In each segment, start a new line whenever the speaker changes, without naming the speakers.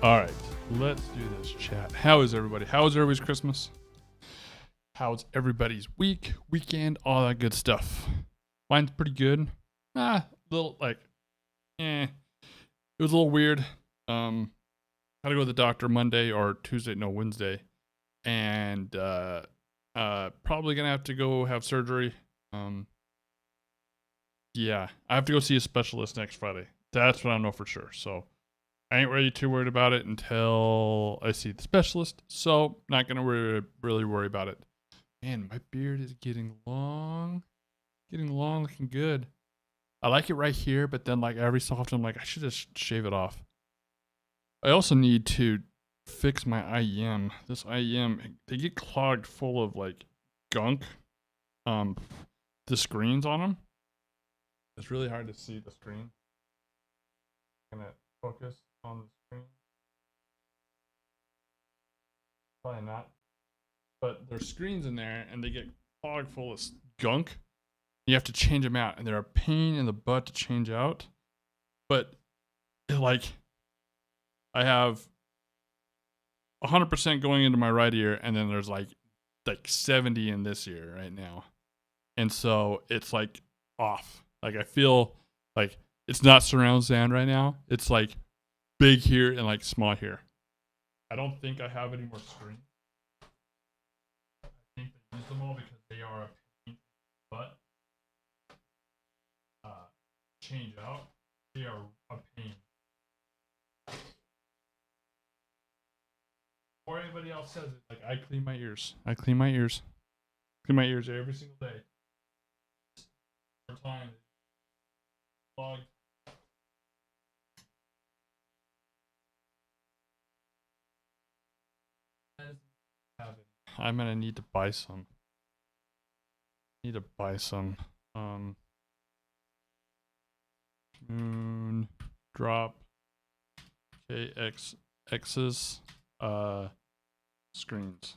All right, let's do this, chat. How is everybody? How is everybody's Christmas? How's everybody's week, weekend, all that good stuff? Mine's pretty good. Little it was a little weird. Had to go to the doctor Monday or Tuesday, no, Wednesday, and probably gonna have to go have surgery. Yeah, I have to go see a specialist next Friday. That's what I know for sure. So I ain't really too worried about it until I see the specialist. So not gonna really worry about it. Man, my beard is getting long, looking good. I like it right here, but then like every so often I'm like, I should just shave it off. I also need to fix my IEM. This IEM, they get clogged full of like gunk. The screens on them. It's really hard to see the screen. I'm gonna focus on the screen. Probably not. But there's screens in there and they get clogged full of gunk. You have to change them out, and they're a pain in the butt to change out. But like, I have 100% going into my right ear, and then there's like 70 in this ear right now, and so it's like off. Like I feel like it's not surround sound right now. It's like big here and like small here. I don't think I have any more screens. I think they use them all because they are a pain in the butt. Change out. They are a pain. Or anybody else says it, like I clean my ears. Clean my ears every single day. For time. Clogged. I'm gonna need to buy some. Moon drop KXX's screens.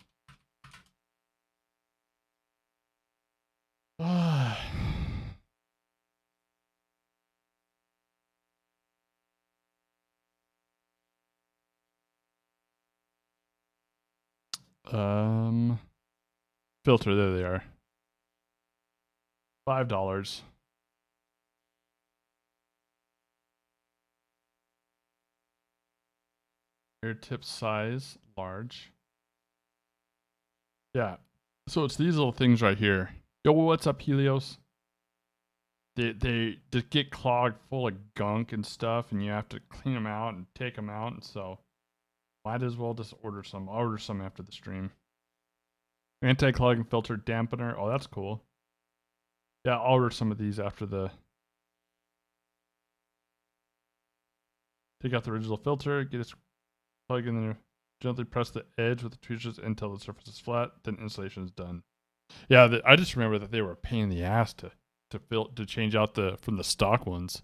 Filter, there they are. $5. Ear tip size, large. Yeah. So it's these little things right here. Yo, what's up, Helios? They just get clogged full of gunk and stuff, and you have to clean them out and take them out, and so might as well just order some. I'll order some after the stream. Anti-clogging filter dampener. Oh, that's cool. Yeah, I'll order some of these after the... Take out the original filter, get it plug in there, gently press the edge with the tweezers until the surface is flat, then installation is done. Yeah, I just remember that they were a pain in the ass to change out from the stock ones.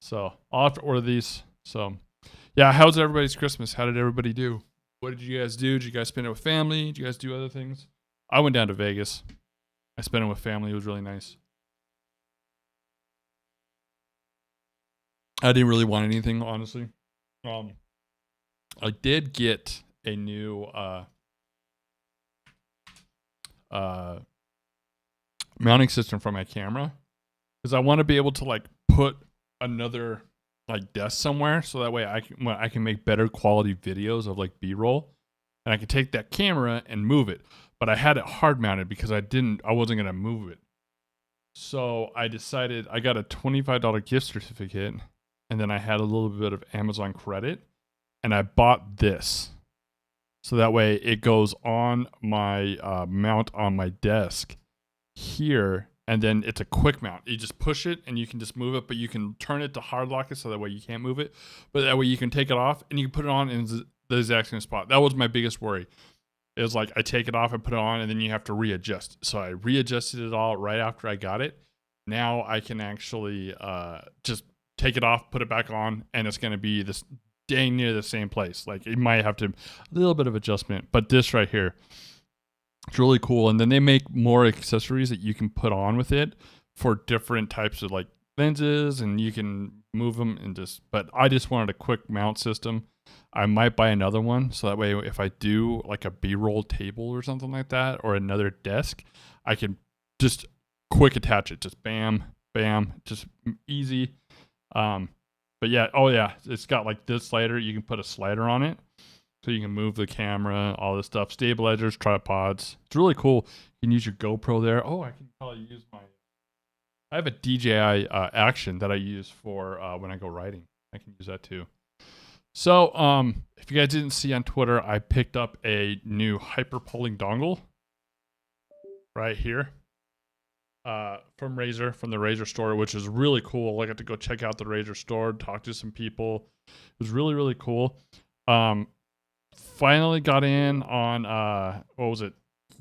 So I'll have to order these. So yeah, how's everybody's Christmas? How did everybody do? What did you guys do? Did you guys spend it with family? Did you guys do other things? I went down to Vegas. I spent it with family. It was really nice. I didn't really want anything, honestly. I did get a new mounting system for my camera because I want to be able to like put another like desk somewhere so that way I can make better quality videos of like B-roll, and I can take that camera and move it. But I had it hard mounted because I wasn't gonna move it. So I decided I got a $25 gift certificate, and then I had a little bit of Amazon credit, and I bought this. So that way it goes on my mount on my desk here, and then it's a quick mount. You just push it and you can just move it, but you can turn it to hard lock it so that way you can't move it. But that way you can take it off and you can put it on in the exact same spot. That was my biggest worry. It was like I take it off, I put it on, and then you have to readjust. So I readjusted it all right after I got it. Now I can actually just take it off, put it back on, and it's going to be this dang near the same place. Like it might have to a little bit of adjustment, but this right here, it's really cool. And then they make more accessories that you can put on with it for different types of like lenses, and you can move them and just, but I just wanted a quick mount system I might buy another one so that way if I do like a B-roll table or something like that or another desk, I can just quick attach it. Just bam, bam, just easy. But yeah, oh yeah, it's got like this slider. You can put a slider on it so you can move the camera, all this stuff, stabilizers, tripods. It's really cool. You can use your GoPro there. Oh, I can probably use I have a DJI Action that I use for when I go riding. I can use that too. So, if you guys didn't see on Twitter, I picked up a new hyper pulling dongle right here from Razer, from the Razer store, which is really cool. I got to go check out the Razer store, talk to some people. It was really, really cool. Finally got in on, what was it,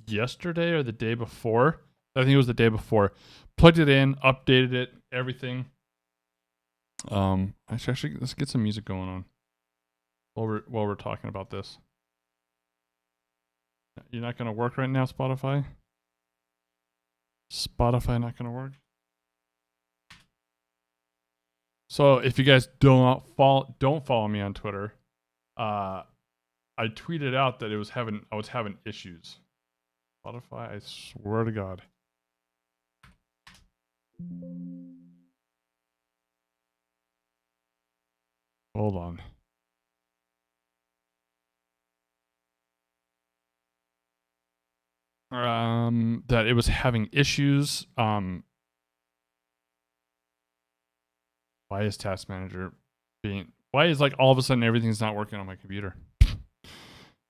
yesterday or the day before? I think it was the day before. Plugged it in, updated it, everything. Actually, let's get some music going on while we're talking about this. You're not gonna work right now, Spotify? Spotify not gonna work? So if you guys don't follow me on Twitter, I tweeted out that I was having issues. Spotify, I swear to God. Hold on. That it was having issues. Why is Task Manager why is like all of a sudden everything's not working on my computer?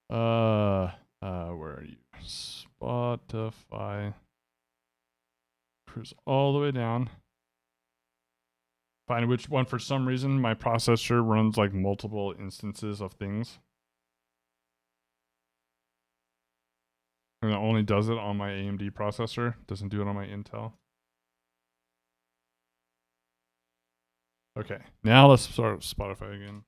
Where are you? Spotify. Cruise all the way down. Find which one. For some reason, my processor runs like multiple instances of things. And it only does it on my AMD processor. Doesn't do it on my Intel. Okay, now let's start Spotify again.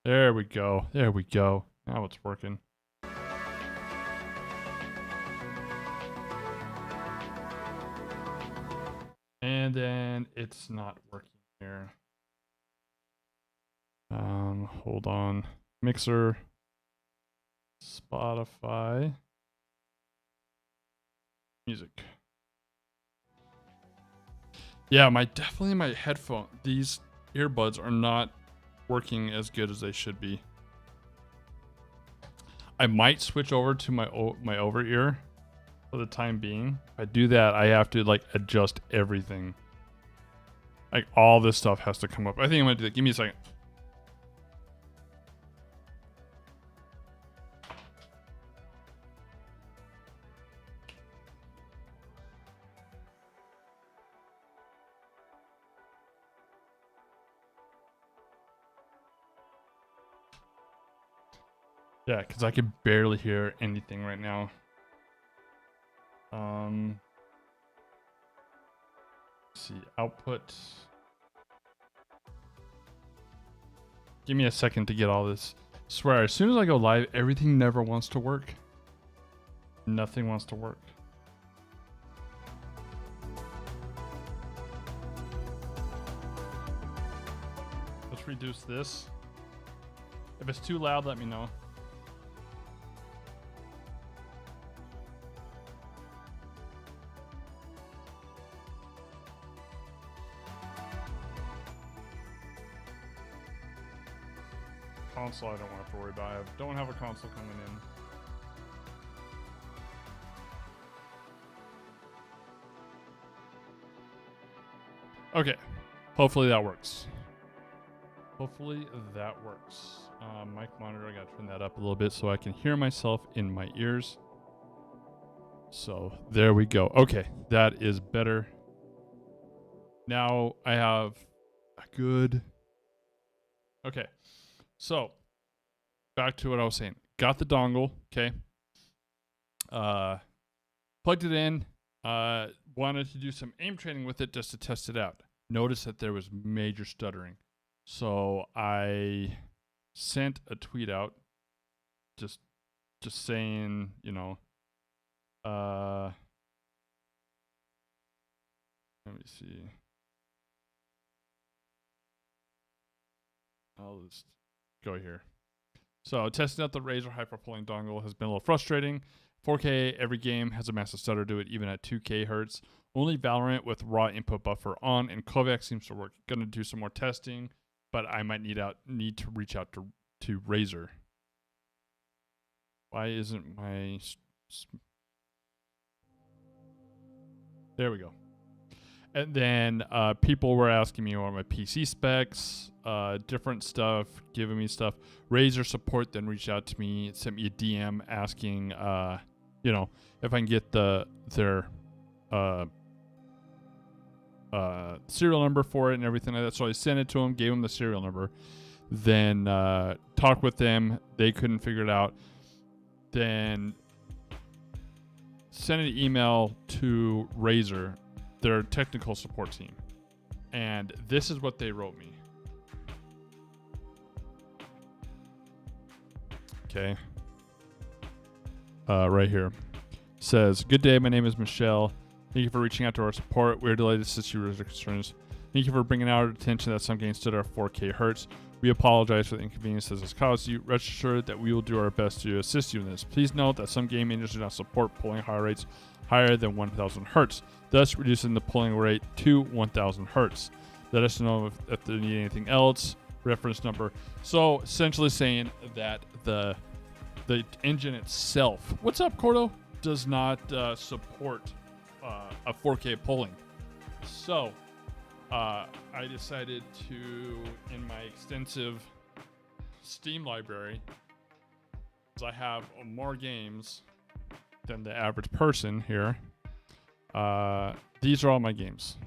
There we go. There we go. Now it's working. And then it's not working here. Hold on. Mixer. Spotify. Music. Yeah, definitely my headphone. These earbuds are not working as good as they should be. I might switch over to my over ear for the time being. If I do that, I have to like adjust everything. Like all this stuff has to come up. I think I'm gonna do that. Give me a second. Yeah, because I can barely hear anything right now. Let's see, output. Give me a second to get all this. Swear, as soon as I go live, everything never wants to work. Nothing wants to work. Let's reduce this. If it's too loud, let me know. Console I don't have to worry about. I don't have a console coming in. Okay. Hopefully that works. Hopefully that works. Mic monitor, I gotta turn that up a little bit so I can hear myself in my ears. So there we go. Okay, that is better. Now I have a good... Okay. So, back to what I was saying. Got the dongle, okay. Plugged it in. Wanted to do some aim training with it just to test it out. Noticed that there was major stuttering. So, I sent a tweet out just saying, you know, let me see. I'll just go here. So testing out the Razer Hyper pulling dongle has been a little frustrating. 4K every game has a massive stutter to it, even at 2K hertz. Only Valorant with raw input buffer on, and Kovaaks seems to work. Gonna do some more testing, but I might need to reach out to Razer. Why isn't my... There we go. And then people were asking me about my PC specs, different stuff, giving me stuff. Razer support then reached out to me, sent me a DM asking, if I can get their serial number for it and everything like that. So I sent it to them, gave them the serial number, then talked with them. They couldn't figure it out. Then sent an email to Razer, their technical support team, and this is what they wrote me. Okay. Right here. Says, "Good day, my name is Michelle. Thank you for reaching out to our support. We're delighted to assist you with your concerns. Thank you for bringing our attention that some games stood at 4K hertz. We apologize for the inconvenience this has caused you. Rest assured that we will do our best to assist you in this. Please note that some game engines do not support pulling higher rates higher than 1000 hertz, thus reducing the pulling rate to 1000 hertz. Let us know if they need anything else. Reference number." So essentially saying that the engine itself, what's up, Cordo, does not support a 4K pulling. So I decided to, in my extensive Steam library, because I have more games than the average person here, these are all my games.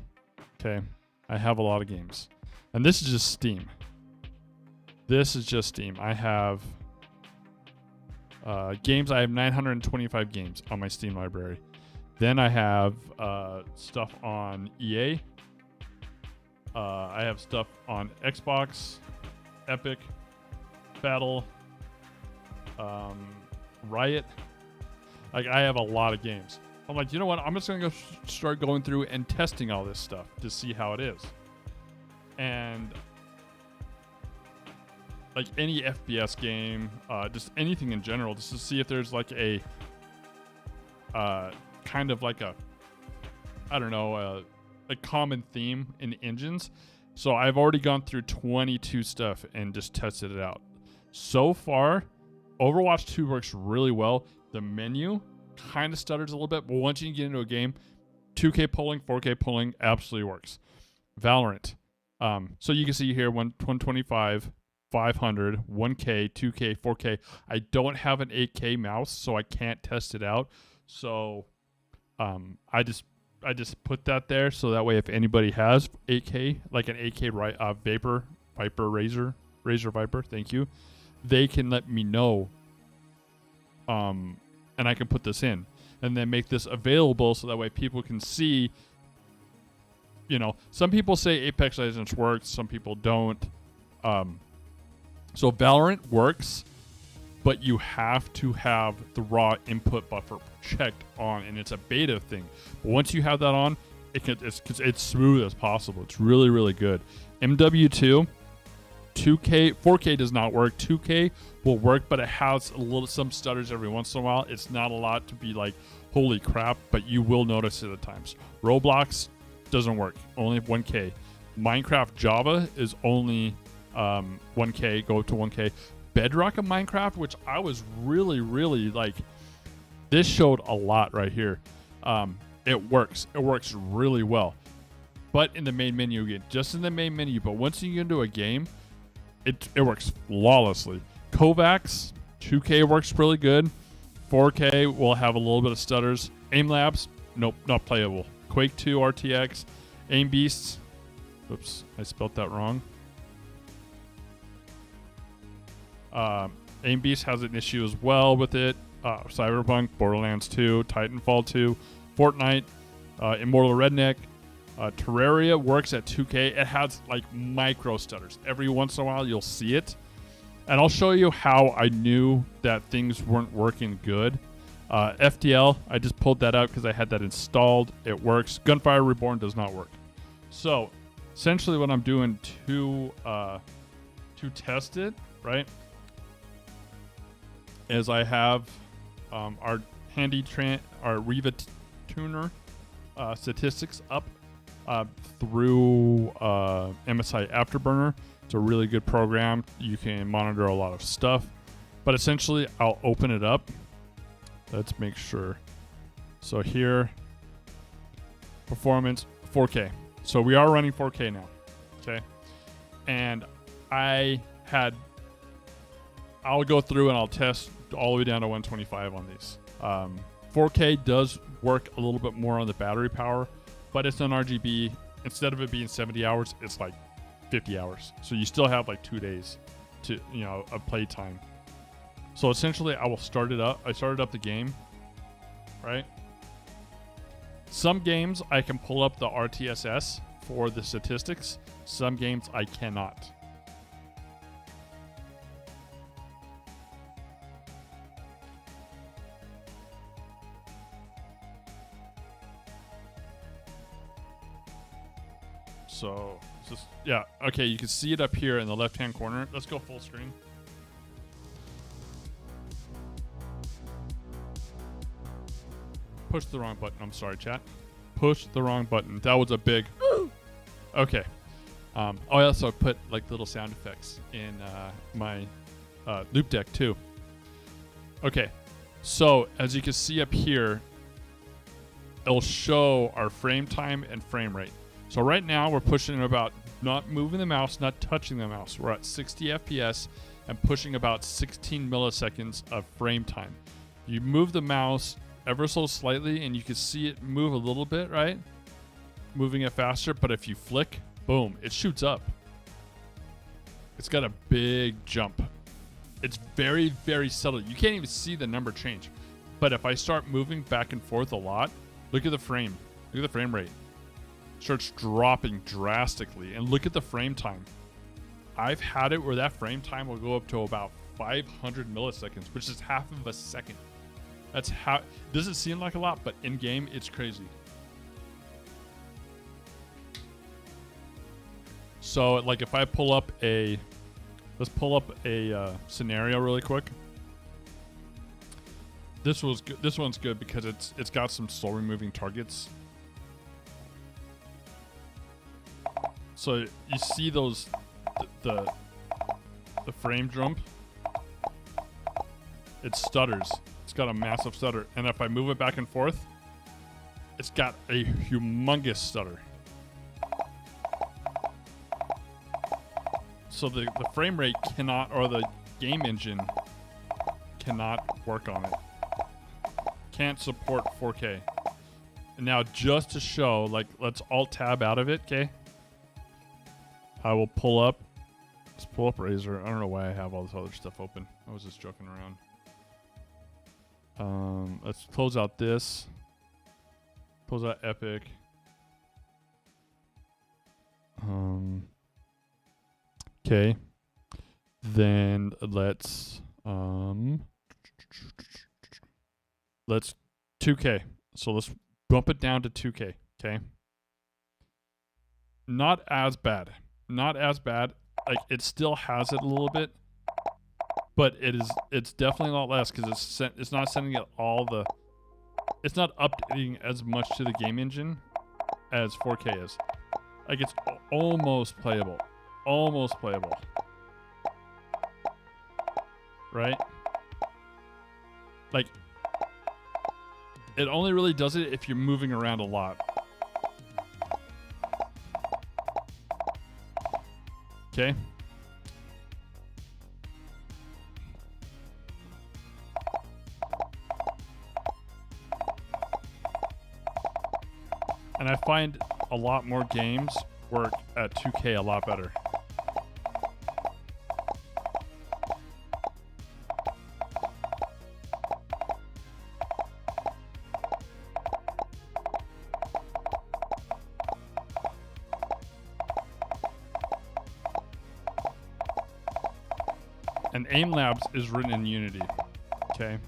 Okay, I have a lot of games, and this is just Steam. This is just Steam. I have games. I have 925 games on my Steam library. Then I have stuff on EA. I have stuff on Xbox, Epic, Battle, Riot. Like, I have a lot of games. I'm like, you know what? I'm just going to start going through and testing all this stuff to see how it is. And like any FPS game, just anything in general, just to see if there's like a kind of like a, I don't know, a common theme in engines. So I've already gone through 22 stuff and just tested it out. So far, Overwatch 2 works really well. The menu kind of stutters a little bit, but once you get into a game, 2K pulling, 4K pulling absolutely works. Valorant. So you can see here 125, 500, 1K, 2K, 4K. I don't have an 8K mouse, so I can't test it out. So I just put that there so that way if anybody has 8K, like an 8K Viper Razer Viper, thank you, they can let me know, and I can put this in and then make this available so that way people can see. You know, some people say Apex Legends works, some people don't. So Valorant works, but you have to have the raw input buffer checked on, and it's a beta thing. But once you have that on, it's smooth as possible. It's really, really good. MW2, 2K, 4K does not work. 2K will work, but it has some stutters every once in a while. It's not a lot to be like, holy crap, but you will notice it at times. Roblox doesn't work, only 1K. Minecraft Java is only 1K, go to 1K. Bedrock of Minecraft, which I was really, really like, this showed a lot right here. It works really well. But in the main menu again, just in the main menu, but once you get into a game, it works flawlessly. Kovaaks, 2K works really good. 4K will have a little bit of stutters. AimLabs, nope, not playable. Quake 2 RTX, Aim Beasts. Oops, I spelled that wrong. Aim Beast has an issue as well with it. Cyberpunk, Borderlands 2, Titanfall 2, Fortnite, Immortal Redneck. Terraria works at 2K. It has like micro stutters. Every once in a while you'll see it. And I'll show you how I knew that things weren't working good. FTL, I just pulled that out because I had that installed. It works. Gunfire Reborn does not work. So essentially what I'm doing to to test it, right, is I have our our Riva tuner statistics up through MSI Afterburner. It's a really good program. You can monitor a lot of stuff. But essentially, I'll open it up. Let's make sure. So here, performance 4K. So we are running 4K now. Okay. And I'll go through and I'll test all the way down to 125 on these. 4K does work a little bit more on the battery power, but it's an RGB. Instead of it being 70 hours, it's like 50 hours. So you still have like 2 days to, of play time. So essentially, I will start it up. I started up the game, right? Some games I can pull up the RTSS for the statistics. Some games I cannot. So, yeah, okay, you can see it up here in the left-hand corner. Let's go full screen. Push the wrong button. I'm sorry, chat. Push the wrong button. That was a big... Okay. I also put like little sound effects in my loop deck too. Okay, so as you can see up here, it'll show our frame time and frame rate. So right now we're pushing about, not moving the mouse, not touching the mouse. We're at 60 FPS and pushing about 16 milliseconds of frame time. You move the mouse ever so slightly and you can see it move a little bit, right? Moving it faster, but if you flick, boom, it shoots up. It's got a big jump. It's very, very subtle. You can't even see the number change. But if I start moving back and forth a lot, look at the frame. Look at the frame rate. Starts dropping drastically. And look at the frame time. I've had it where that frame time will go up to about 500 milliseconds, which is half of a second. That's how, doesn't seem like a lot, but in game, it's crazy. So, like, if I pull up let's pull up a scenario really quick. This one's good because it's got some soul removing targets. So you see those the frame jump. It stutters. It's got a massive stutter, and if I move it back and forth, it's got a humongous stutter. So the frame rate cannot, or the game engine cannot work on it. Can't support 4K. And now just to show, like, let's alt tab out of it, okay? I will pull up, let's pull up Razer. I don't know why I have all this other stuff open. I was just joking around. Let's close out this. Close out Epic. Okay. Then let's 2K. So let's bump it down to 2K. Okay. Not as bad. Not as bad. Like, it still has it a little bit, but it's definitely a lot less because it's not sending it it's not updating as much to the game engine as 4K is. Like, it's almost playable. Almost playable. Right? Like, it only really does it if you're moving around a lot. Okay. And I find a lot more games work at 2K a lot better. And AimLab is written in Unity. Okay.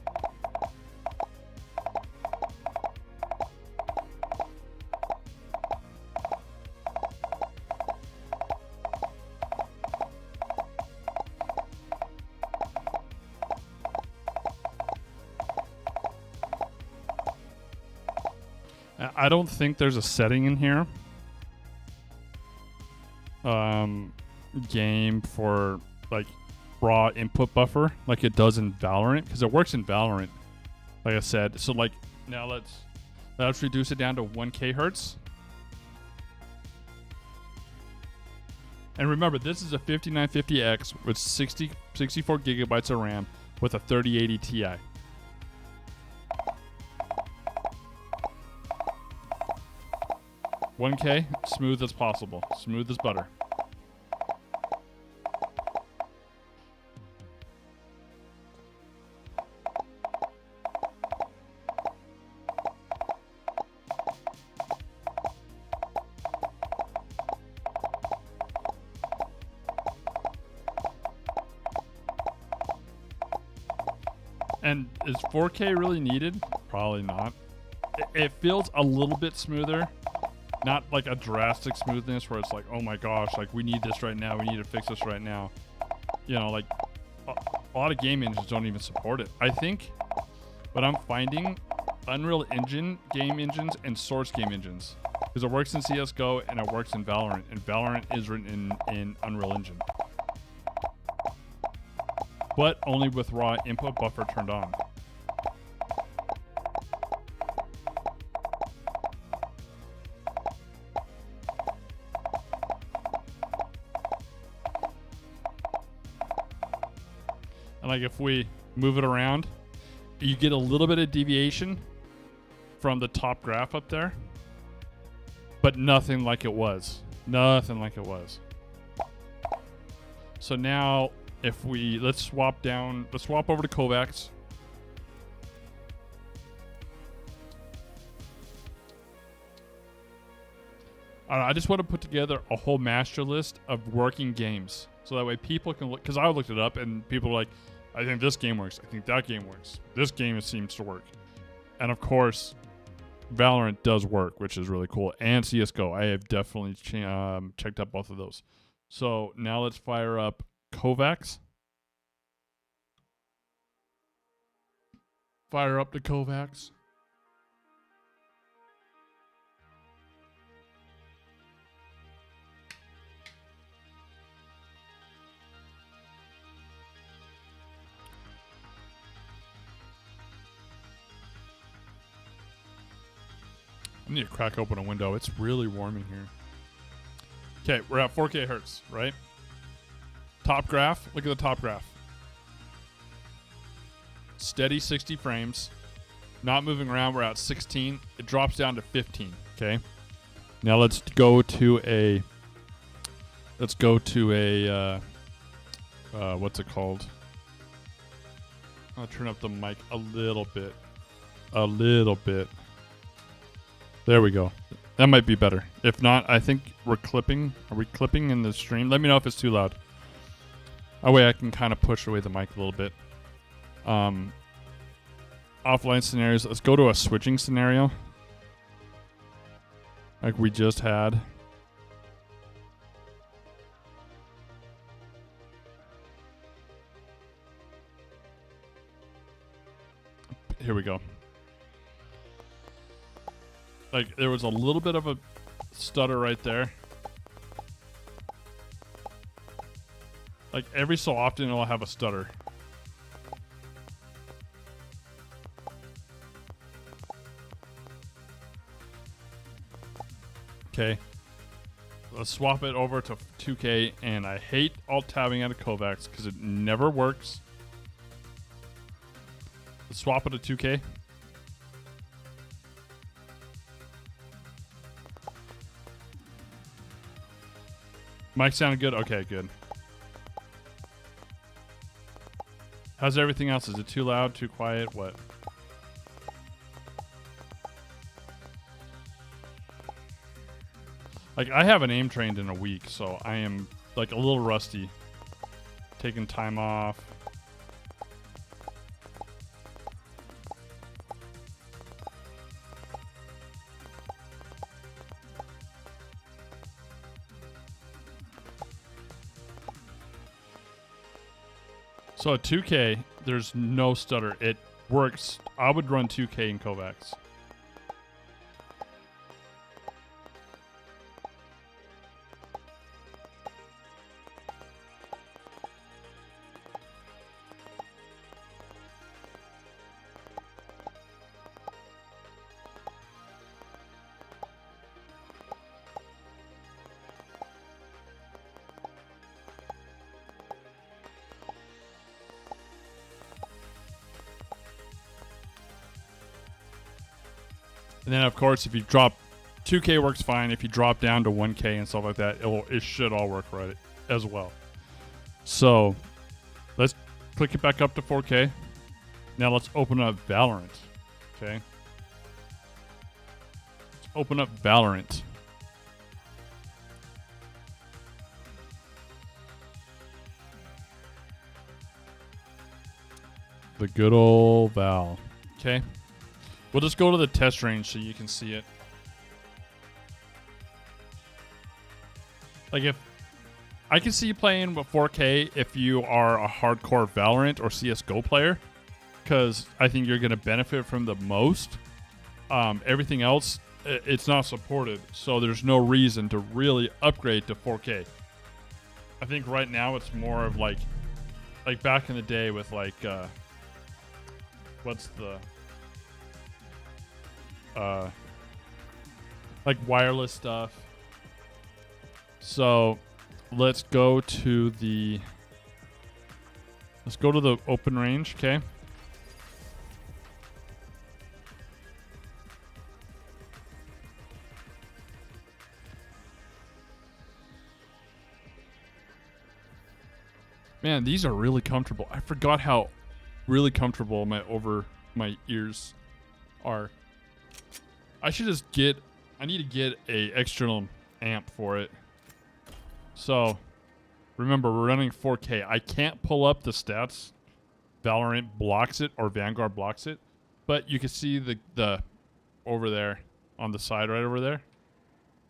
I don't think there's a setting in here. Game for like raw input buffer like it does in Valorant, because it works in Valorant, like I said. So like now let's reduce it down to 1K hertz. And remember, this is a 5950X with 64 gigabytes of RAM with a 3080 Ti. $1K, smooth as possible, smooth as butter. And is 4K really needed? Probably not. It feels a little bit smoother. Not like a drastic smoothness where it's like, oh my gosh, like we need this right now. We need to fix this right now. You know, like a lot of game engines don't even support it. I think what I'm finding, Unreal Engine game engines and Source game engines. Because it works in CSGO and it works in Valorant. And Valorant is written in Unreal Engine. But only with raw input buffer turned on. And like if we move it around, you get a little bit of deviation from the top graph up there, but nothing like it was. Nothing like it was. So now if we, let's swap over to Kovaaks. I just want to put together a whole master list of working games. So that way people can look, because I looked it up and people were like, I think this game works. I think that game works. This game seems to work. And of course, Valorant does work, which is really cool. And CSGO. I have definitely checked out both of those. So now let's fire up Kovaaks. Fire up the Kovaaks. I need to crack open a window. It's really warm in here. Okay, we're at 4K hertz, right? Top graph. Look at the top graph. Steady 60 frames. Not moving around. We're at 16. It drops down to 15. Okay. Now let's go to a. Let's go to a. What's it called? I'll turn up the mic a little bit. A little bit. There we go. That might be better. If not, I think we're clipping. Are we clipping in the stream? Let me know if it's too loud. That way I can kind of push away the mic a little bit. Offline scenarios. Let's go to a switching scenario. Like we just had. Here we go. Like, there was a little bit of a stutter right there. Like, every so often it'll have a stutter. Okay. Let's swap it over to 2K, and I hate alt-tabbing out of Kovaaks because it never works. Let's swap it to 2K. Mic sounded good? Okay, good. How's everything else? Is it too loud, too quiet? What? Like, I haven't aim trained in a week, so I am, like, a little rusty. Taking time off. So at 2K, there's no stutter. It works. I would run 2K in Kovaaks. And then of course, if you drop 2K works fine. If you drop down to 1K and stuff like that, it should all work right as well. So let's click it back up to 4K. Now let's open up Valorant. Okay. Let's open up Valorant. The good old Val. Okay. We'll just go to the test range so you can see it. Like, if I can see you playing with 4K if you are a hardcore Valorant or CSGO player, because I think you're going to benefit from the most. Everything else, it's not supported, so there's no reason to really upgrade to 4K. I think right now it's more of like back in the day with like, what's the, like wireless stuff. So let's go to the open range, okay? Man, these are really comfortable. I forgot how really comfortable my ears are. I need to get a external amp for it. So, remember, we're running 4K. I can't pull up the stats. Valorant blocks it, or Vanguard blocks it. But you can see the over there, on the side right over there.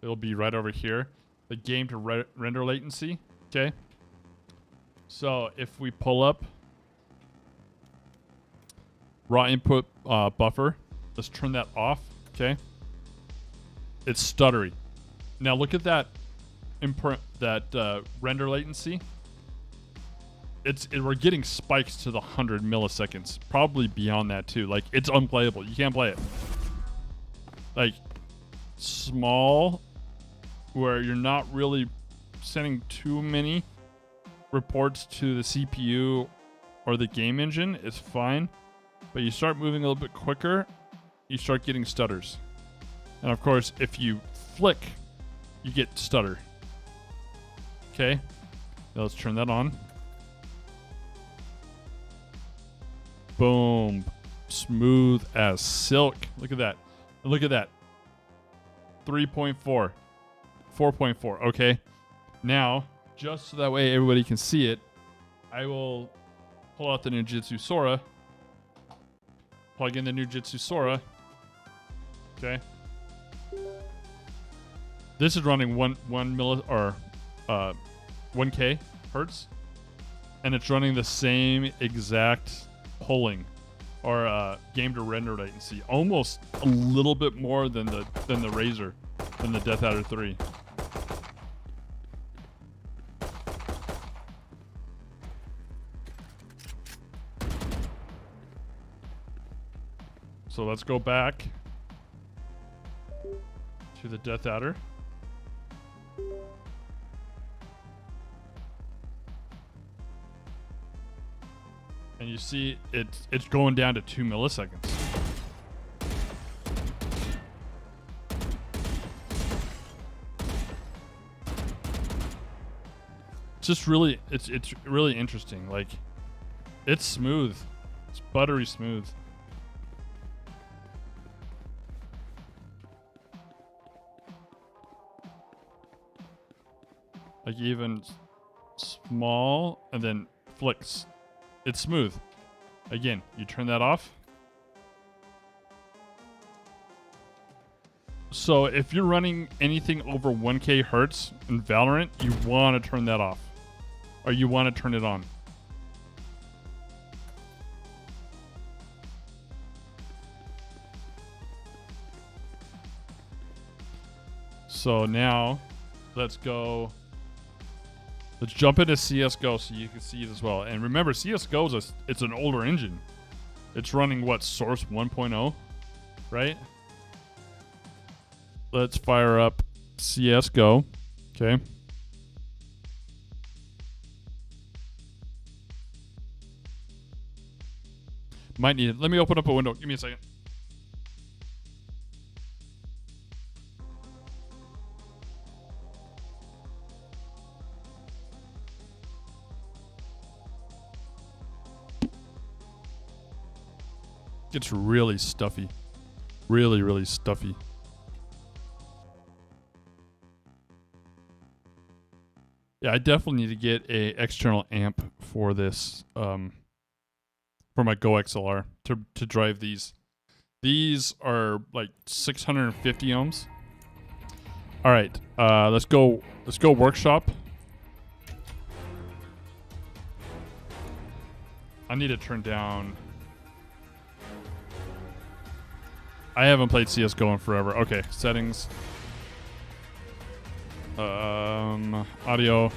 It'll be right over here. The game to render latency, okay? So, if we pull up raw input buffer, let's turn that off, okay? It's stuttery. Now, look at that render latency. We're getting spikes to the 100 milliseconds, probably beyond that too. Like, it's unplayable. You can't play it. Like, small, where you're not really sending too many reports to the CPU or the game engine, is fine. But you start moving a little bit quicker, you start getting stutters. And of course, if you flick, you get stutter. Okay, now let's turn that on. Boom. Smooth as silk. Look at that. Look at that. 3.4. 4.4. Okay. Now, just so that way everybody can see it, I will pull out the Nijitsu Sora. Plug in the Nijitsu Sora. Okay. This is running 1K hertz, and it's running the same exact polling or game to render latency, almost a little bit more than the Razer, than the Death Adder 3. So let's go back to the Death Adder. And you see it's going down to 2 milliseconds. It's really interesting. Like, it's smooth. It's buttery smooth. Like, even small and then flicks. It's smooth. Again, you turn that off. So if you're running anything over 1K hertz in Valorant, you want to turn that off. Or you want to turn it on. So now, let's jump into CSGO so you can see it as well. And remember, CSGO it's an older engine. It's running what, Source 1.0, right? Let's fire up CSGO. Okay. Might need it. Let me open up a window. Give me a second. It's really stuffy. Really, really stuffy. Yeah, I definitely need to get a external amp for this, for my Go XLR to drive these. These are like 650 ohms. All right, let's go workshop. I need to turn down. I haven't played CS:GO in forever. Okay, settings. Audio.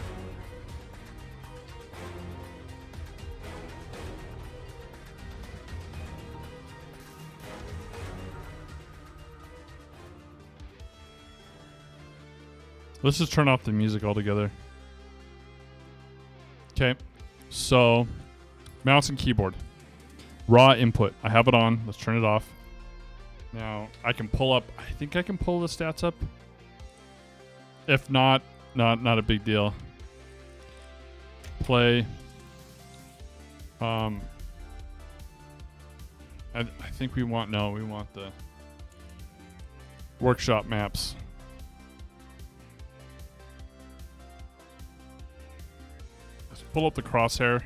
Let's just turn off the music altogether. Okay, so mouse and keyboard. Raw input. I have it on. Let's turn it off. Now I can pull up. I think I can pull the stats up. If not, not a big deal. Play. I think we want the workshop maps. Let's pull up the crosshair.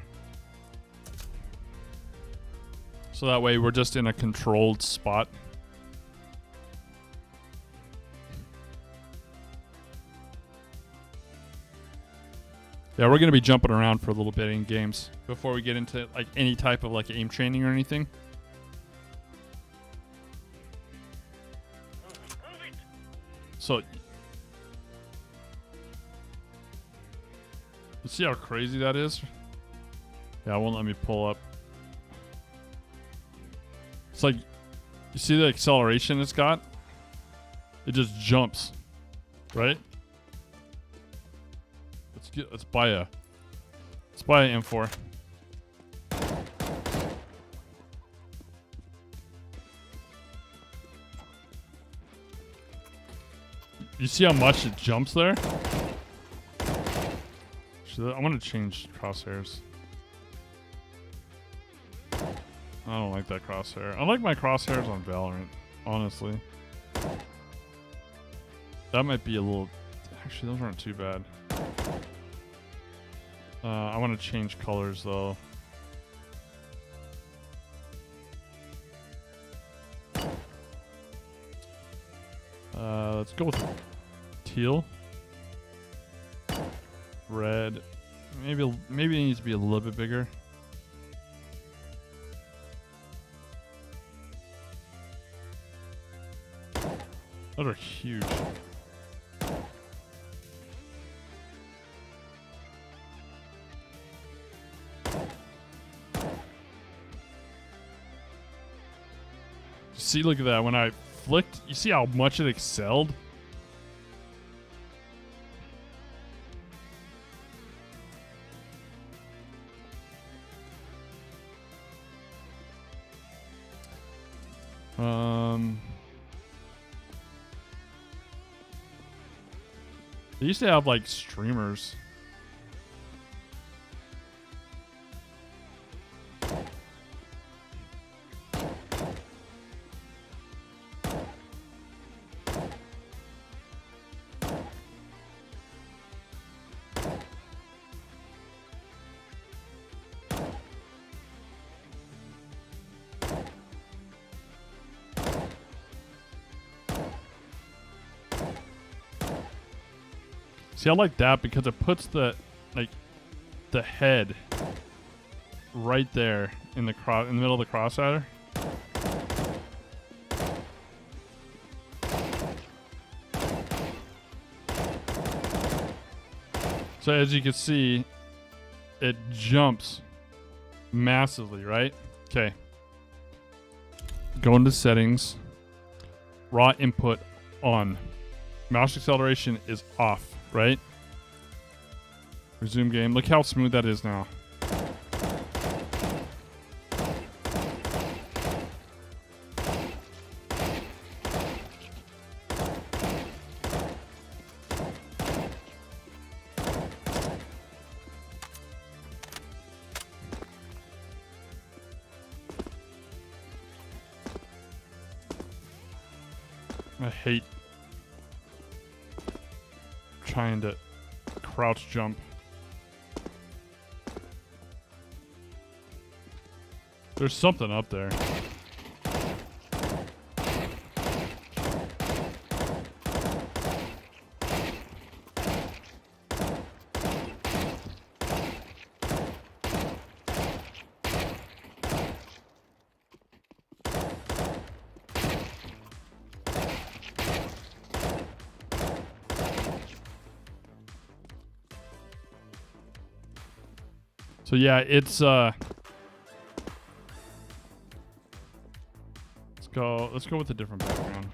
So that way we're just in a controlled spot. Yeah, we're going to be jumping around for a little bit in games before we get into like any type of like aim training or anything. So, you see how crazy that is? Yeah, it won't let me pull up. It's like, you see the acceleration it's got? It just jumps, right? Let's buy an M4. You see how much it jumps there? I want to change crosshairs. I don't like that crosshair. I like my crosshairs on Valorant, honestly. That might be a little... Actually, those aren't too bad. I want to change colors though. Let's go with teal. Red. Maybe it needs to be a little bit bigger. Those are huge. See, look at that. When I flicked, you see how much it excelled? They used to have like streamers. See, I like that because it puts the head right there in the middle of the crosshair. So as you can see, it jumps massively, right? Okay. Go into settings. Raw input on. Mouse acceleration is off. Right? Resume game. Look how smooth that is now. I hate trying to crouch jump. There's something up there. So yeah, it's let's go with a different background.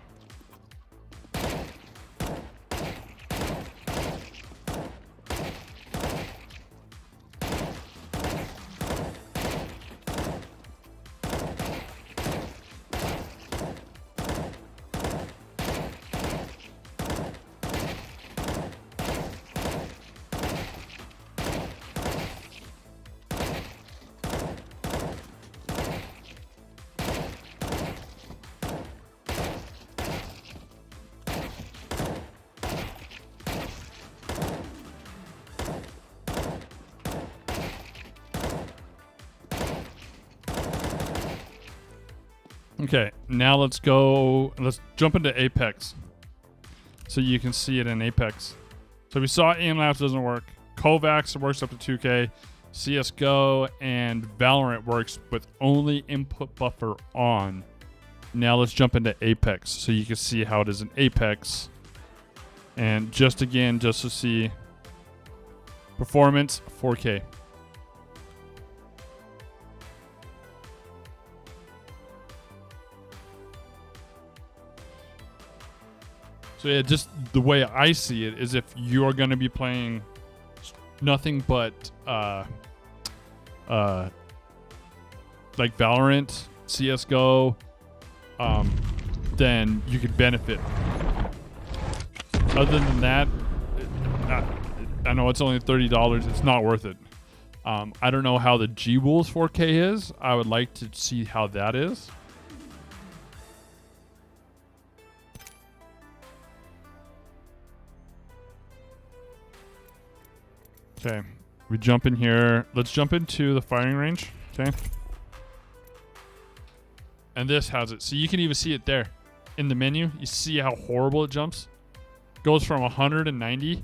Okay, now let's jump into Apex. So you can see it in Apex. So we saw AimLab doesn't work. Kovaaks works up to 2K. CSGO and Valorant works with only input buffer on. Now let's jump into Apex so you can see how it is in Apex. And just to see performance, 4K. So yeah, just the way I see it is if you're going to be playing nothing but like Valorant, CSGO, then you could benefit. Other than that, I know it's only $30. It's not worth it. I don't know how the G-Wolves 4K is. I would like to see how that is. Okay, we jump in here. Let's jump into the firing range. Okay. And this has it. So you can even see it there in the menu. You see how horrible it jumps? Goes from 190,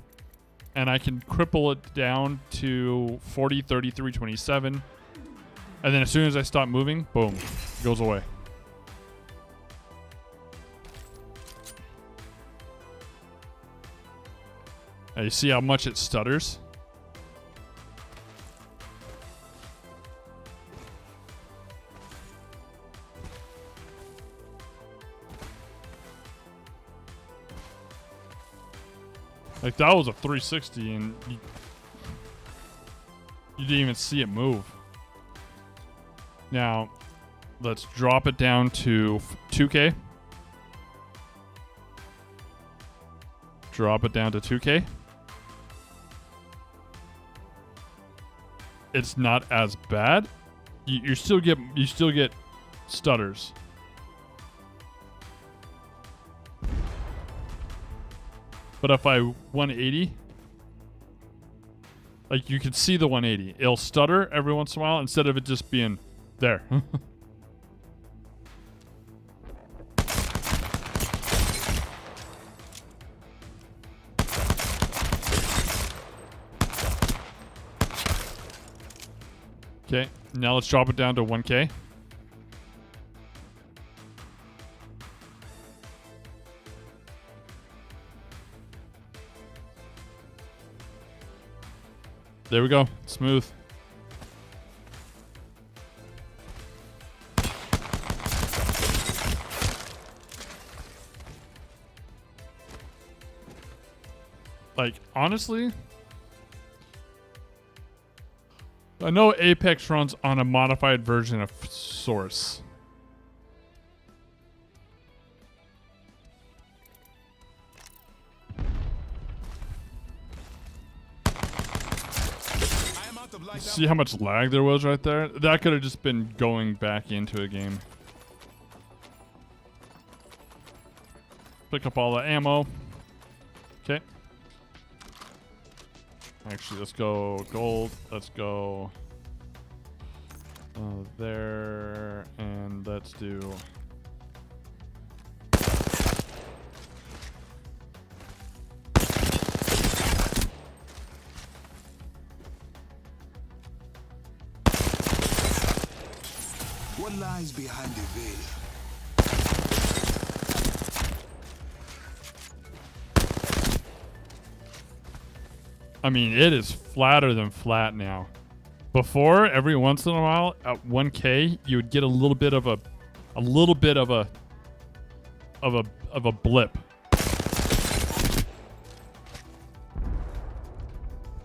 and I can cripple it down to 40, 33, 27. And then as soon as I stop moving, boom, it goes away. Now you see how much it stutters? Like, that was a 360, and you didn't even see it move. Now, let's drop it down to 2K. Drop it down to 2K. It's not as bad. You still get stutters. But if I 180, like, you can see the 180. It'll stutter every once in a while instead of it just being there. Okay, now let's drop it down to 1K. There we go. Smooth. Like, honestly, I know Apex runs on a modified version of Source. See how much lag there was right there? That could have just been going back into a game. Pick up all the ammo. Okay. Actually, let's go gold. Let's go there, and let's do.
What lies behind the veil?
I mean, it is flatter than flat now. Before, every once in a while, at 1K, you would get a little bit of a blip.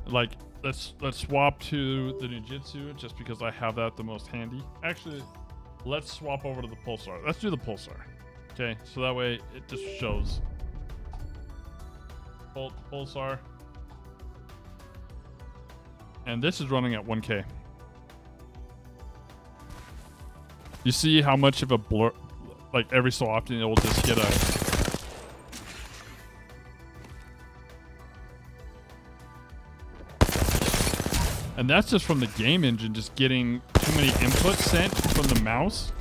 Like, let's swap to the Nijitsu just because I have that the most handy. Actually, let's swap over to the Pulsar. Let's do the Pulsar. Okay, so that way it just shows. Pulsar. And this is running at 1K. You see how much of a blur, like every so often it will just get a... And that's just from the game engine, just getting too many inputs sent from the mouse.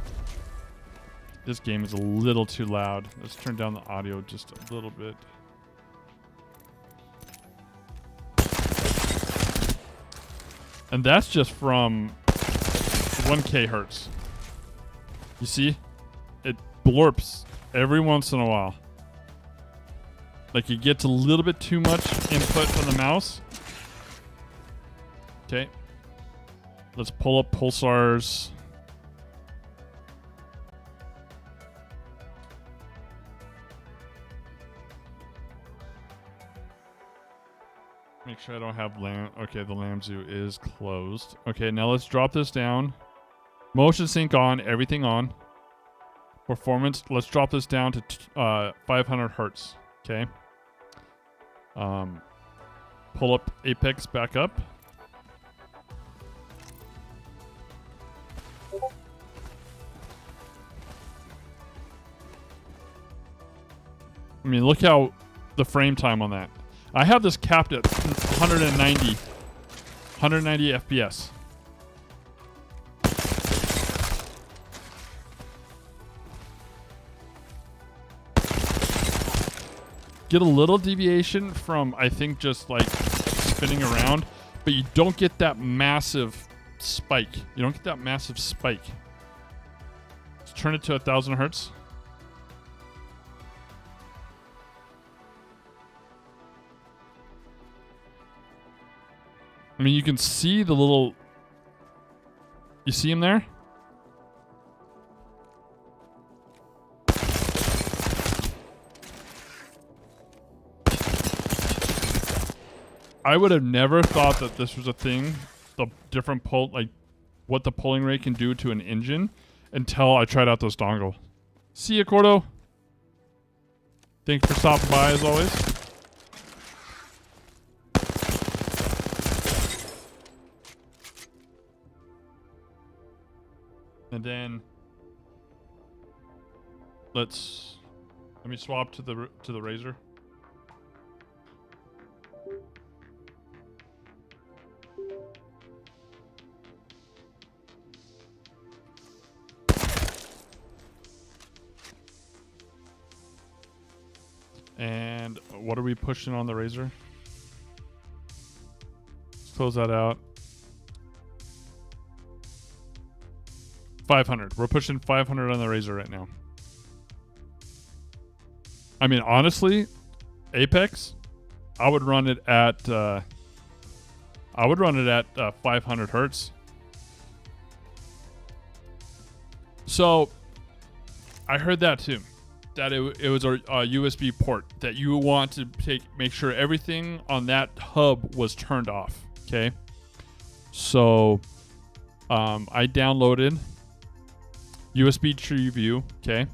This game is a little too loud. Let's turn down the audio just a little bit. And that's just from 1K hertz. You see? It blurps every once in a while. Like it gets a little bit too much input from the mouse. Okay. Let's pull up Pulsars. Make sure I don't have okay, the Lamzu is closed. Okay, now let's drop this down. Motion sync on, everything on. Performance, let's drop this down to 500 hertz. Okay. Pull up Apex back up. I mean, look how the frame time on that. I have this capped at 190 FPS. Get a little deviation from, I think, just like spinning around, but you don't get that massive spike. You don't get that massive spike. Let's turn it to 1000 hertz. I mean, you can see the little... You see him there? I would have never thought that this was a thing. The different pull... Like, what the pulling rate can do to an engine until I tried out this dongle. See ya, Cordo. Thanks for stopping by, as always. And then let me swap to the Razer. And what are we pushing on the Razer? Let's close that out. 500. We're pushing 500 on the Razer right now. I mean, honestly, Apex, I would run it at 500 hertz. So, I heard that too. That it was a USB port that you want to make sure everything on that hub was turned off. Okay. So, I downloaded USB Tree View, okay?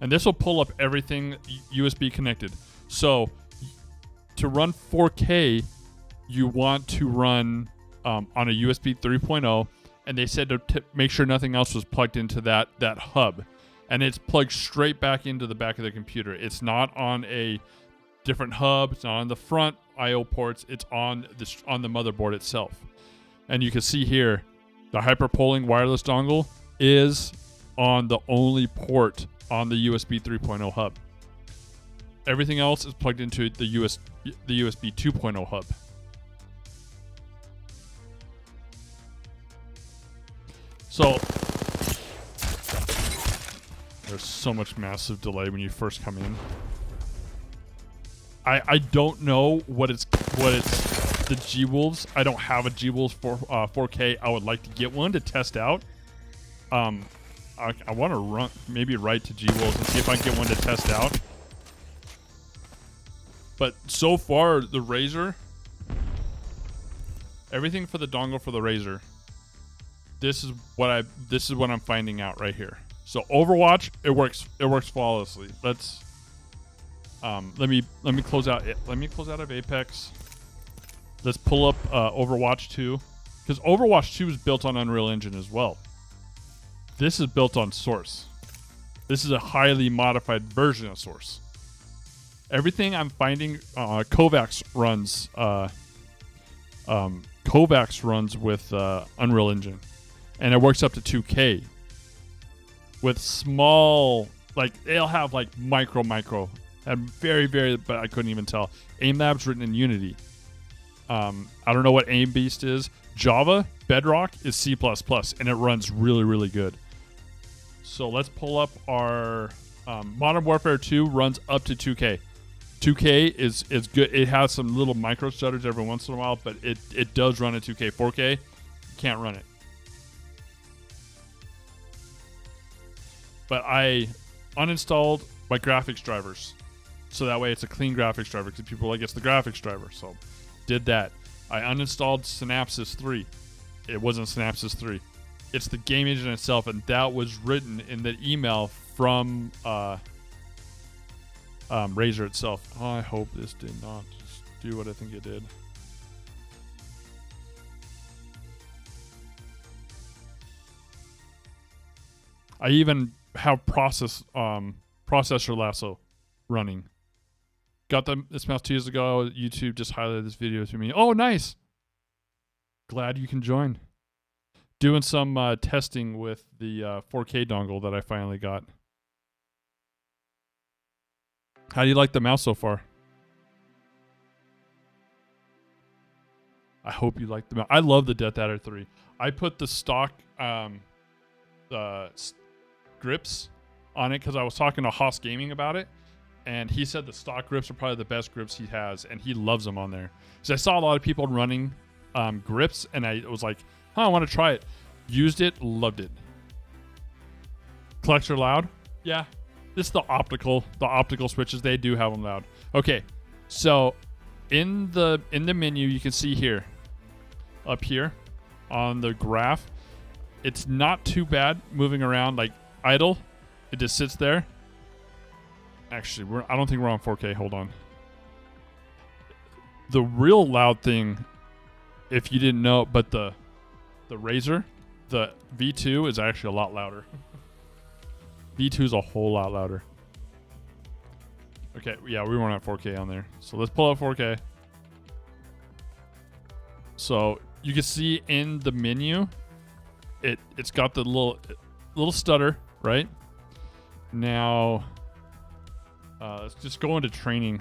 And this will pull up everything USB connected. So, to run 4K, you want to run on a USB 3.0, and they said to make sure nothing else was plugged into that hub. and it's plugged straight back into the back of the computer. It's not on a different hub. It's not on the front I/O ports. It's on the motherboard itself. And you can see here, the hyperpolling wireless dongle is on the only port on the USB 3.0 hub. Everything else is plugged into the USB 2.0 hub. So there's so much massive delay when you first come in. I don't know what it's the G-Wolves. I don't have a G-Wolves for 4K. I would like to get one to test out. I want to maybe write to G-Wolves and see if I can get one to test out. But so far, the Razer, everything for the dongle for the Razer, this is what I'm finding out right here. So Overwatch, it works flawlessly. Let's let me close out of Apex. Let's pull up Overwatch 2, because Overwatch 2 is built on Unreal Engine as well. This is built on Source. This is a highly modified version of Source. Everything I'm finding, Kovaaks runs with Unreal Engine, and it works up to 2K. With small, like they'll have like micro, and very, but I couldn't even tell. AimLab's written in Unity. I don't know what AimBeast is. Java Bedrock is C++, and it runs really good. So let's pull up our Modern Warfare 2 runs up to 2K. 2K is good. It has some little micro stutters every once in a while, but it does run at 2K. 4K, you can't run it. But I uninstalled my graphics drivers, so that way it's a clean graphics driver, because people are like, it's the graphics driver. So did that. I uninstalled Synapsys 3. It wasn't Synapsys 3. It's the game engine itself, and that was written in the email from Razer itself. Oh, I hope this did not do what I think it did. I even have processor lasso running. Got this mouse 2 years ago. YouTube just highlighted this video to me. Oh, nice. Glad you can join. Doing some testing with the 4K dongle that I finally got. How do you like the mouse so far? I hope you like the mouse. I love the Death Adder 3. I put the stock grips on it because I was talking to Haas Gaming about it, and he said the stock grips are probably the best grips he has, and he loves them on there. So I saw a lot of people running grips, and I was like, I want to try it. Used it, loved it. Collector loud? Yeah. This is the optical switches. They do have them loud. Okay, so in the menu, you can see here, up here, on the graph, it's not too bad moving around like idle. It just sits there. Actually, I don't think we're on 4K. Hold on. The real loud thing, if you didn't know, but the Razer, the V2 is actually a lot louder. V2 is a whole lot louder. Okay, yeah, we weren't at 4K on there. So let's pull up 4K. So you can see in the menu, it's got the little stutter, right? Now, let's just go into training.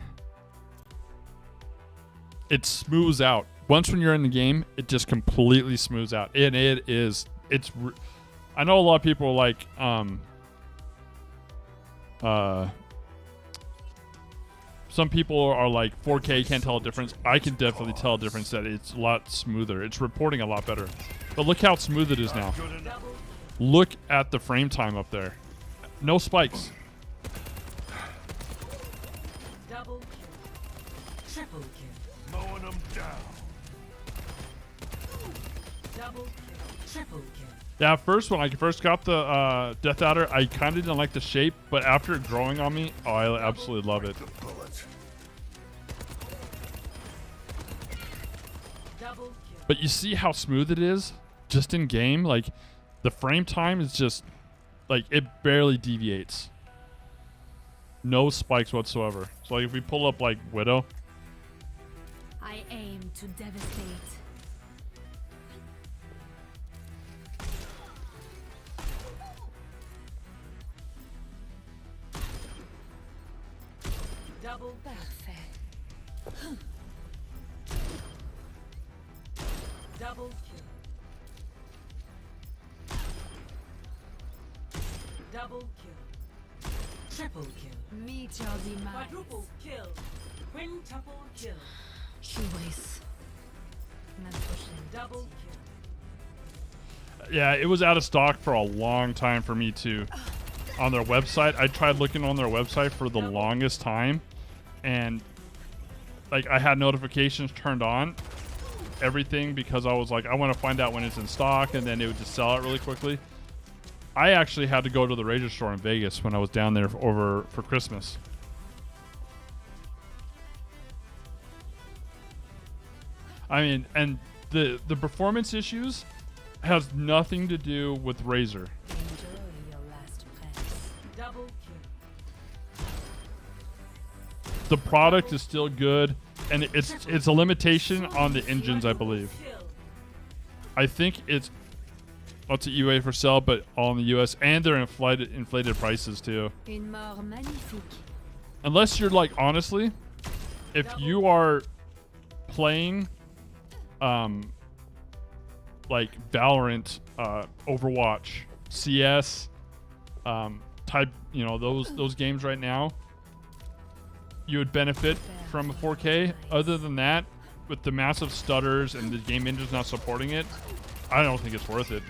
It smooths out. Once when you're in the game, it just completely smooths out. And I know a lot of people are like, some people are like 4K, can't tell a difference. I can definitely tell a difference, that it's a lot smoother. It's reporting a lot better. But look how smooth it is now. Look at the frame time up there. No spikes.
Double kill. Triple kill.
Mowing them down.
Double kill. Triple kill.
Yeah, first when I first got the Death Adder, I kind of didn't like the shape, but after it growing on me, oh, I absolutely love it.
But
you see how smooth it is just in game? Like, the frame time is just like it barely deviates. No spikes whatsoever. So like if we pull up like Widow,
I aim to devastate. Double perfect. Double kill. Double kill. Triple kill. Meet your demise. Quadruple kill. Quintuple kill. Hubris. Double kill.
yeah, it was out of stock for a long time for me too. On their website, I tried looking on their website for the longest time, and like I had notifications turned on, everything, because I was like, I want to find out when it's in stock, and then it would just sell out really quickly. I actually had to go to the Razer store in Vegas when I was down there for Christmas. I mean, and the performance issues has nothing to do with Razer.
Enjoy your last breath. Double kill.
The product is still good, and it's a limitation on the engines, I believe. I think it's lots of UA for sale, but all in the US, and they're inflated prices too.
Une mort magnifique.
Unless you're like, honestly, if you are playing like Valorant, Overwatch, CS, type, you know, those games right now, you would benefit from a 4K. Other than that, with the massive stutters and the game engine's not supporting it, I don't think it's worth it.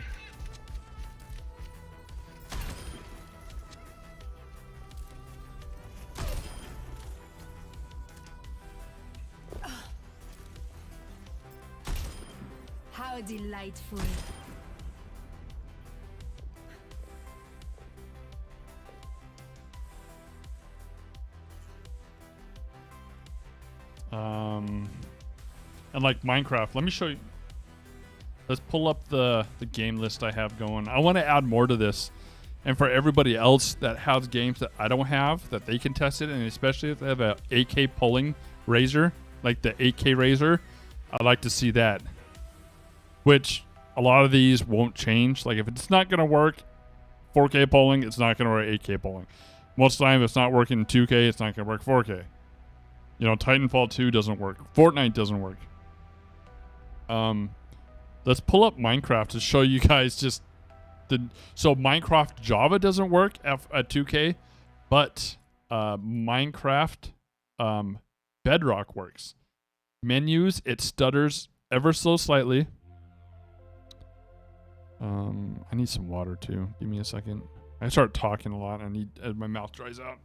How delightful.
And like Minecraft, let me show you. Let's pull up the game list I have going. I want to add more to this, and for everybody else that has games that I don't have, that they can test it, and especially if they have a 8K polling Razer, like the 8K Razer, I'd like to see that. Which a lot of these won't change. Like if it's not going to work 4K polling, it's not going to work 8K polling. Most of the time, if it's not working 2K, it's not going to work 4K. You know, Titanfall 2 doesn't work. Fortnite doesn't work. Let's pull up Minecraft to show you guys just so Minecraft Java doesn't work at 2K, but Minecraft Bedrock works. Menus, it stutters ever so slightly. I need some water too. Give me a second. I start talking a lot. My mouth dries out.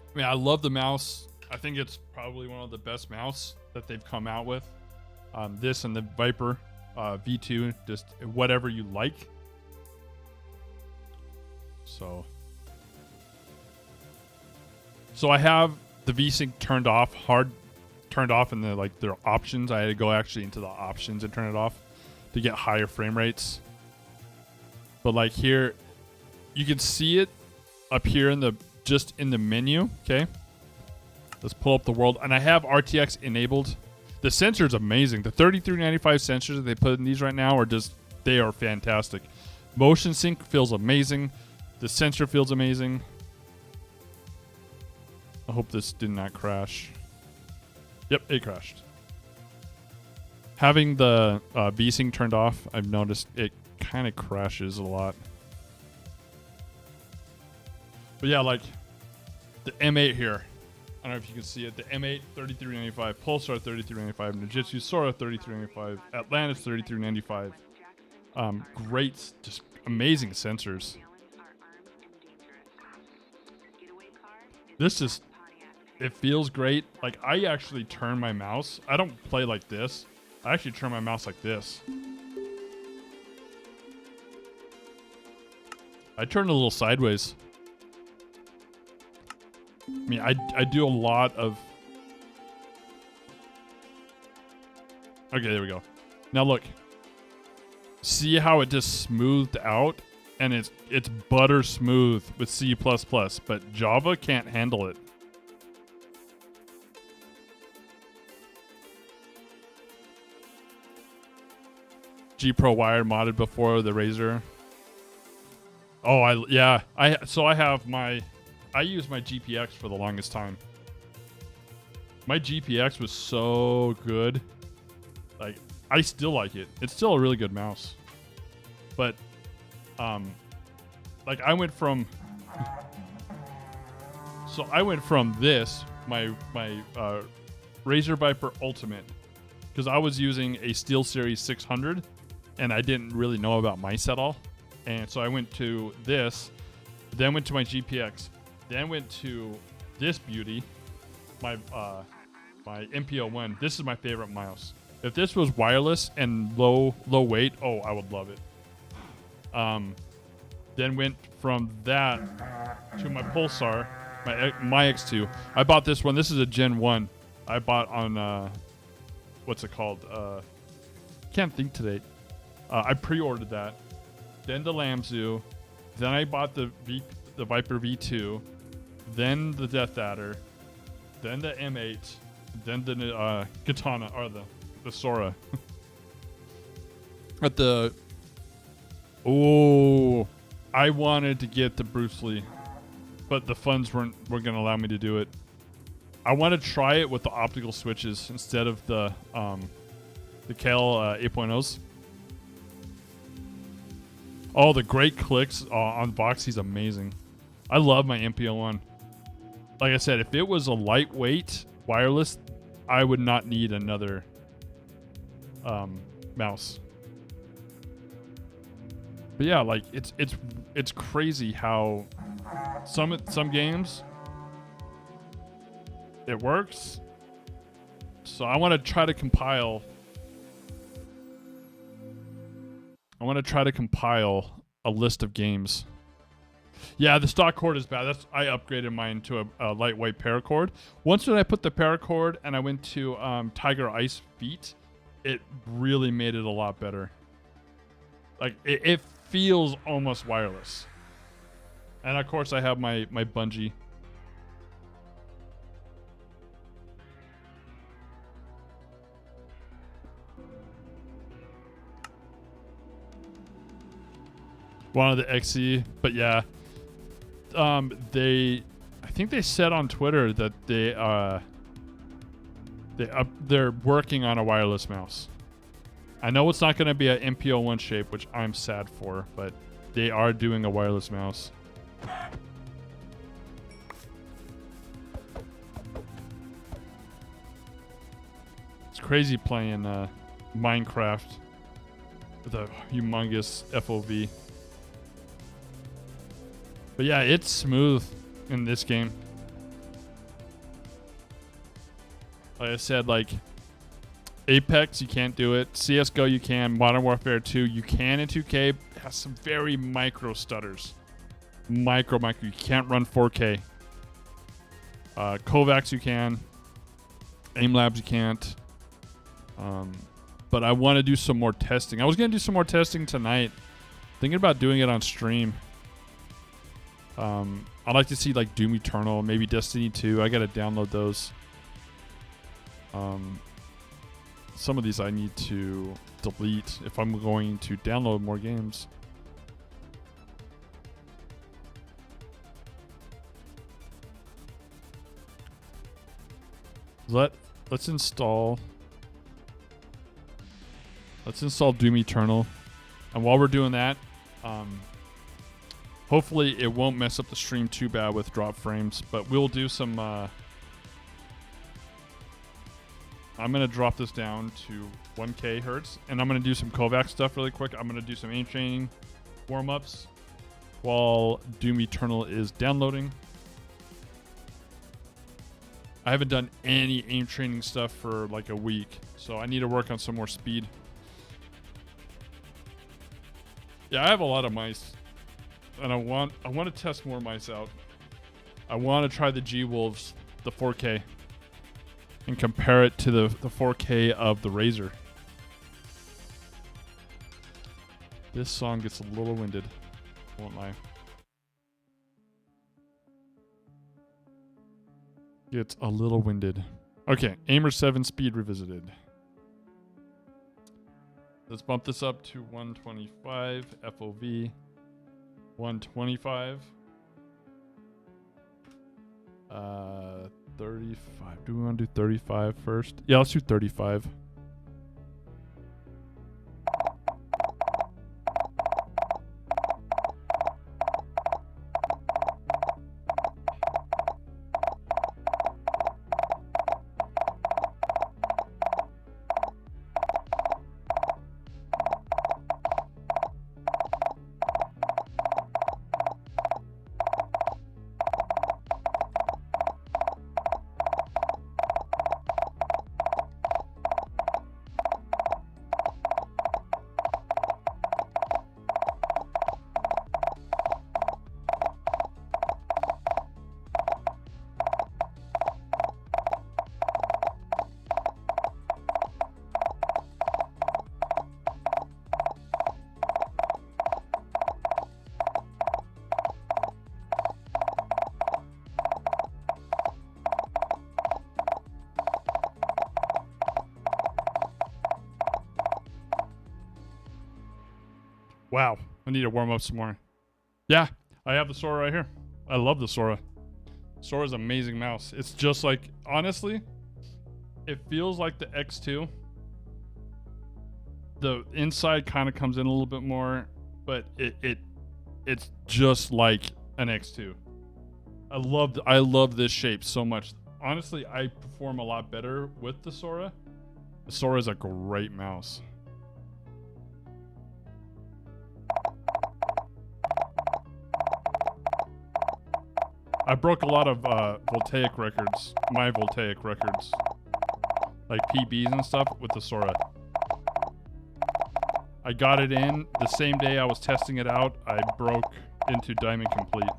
I mean, I love the mouse. I think it's probably one of the best mouse that they've come out with. This and the Viper V2, just whatever you like. So I have the VSync turned off, turned off in the like their options. I had to go actually into the options and turn it off to get higher frame rates. But like here, you can see it up here in the just in the menu. Okay, let's pull up the world, and I have RTX enabled. The sensor is amazing. The 3395 sensors that they put in these right now they are fantastic. Motion sync feels amazing. The sensor feels amazing. I hope this did not crash. Yep, it crashed. Having the VSync turned off, I've noticed it kind of crashes a lot. But yeah, like the M8 here. I don't know if you can see it. The M8 3395, Pulsar 3395, Nijitsu Sora 3395, Atlantis 3395. Great, just amazing sensors. This just, it feels great. Like I actually turn my mouse. I don't play like this. I actually turn my mouse like this. I turn it a little sideways. I mean, I do a lot of... Okay, there we go. Now look. See how it just smoothed out? And it's butter smooth with C++, but Java can't handle it. G Pro wired modded before the Razer. Oh, I use my GPX for the longest time. My GPX was so good. Like, I still like it. It's still a really good mouse. But like I went from this, my Razer Viper Ultimate, because I was using a SteelSeries 600 and I didn't really know about mice at all. And so I went to this, then went to my GPX, then went to this beauty, my MPO1. This is my favorite mouse. If this was wireless and low weight, oh, I would love it. Then went from that to my Pulsar, my X2. I bought this one. This is a Gen 1. I bought on, what's it called? Can't think today. I pre-ordered that. Then the Lamzu. Then I bought the Viper V2. Then the Death Adder. Then the M8. Then the Katana, or the Sora. I wanted to get the Bruce Lee, but the funds weren't going to allow me to do it. I want to try it with the optical switches instead of the KL 8.0s. Oh, the great clicks on box. He's amazing. I love my MPO1. Like I said, if it was a lightweight wireless, I would not need another mouse. But yeah, like it's crazy how some games it works. So I want to try to compile. A list of games. Yeah, the stock cord is bad. I upgraded mine to a lightweight paracord. Once when I put the paracord and I went to Tiger Ice Feet, it really made it a lot better. Like it feels almost wireless. And of course I have my bungee. One of the XE, but yeah. I think they said on Twitter that they're working on a wireless mouse. I know it's not going to be an MPO1 shape, which I'm sad for, but they are doing a wireless mouse. It's crazy playing Minecraft with a humongous FOV. But yeah, it's smooth in this game. Like I said, like Apex, you can't do it. CSGO, you can. Modern Warfare 2, you can in 2K. It has some very micro stutters. Micro. You can't run 4K. Kovaaks, you can. AimLabs, you can't. But I want to do some more testing. I was going to do some more testing tonight. Thinking about doing it on stream. I'd like to see like Doom Eternal, maybe Destiny 2. I gotta download those. Some of these I need to delete if I'm going to download more games. Let's install Doom Eternal, and while we're doing that, hopefully it won't mess up the stream too bad with drop frames, but we'll do some I'm going to drop this down to 1K hertz, and I'm going to do some Kovacs stuff really quick. I'm going to do some aim training warm-ups while Doom Eternal is downloading. I haven't done any aim training stuff for like a week, so I need to work on some more speed. Yeah, I have a lot of mice, and I want to test more mice out. I want to try the G-Wolves, the 4K, and compare it to the 4K of the Razer. This song gets a little winded, won't lie. Gets a little winded. Okay, Aimer 7 speed revisited. Let's bump this up to 125 FOV. 125. 35. Do we want to do 35 first? Yeah, let's do 35. Wow, I need to warm up some more. Yeah, I have the Sora right here. I love the Sora. Sora's an amazing mouse. It's just like, honestly, it feels like the X2. The inside kind of comes in a little bit more, but it's just like an X2. I love this shape so much. Honestly, I perform a lot better with the Sora. The Sora is a great mouse. I broke a lot of Voltaic records, my Voltaic records, like PBs and stuff with the Sora. I got it in the same day I was testing it out. I broke into Diamond Complete.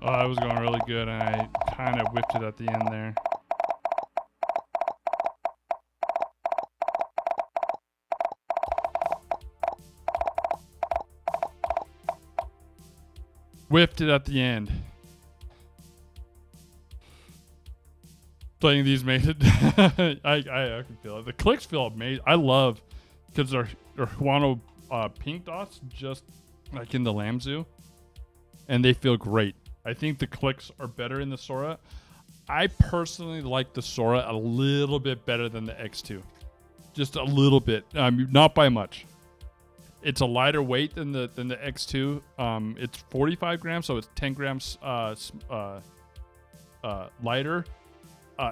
Oh, I was going really good, and I kind of whipped it at the end there. Whipped it at the end. Playing these made it. I can feel it. The clicks feel amazing. I love, because they're Huano pink dots, just like in the Lamzu, and they feel great. I think the clicks are better in the Sora. I personally like the Sora a little bit better than the X2. Just a little bit. Not by much. It's a lighter weight than the X2. It's 45 grams, so it's 10 grams lighter.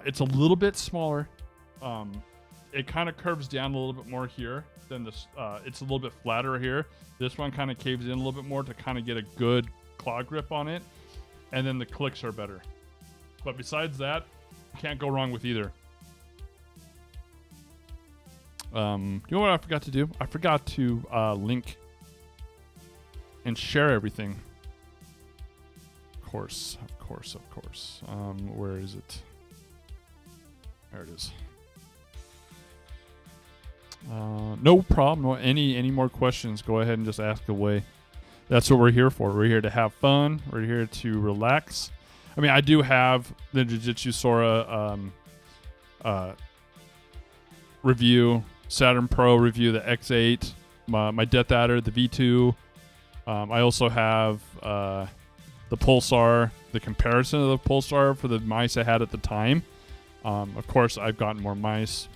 It's a little bit smaller. It kind of curves down a little bit more here than this. It's a little bit flatter here. This one kind of caves in a little bit more to kind of get a good claw grip on it. And then the clicks are better. But besides that, you can't go wrong with either. You know what I forgot to do? I forgot to link and share everything. Of course. Where is it? There it is. No problem. No, any more questions, go ahead and just ask away. That's what we're here for. We're here to have fun. We're here to relax. I mean, I do have the Nijitsu Sora review, Saturn Pro review, the X8, my Death Adder, the V2. I also have the Pulsar, the comparison of the Pulsar for the mice I had at the time. Of course, I've gotten more mouse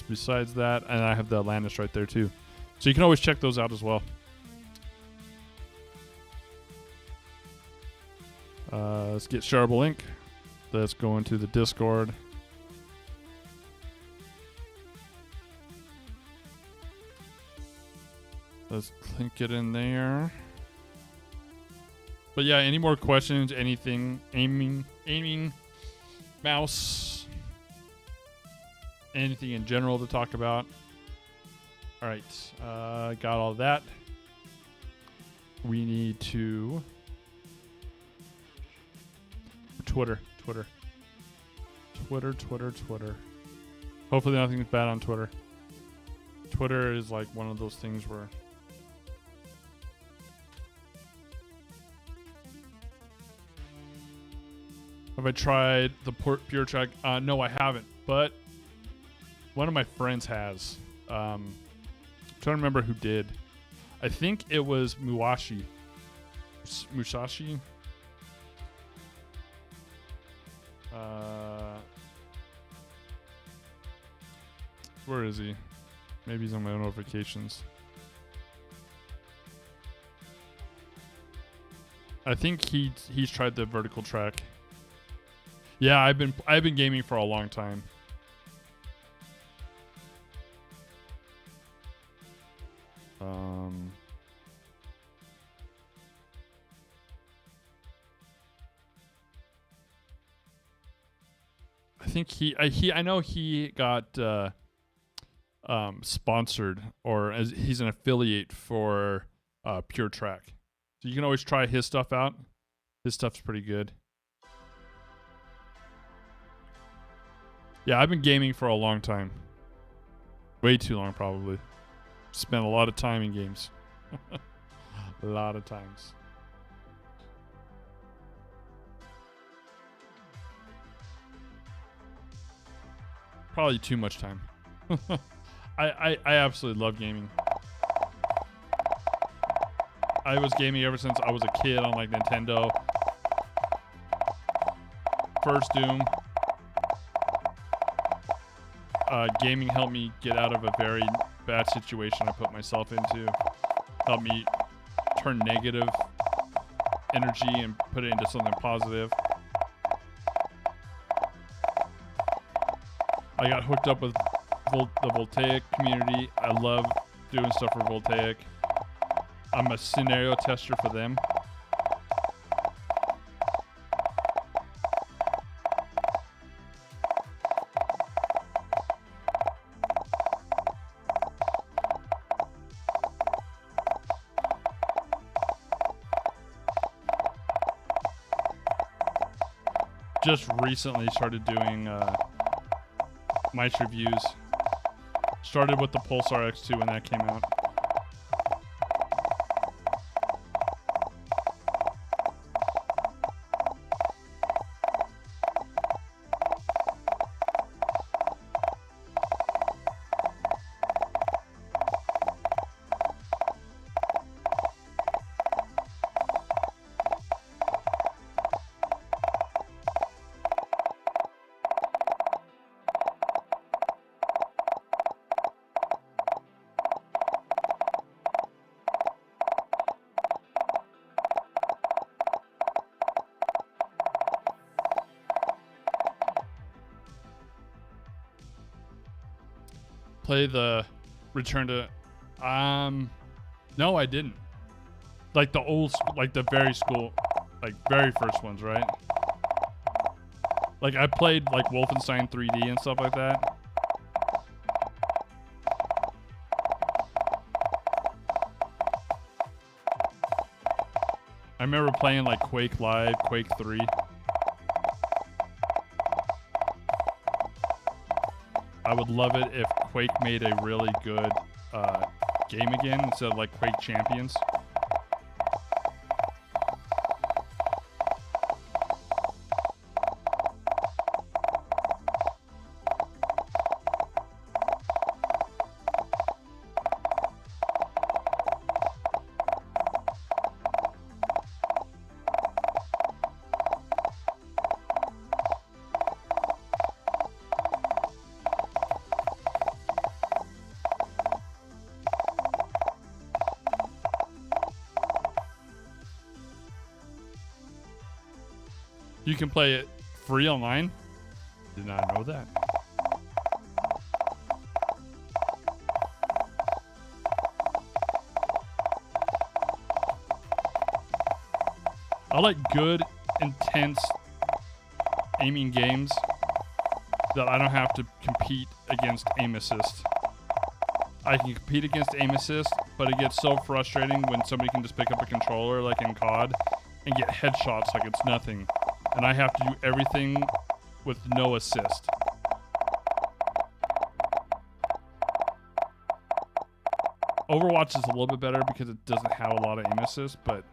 besides that, and I have the Atlantis right there too. So you can always check those out as well. Let's get shareable link. Let's go into the Discord. Let's link it in there. But yeah, any more questions, anything, aiming, mouse, anything in general to talk about. All right, got all that. We need to Twitter. Hopefully nothing's bad on Twitter. Twitter is like one of those things where have I tried the Pure Track? No, I haven't. But one of my friends has. I'm trying to remember who did. I think it was Musashi. Where is he? Maybe he's on my notifications. I think he's tried the vertical track. Yeah, I've been gaming for a long time. I think I know he got sponsored, or as he's an affiliate for Pure Track. So you can always try his stuff out. His stuff's pretty good. Yeah, I've been gaming for a long time. Way too long, probably. Spent a lot of time in games. A lot of times. Probably too much time. I absolutely love gaming. I was gaming ever since I was a kid on like Nintendo. First Doom. Gaming helped me get out of a very bad situation I put myself into. Helped me turn negative energy and put it into something positive. I got hooked up with the Voltaic community. I love doing stuff for Voltaic. I'm a scenario tester for them. Just recently started doing mice reviews. Started with the Pulsar X2 when that came out. Play the Return to no, I didn't. Like the old, like the very first ones, right? Like I played like Wolfenstein 3D and stuff like that. I remember playing like Quake Live, Quake 3. I would love it if Quake made a really good game again instead of like Quake Champions. You can play it free online. Did not know that. I like good, intense aiming games that I don't have to compete against aim assist. I can compete against aim assist, but it gets so frustrating when somebody can just pick up a controller like in COD and get headshots like it's nothing. And I have to do everything with no assist. Overwatch is a little bit better because it doesn't have a lot of aim assist, but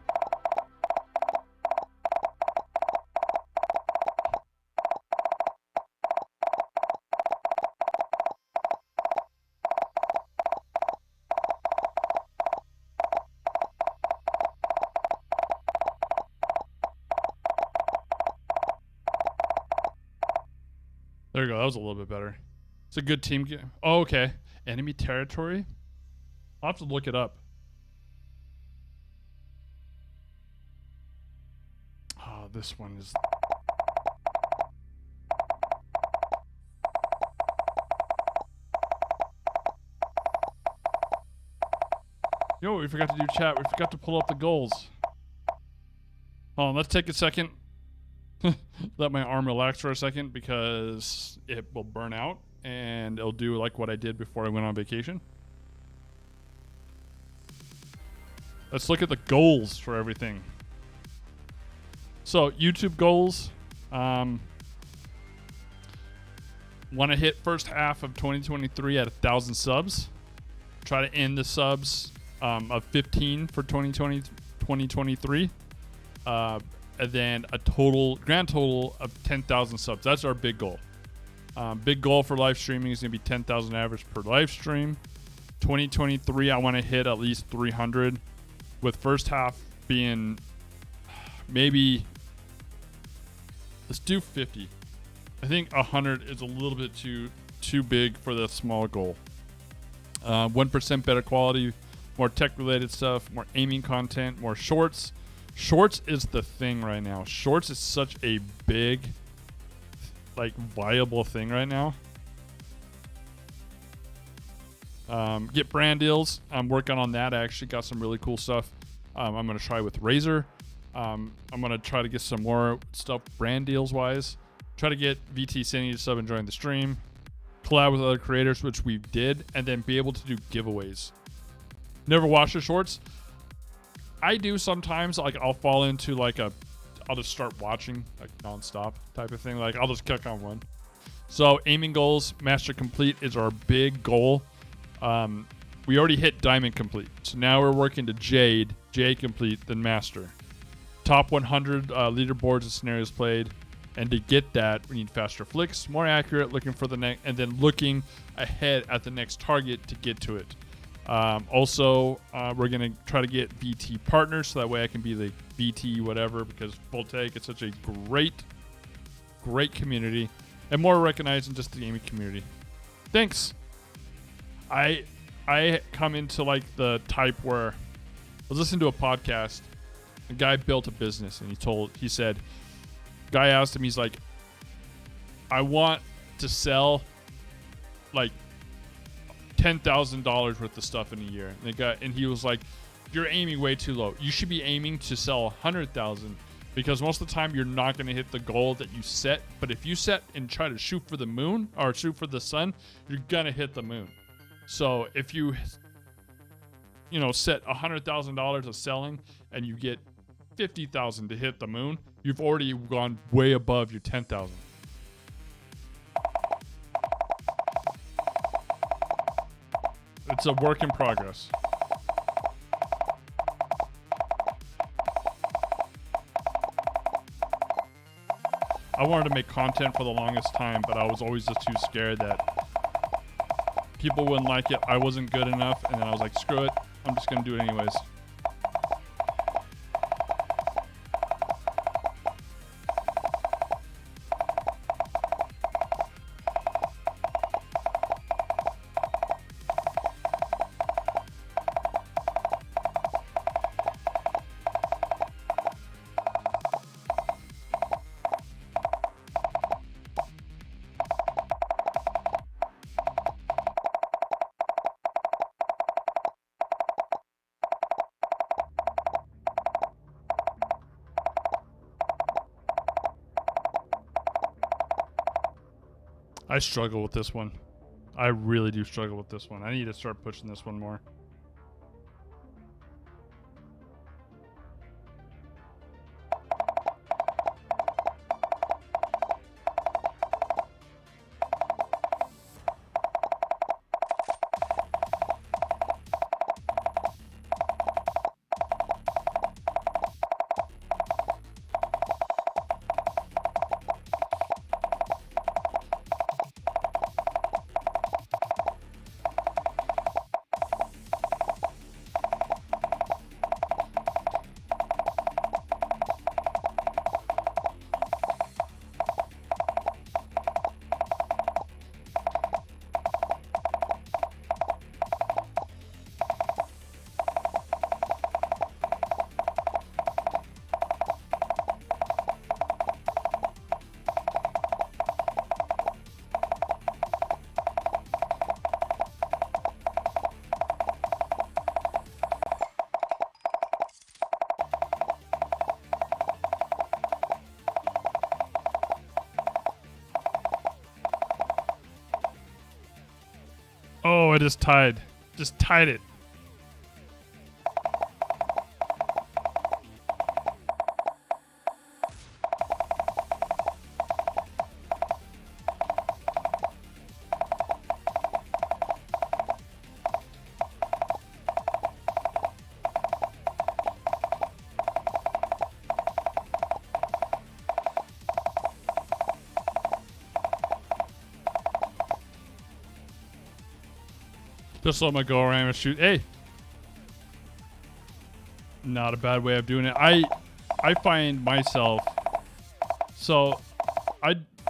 there you go. That was a little bit better. It's a good team game. Oh, okay. Enemy territory? I'll have to look it up. Oh, this one is... Yo, we forgot to do chat. We forgot to pull up the goals. Hold on, let's take a second. Let my arm relax for a second because it will burn out and it'll do like what I did before I went on vacation. Let's look at the goals for everything. So YouTube goals. Want to hit first half of 2023 at 1,000 subs. Try to end the subs of 15 for 2023. And then a grand total of 10,000 subs. That's our big goal. Big goal for live streaming is going to be 10,000 average per live stream. 2023, I want to hit at least 300, with first half being maybe, let's do 50. I think 100 is a little bit too big for the small goal. 1% better quality, more tech related stuff, more aiming content, more shorts. Shorts is the thing right now. Shorts is such a big, like, viable thing right now. Get brand deals. I'm working on that. I actually got some really cool stuff. I'm going to try with Razer. I'm going to try to get some more stuff brand deals wise. Try to get VT Cindy to sub and join the stream. Collab with other creators, which we did. And then be able to do giveaways. Never watch the shorts. I do sometimes. Like, I'll fall into like I'll just start watching like nonstop type of thing. Like, I'll just click on one. So aiming goals, master complete is our big goal. We already hit diamond complete. So now we're working to jade complete, then master. Top 100 leaderboards and scenarios played. And to get that, we need faster flicks, more accurate, looking for the next, and then looking ahead at the next target to get to it. Also, we're going to try to get VT partners so that way I can be the VT whatever, because Voltaic is such a great community and more recognized than just the gaming community. Thanks. I come into like the type where I was listening to a podcast. A guy built a business and he said, guy asked him, he's like, I want to sell like $10,000 worth of stuff in a year. And he was like, you're aiming way too low. You should be aiming to sell 100,000 because most of the time you're not going to hit the goal that you set. But if you set and try to shoot for the moon or shoot for the sun, you're going to hit the moon. So if you set $100,000 of selling and you get 50,000 to hit the moon, you've already gone way above your 10,000. It's a work in progress. I wanted to make content for the longest time, but I was always just too scared that people wouldn't like it. I wasn't good enough, and then I was like, screw it. I'm just going to do it anyways. I struggle with this one. I really do struggle with this one. I need to start pushing this one more. Oh, I just tied it. Just let me go around and shoot. Hey, not a bad way of doing it. I find myself, so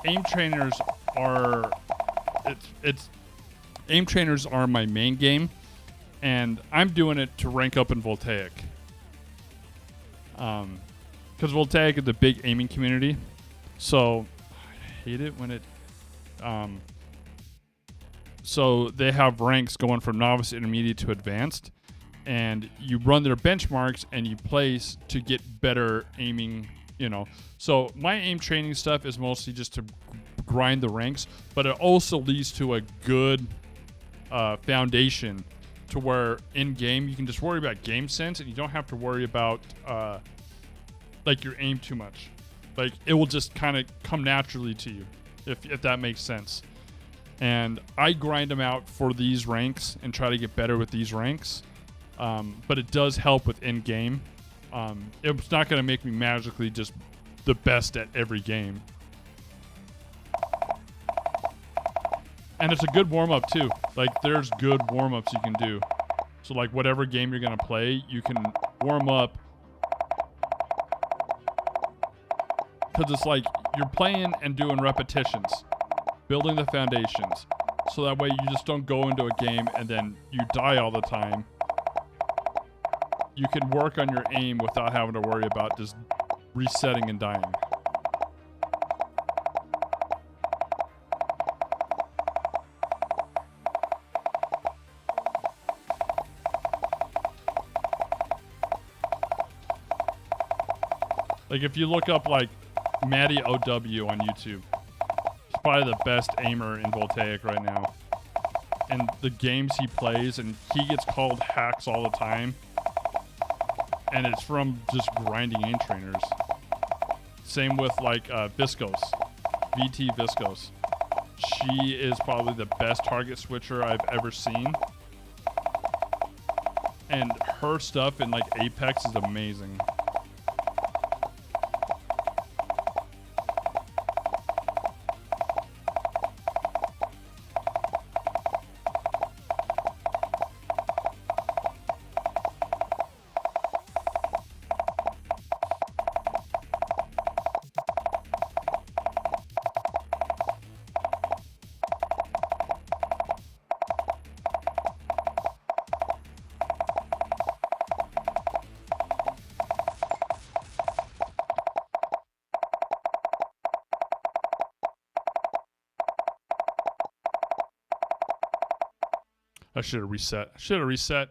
aim trainers are aim trainers are my main game, and I'm doing it to rank up in Voltaic. Because Voltaic is a big aiming community, so I hate it when it so they have ranks going from novice, intermediate to advanced, and you run their benchmarks and you place to get better aiming, you know. So my aim training stuff is mostly just to grind the ranks, but it also leads to a good foundation to where in game you can just worry about game sense and you don't have to worry about like your aim too much. Like it will just kind of come naturally to you, if that makes sense. And I grind them out for these ranks and try to get better with these ranks. But it does help with in-game. It's not going to make me magically just the best at every game. And it's a good warm-up too. Like there's good warm-ups you can do. So like whatever game you're going to play, you can warm up. Because it's like you're playing and doing repetitions. Building the foundations, so that way you just don't go into a game and then you die all the time. You can work on your aim without having to worry about just resetting and dying. Like if you look up like Matty OW on YouTube, probably the best aimer in Voltaic right now, and the games he plays, and he gets called hacks all the time. and it's from just grinding aim trainers. Same with like Viscos, VT Viscos. She is probably the best target switcher I've ever seen. And her stuff in like Apex is amazing. I should have reset.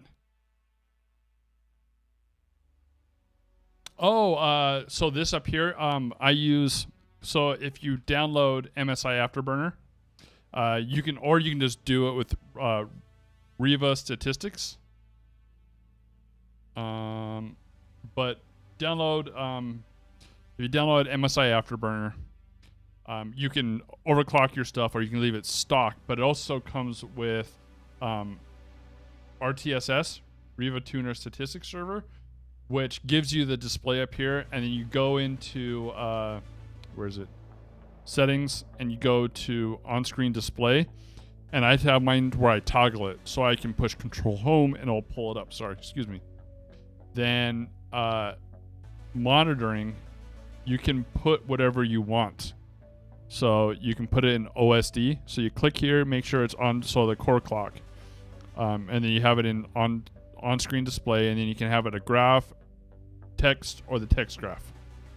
Oh, so this up here, I use, so if you download MSI Afterburner, you can just do it with Riva statistics. But download, if you download MSI Afterburner, you can overclock your stuff or you can leave it stock, but it also comes with RTSS, Riva Tuner Statistics Server, which gives you the display up here, and then you go into where is it? Settings, and you go to on-screen display, and I have mine where I toggle it, so I can push Control Home and it'll pull it up. Sorry, excuse me. Then monitoring, you can put whatever you want. So you can put it in OSD. So you click here, make sure it's on, so the core clock. And then you have it in on-screen display, and then you can have it a graph, text, or the text graph.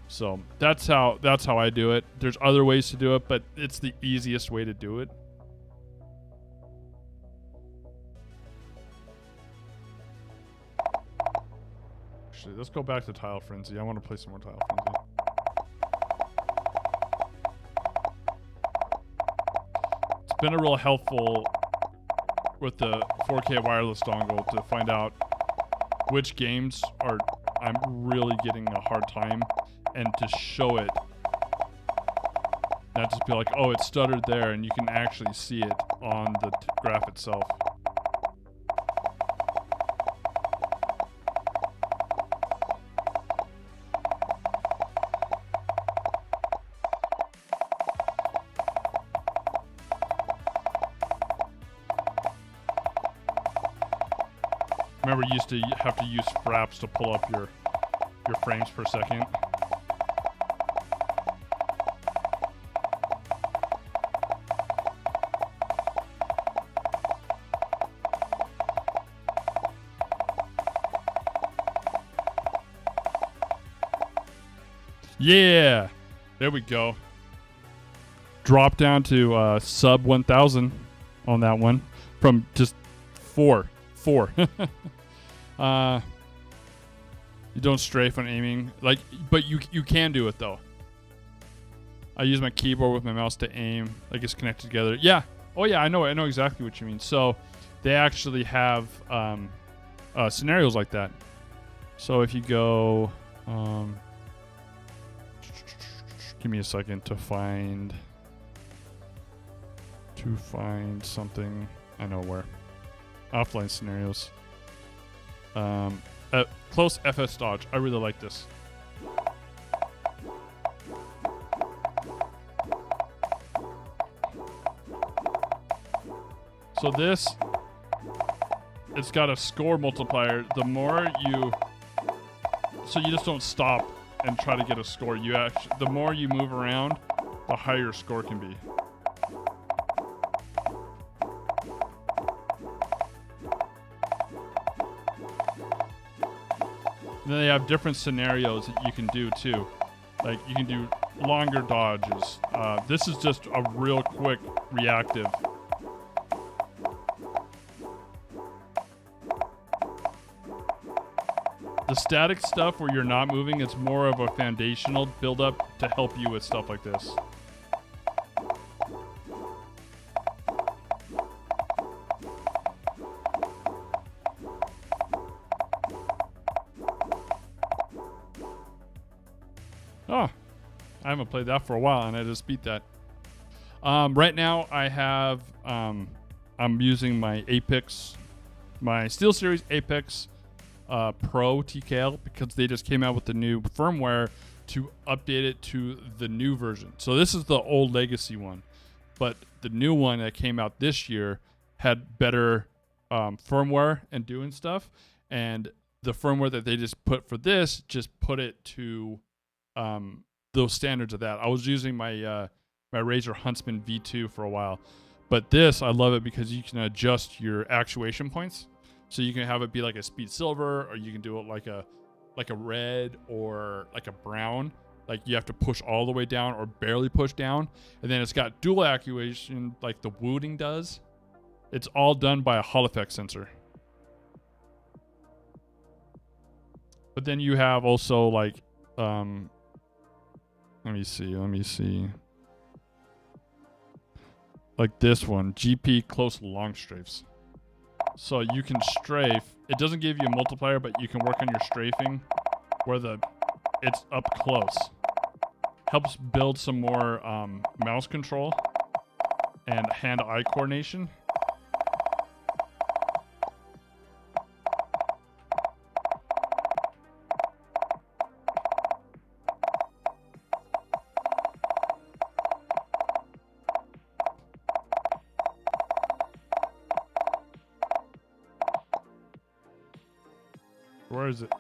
So that's how I do it. There's other ways to do it, but it's the easiest way to do it. Actually, let's go back to Tile Frenzy. I want to play some more Tile Frenzy. It's been a real helpful with the 4K wireless dongle to find out which games I'm really getting a hard time, and to show it, not just be like, oh, it stuttered there, and you can actually see it on the graph itself. Remember, you used to have to use fraps to pull up your frames per second. Yeah, there we go. Drop down to sub 1,000 on that one from just 4. You don't strafe when aiming, but you can do it though. I use my keyboard with my mouse to aim, like it's connected together. Yeah. Oh yeah, I know exactly what you mean. So they actually have scenarios like that. So if you go, give me a second to find something. I know where. Offline scenarios. Close FS dodge. I really like this. So this, it's got a score multiplier. The more you, so you just don't stop and try to get a score. You actually, the more you move around, the higher your score can be. And then they have different scenarios that you can do too. Like you can do longer dodges. This is just a real quick reactive. The static stuff where you're not moving, it's more of a foundational build-up to help you with stuff like this. Oh, I haven't played that for a while, and I just beat that. Right now, I have I'm using my Apex, my SteelSeries Apex Pro TKL, because they just came out with the new firmware to update it to the new version. So this is the old legacy one, but the new one that came out this year had better firmware and doing stuff, and the firmware that they just put for this just put it to those standards of that. I was using my my Razer Huntsman V2 for a while, but this, I love it because you can adjust your actuation points. So you can have it be like a speed silver, or you can do it like a red or like a brown. Like you have to push all the way down or barely push down. And then it's got dual actuation like the Wooting does. It's all done by a Hall effect sensor. But then you have also like, let me see. Like this one, GP close long strafes. So you can strafe. It doesn't give you a multiplier, but you can work on your strafing where it's up close. Helps build some more mouse control and hand-eye coordination. Where is it?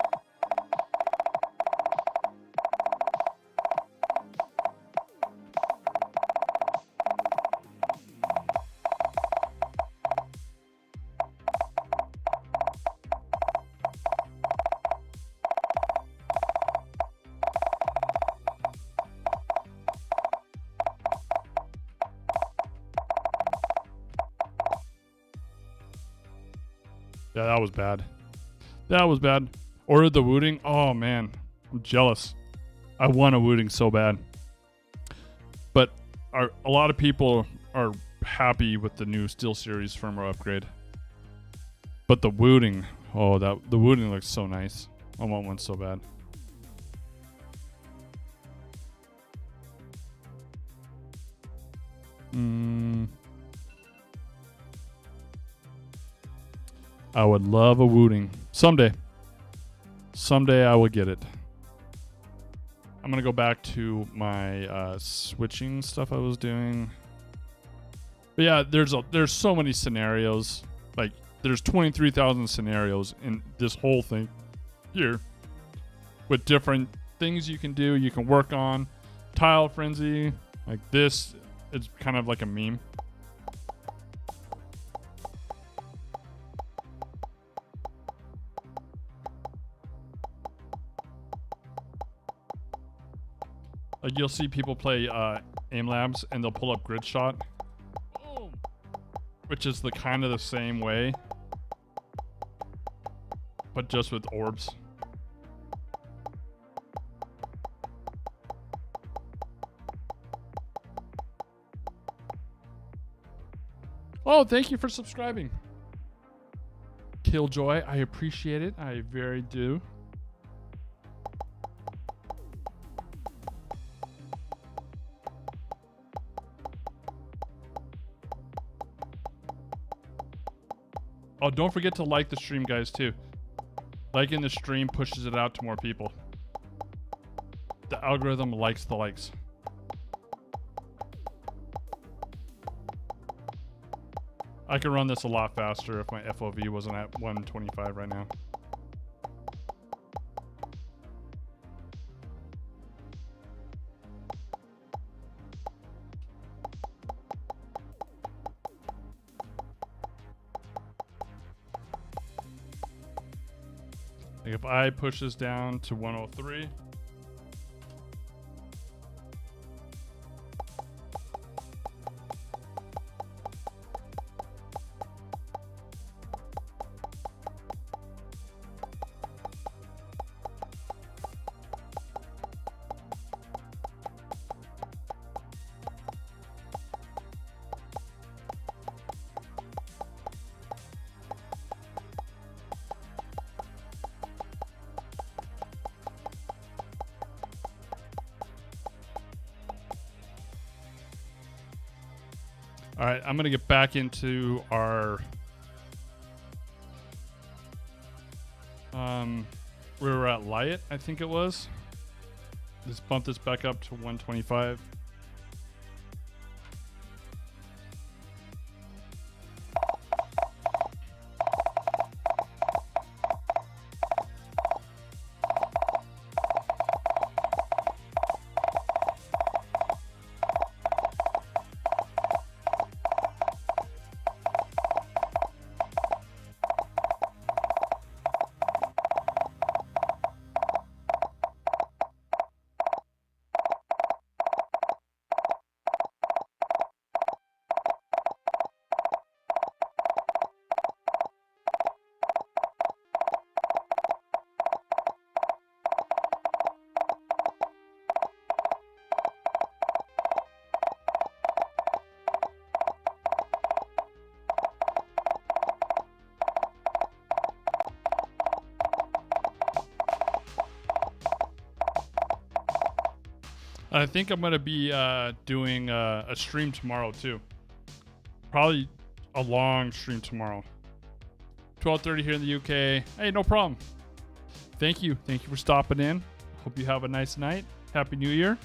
Yeah, that was bad. That was bad. Ordered the Wooting. Oh, man. I'm jealous. I want a Wooting so bad. But a lot of people are happy with the new SteelSeries firmware upgrade. But the Wooting, the Wooting looks so nice. I want one so bad. I would love a Wooting. Someday. Someday I will get it. I'm going to go back to my switching stuff I was doing. But yeah, there's so many scenarios. Like, there's 23,000 scenarios in this whole thing here with different things you can do. You can work on Tile Frenzy. Like this, it's kind of like a meme. Like you'll see people play AimLabs and they'll pull up Grid Shot, which is the kind of the same way, but just with orbs. Oh, thank you for subscribing. Killjoy, I appreciate it. I very do. Oh, don't forget to like the stream, guys, too. Liking the stream pushes it out to more people. The algorithm likes the likes. I could run this a lot faster if my FOV wasn't at 125 right now. Like if I push this down to 103. All right, I'm gonna get back into our. We were at Light, I think it was. Let's bump this back up to 125. I think I'm going to be doing a stream tomorrow too. Probably a long stream tomorrow. 12:30 here in the UK. Hey, no problem. Thank you. Thank you for stopping in. Hope you have a nice night. Happy New Year.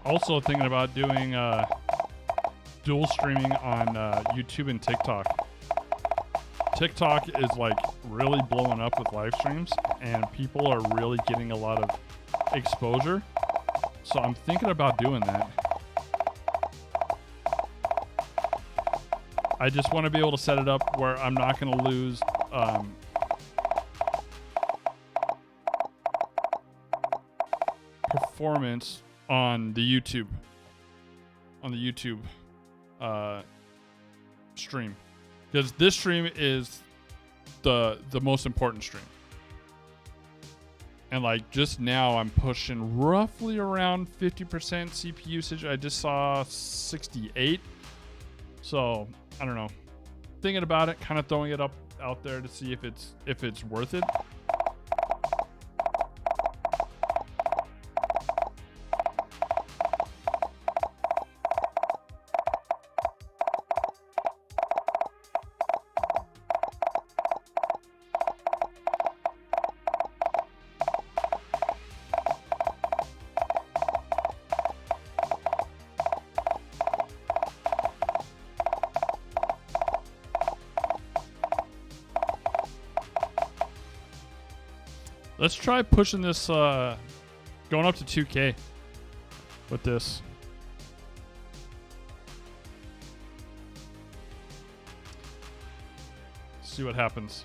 Also thinking about doing dual streaming on YouTube and TikTok. TikTok is like really blowing up with live streams and people are really getting a lot of exposure. So I'm thinking about doing that. I just want to be able to set it up where I'm not going to lose performance on the YouTube stream, because this stream is the most important stream, and like just now I'm pushing roughly around 50% CPU usage. I just saw 68, so I don't know, thinking about it, kind of throwing it out there to see if it's worth it. Let's try pushing this, going up to 2K with this. See what happens.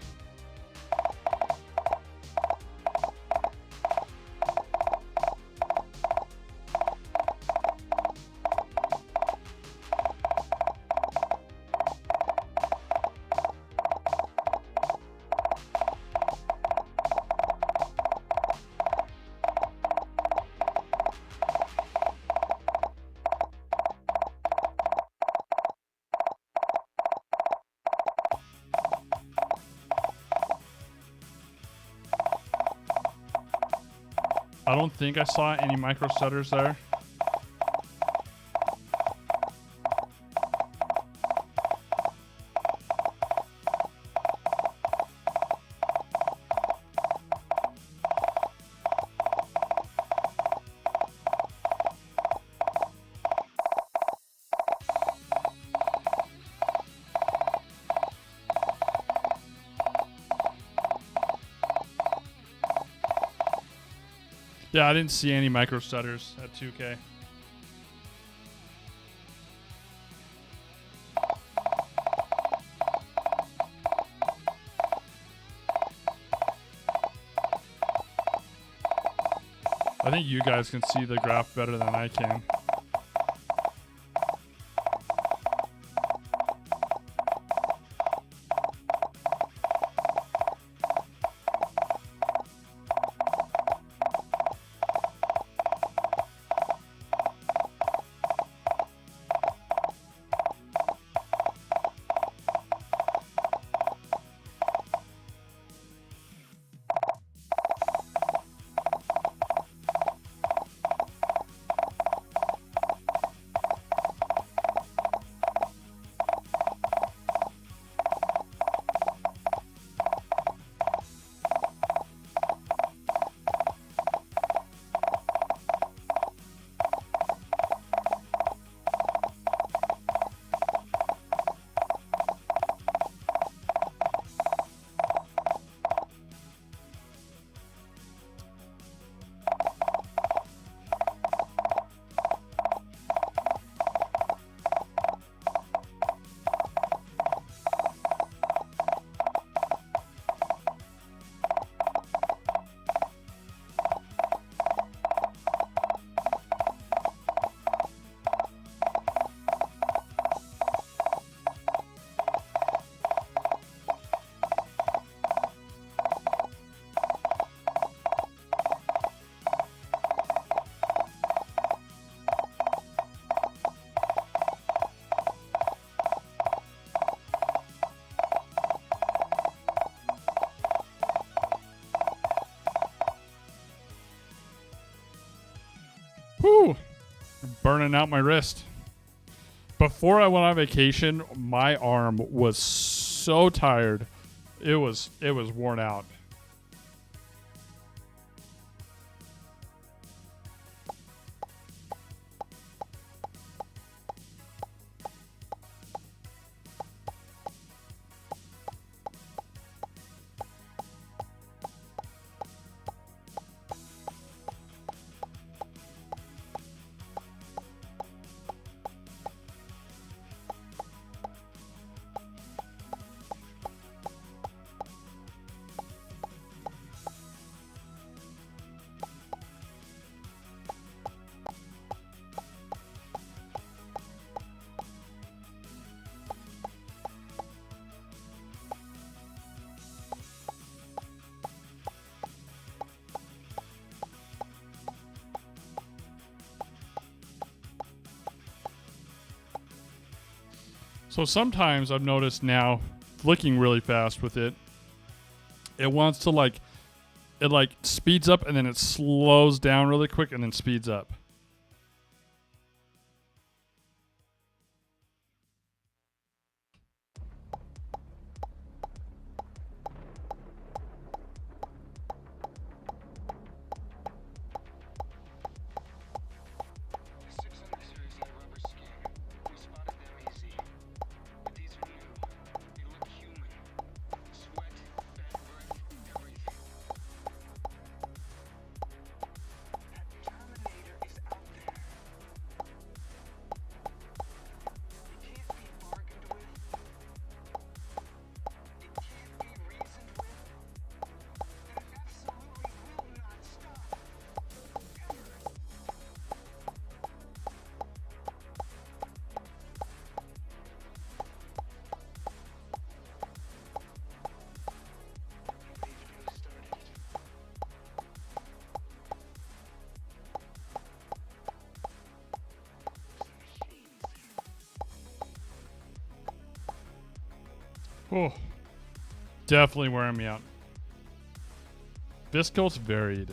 I don't think I saw any micro stutters there. Yeah, I didn't see any micro stutters at 2K. I think you guys can see the graph better than I can. Whew. Burning out my wrist. Before I went on vacation, my arm was so tired. It was worn out. So sometimes I've noticed now, flicking really fast with it, it wants to it speeds up and then it slows down really quick and then speeds up. Oh, definitely wearing me out. Visco's varied.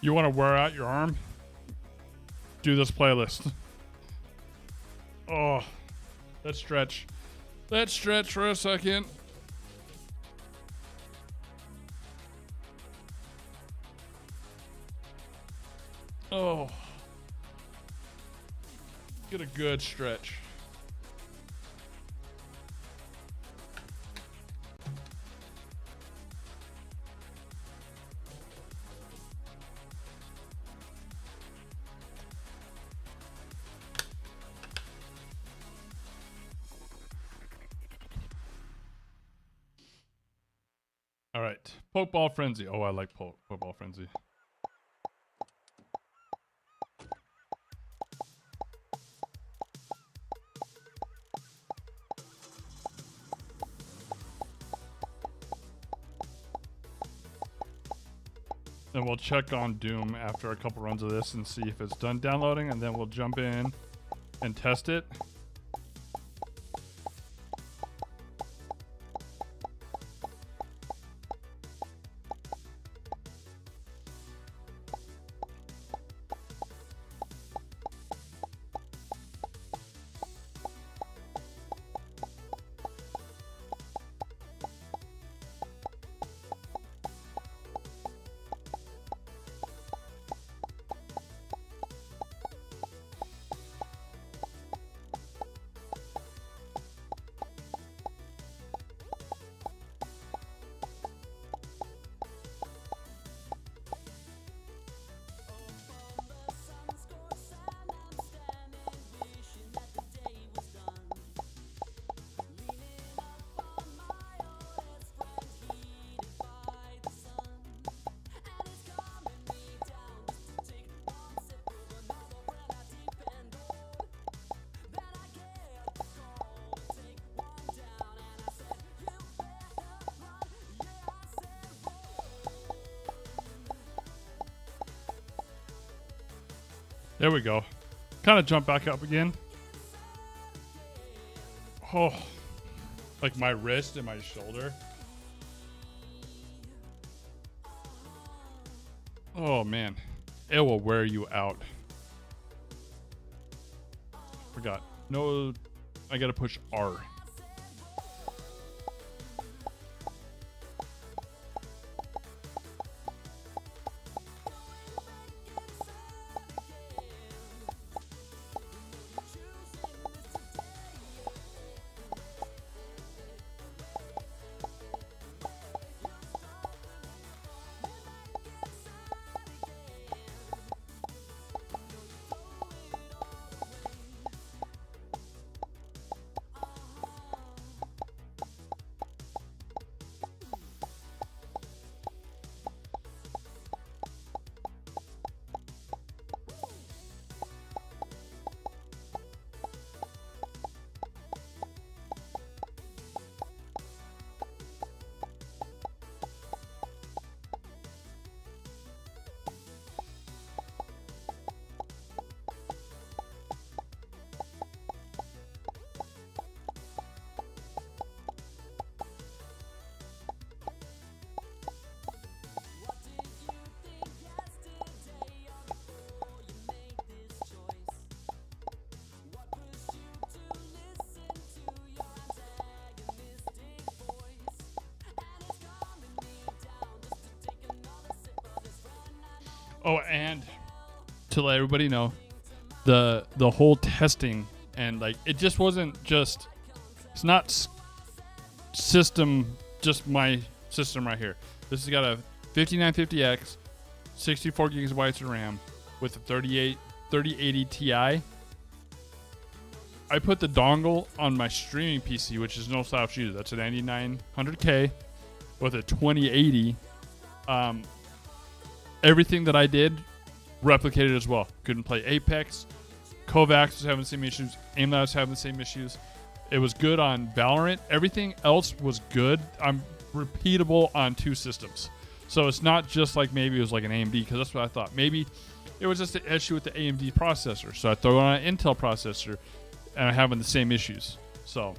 You want to wear out your arm? Do this playlist. Oh, let's stretch. Let's stretch for a second. Oh. Get a good stretch. All right, Pokeball Frenzy. Oh, I like Pokeball Frenzy. Then we'll check on Doom after a couple runs of this and see if it's done downloading, and then we'll jump in and test it. There we go. Kind of jump back up again. Oh, like my wrist and my shoulder. Oh man, it will wear you out. Forgot. No, I gotta push R. Oh, and to let everybody know, the whole testing and like it just wasn't just, it's not system, just my system right here. This has got a 5950X, 64 gigabytes of RAM with a 3080 Ti. I put the dongle on my streaming PC, which is no slouch either. That's a 9900K with a 2080. Everything that I did replicated as well. Couldn't play Apex. Kovaaks was having the same issues. AimLab was having the same issues. It was good on Valorant. Everything else was good. I'm repeatable on two systems. So it's not just like maybe it was like an AMD, because that's what I thought. Maybe it was just an issue with the AMD processor. So I throw on an Intel processor and I'm having the same issues. So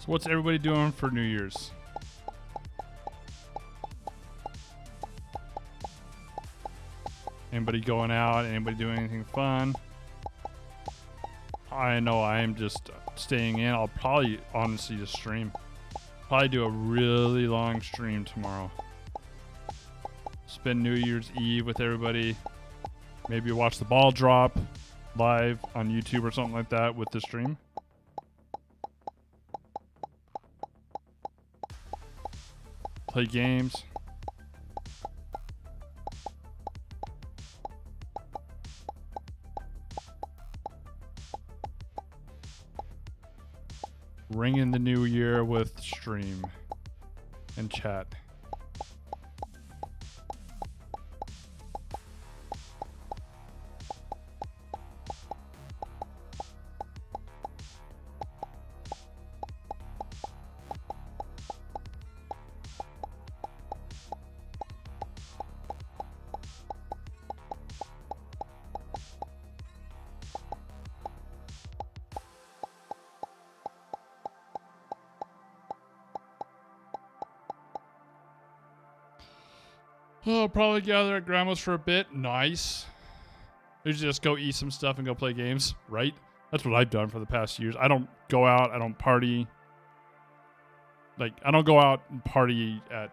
So what's everybody doing for New Year's? Anybody going out? Anybody doing anything fun? I know I am just staying in. I'll probably honestly just stream. Probably do a really long stream tomorrow. Spend New Year's Eve with everybody. Maybe watch the ball drop live on YouTube or something like that with the stream. Play games. Ring in the new year with stream and chat. I'll probably gather at grandma's for a bit. Nice. Usually just go eat some stuff and go play games, right? That's what I've done for the past years. I don't go out. I don't party. Like, I don't go out and party at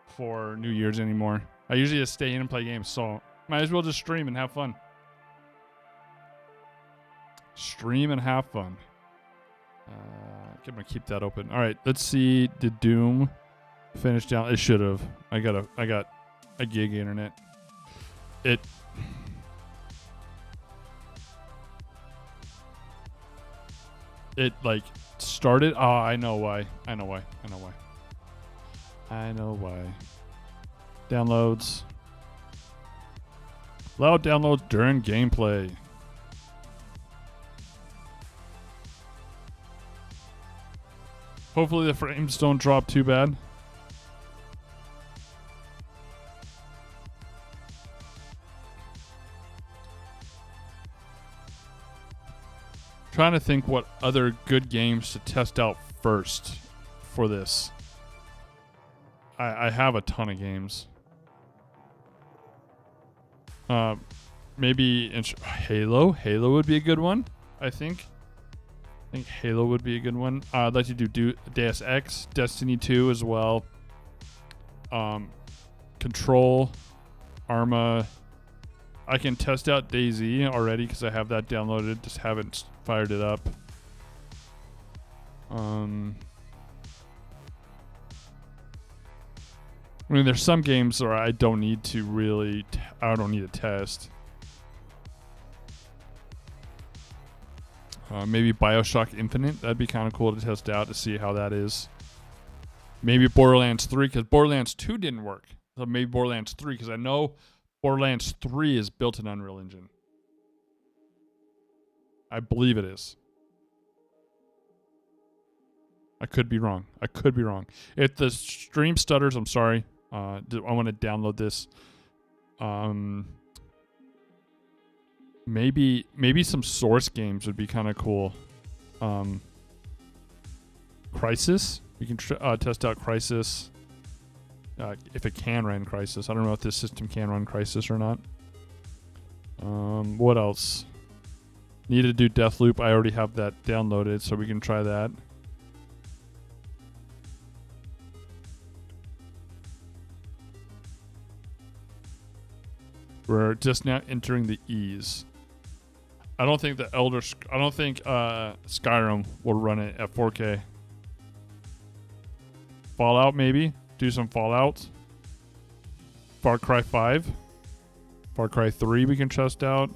for New Year's anymore. I usually just stay in and play games. So might as well just stream and have fun. Stream and have fun. I'm gonna keep that open. All right, let's see. Did Doom finish down? It should have. I got a gig internet. It like started. Oh, I know why. Downloads. Loud downloads during gameplay. Hopefully the frames don't drop too bad. Trying to think what other good games to test out first for this. I have a ton of games. Maybe Halo. Halo would be a good one, I think. I think Halo would be a good one. I'd like to do Deus Ex, Destiny 2 as well. Control, Arma. I can test out DayZ already because I have that downloaded. Just haven't fired it up. I mean, there's some games where I don't need to really. I don't need to test. Maybe BioShock Infinite. That'd be kind of cool to test out to see how that is. Maybe Borderlands 3 because Borderlands 2 didn't work. So maybe Borderlands 3 because I know Borderlands 3 is built in Unreal Engine. I believe it is. I could be wrong. If the stream stutters, I'm sorry. I want to download this. Maybe some Source games would be kind of cool. Crisis. We can test out Crisis. If it can run Crisis. I don't know if this system can run Crisis or not. What else? Need to do Deathloop. I already have that downloaded, so we can try that. We're just now entering the E's. I don't think Skyrim will run it at 4K. Fallout maybe. Do some Fallout. Far Cry 5. Far Cry 3 we can test out.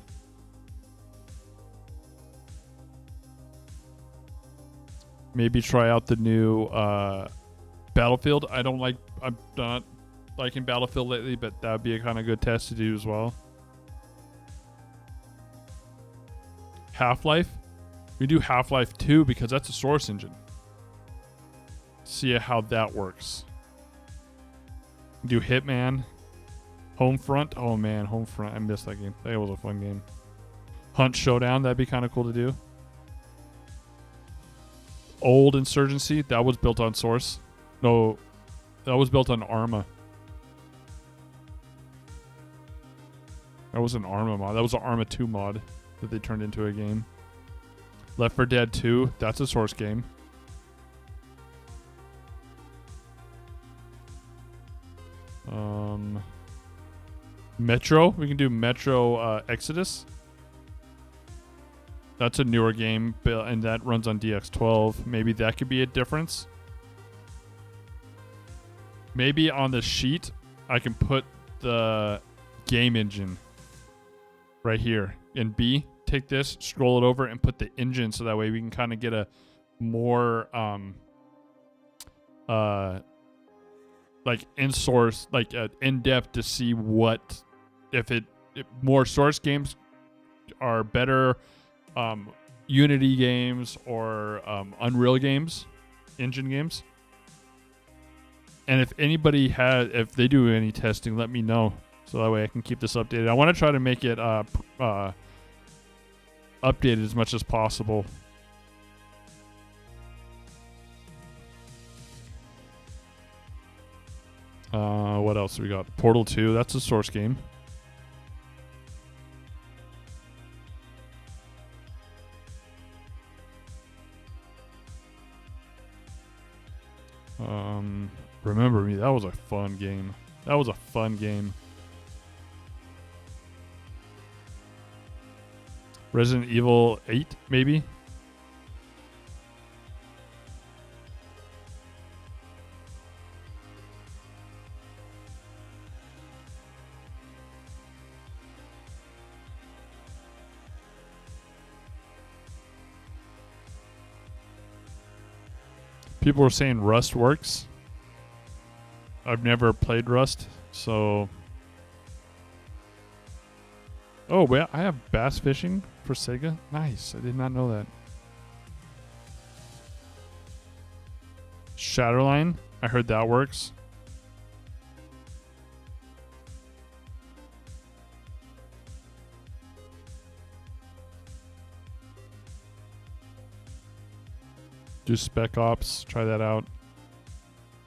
Maybe try out the new Battlefield. I'm not liking Battlefield lately, but that would be a kind of good test to do as well. Half-Life. We do Half-Life 2 because that's a Source engine. See how that works. Do Hitman. Homefront. Oh man, Homefront. I missed that game. That was a fun game. Hunt Showdown. That'd be kind of cool to do. old Insurgency, that was built on Source. No, that was built on Arma. That was an Arma mod. That was an Arma 2 mod that they turned into a game. Left 4 Dead 2, that's a Source game. Metro, we can do Metro Exodus. That's a newer game, and that runs on DX12. Maybe that could be a difference. Maybe on the sheet, I can put the game engine right here in B. Take this, scroll it over, and put the engine so that way we can kind of get a more like in-source, like in-depth to see what, if more Source games are better, Unity games or Unreal games, engine games. And if anybody if they do any testing, let me know so that way I can keep this updated. I want to try to make it updated as much as possible. What else we got? Portal 2, that's a Source game. Remember Me, that was a fun game. That was a fun game. Resident Evil 8, maybe? People were saying Rust works. I've never played Rust, so... Oh, wait, I have bass fishing for Sega? Nice, I did not know that. Shatterline, I heard that works. Do Spec Ops, try that out.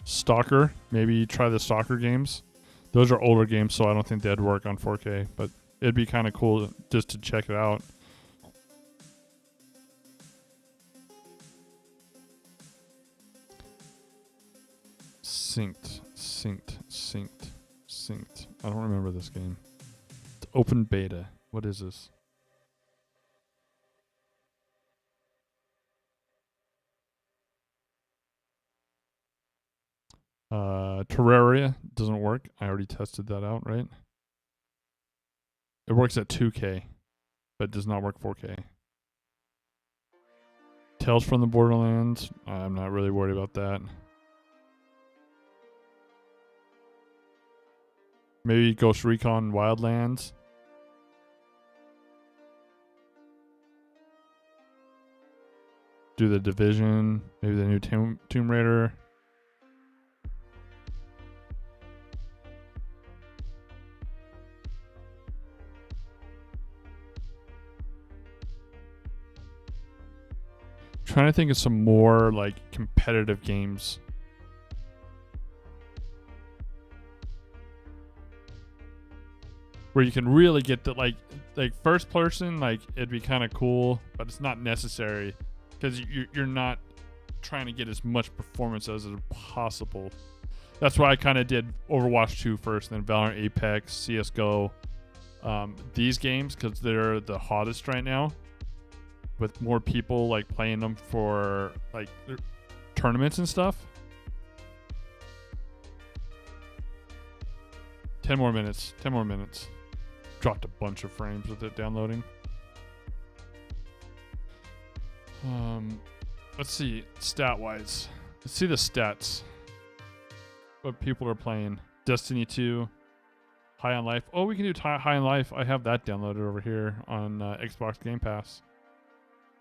Stalker, maybe try the Stalker games. Those are older games, so I don't think they'd work on 4K, but it'd be kind of cool just to check it out. Synced. I don't remember this game. It's open beta. What is this? Terraria doesn't work. I already tested that out, right? It works at 2K, but does not work 4K. Tales from the Borderlands. I'm not really worried about that. Maybe Ghost Recon Wildlands. Do the Division. Maybe the new Tomb Raider. Trying to think of some more like competitive games. Where you can really get the like first person, like it'd be kind of cool, but it's not necessary because you're not trying to get as much performance as is possible. That's why I kind of did Overwatch 2 first, then Valorant, Apex, CS:GO, these games because they're the hottest right now, with more people like playing them for like tournaments and stuff. 10 more minutes. Dropped a bunch of frames with it downloading. Let's see, stat-wise. Let's see the stats. What people are playing. Destiny 2. High on Life. Oh, we can do High on Life. I have that downloaded over here on Xbox Game Pass.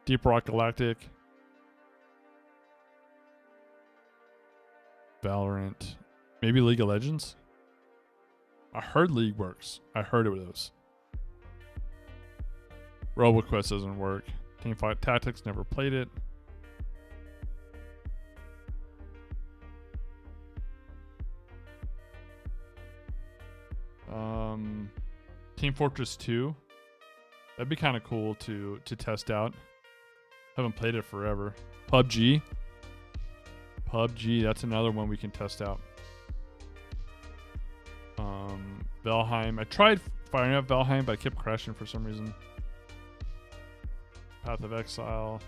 Deep Rock Galactic. Valorant. Maybe League of Legends? I heard League works. I heard it was. RoboQuest doesn't work. Teamfight Tactics, never played it. Team Fortress 2. That'd be kind of cool to test out. Haven't played it forever. PUBG. That's another one we can test out. Valheim. I tried firing up Valheim, but I kept crashing for some reason. Path of Exile.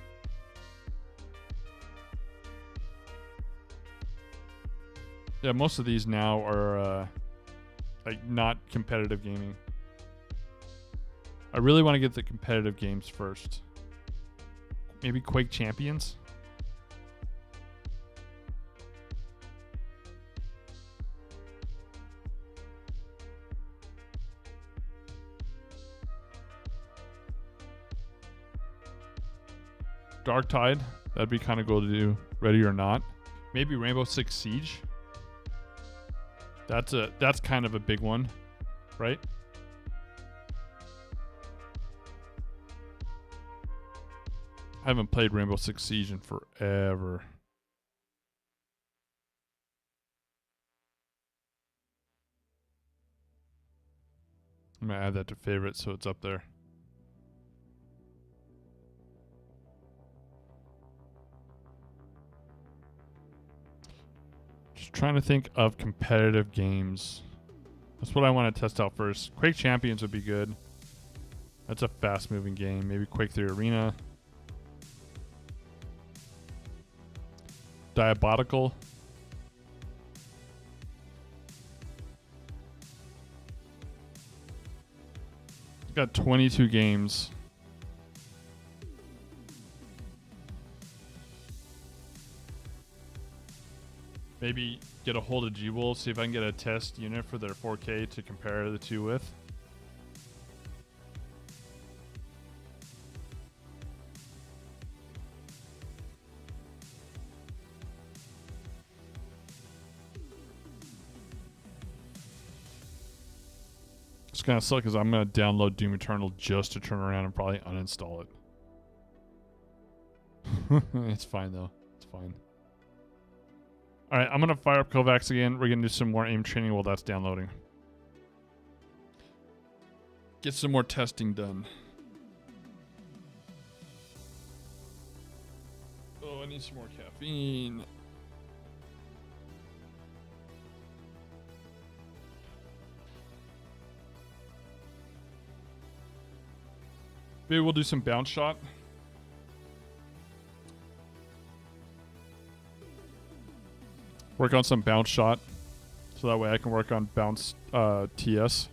Yeah, most of these now are like not competitive gaming. I really want to get the competitive games first. Maybe Quake Champions. Dark Tide. That'd be kind of cool to do. Ready or Not. Maybe Rainbow Six Siege. That's kind of a big one, right? I haven't played Rainbow Six Siege in forever. I'm gonna add that to favorites so it's up there. Just trying to think of competitive games. That's what I want to test out first. Quake Champions would be good. That's a fast-moving game. Maybe Quake 3 Arena. Diabolical. Got 22 games. Maybe get a hold of G-Wolf, see if I can get a test unit for their 4K to compare the two with. It's gonna suck because I'm gonna download Doom Eternal just to turn around and probably uninstall it. It's fine though. It's fine. Alright, I'm gonna fire up Kovaaks again. We're gonna do some more aim training while that's downloading. Get some more testing done. Oh, I need some more caffeine. Maybe we'll do some bounce shot. Work on some bounce shot. So that way I can work on bounce TS.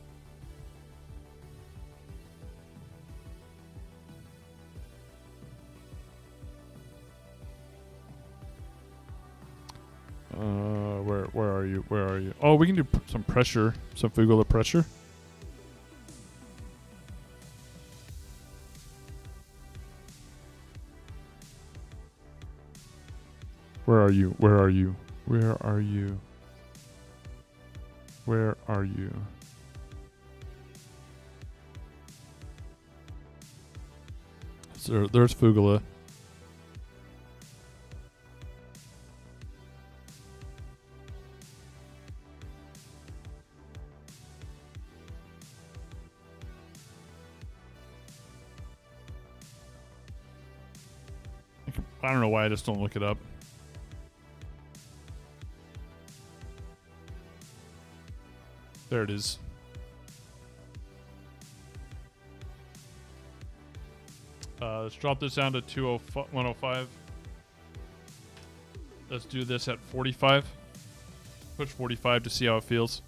Where are you? Where are you? Oh, we can do some pressure. Some Fugula pressure. Where are you? Where are you? Where are you? Where are you? So there's Fugula. I don't know why I just don't look it up. There it is. Let's drop this down to 105. Let's do this at 45. Push 45 to see how it feels.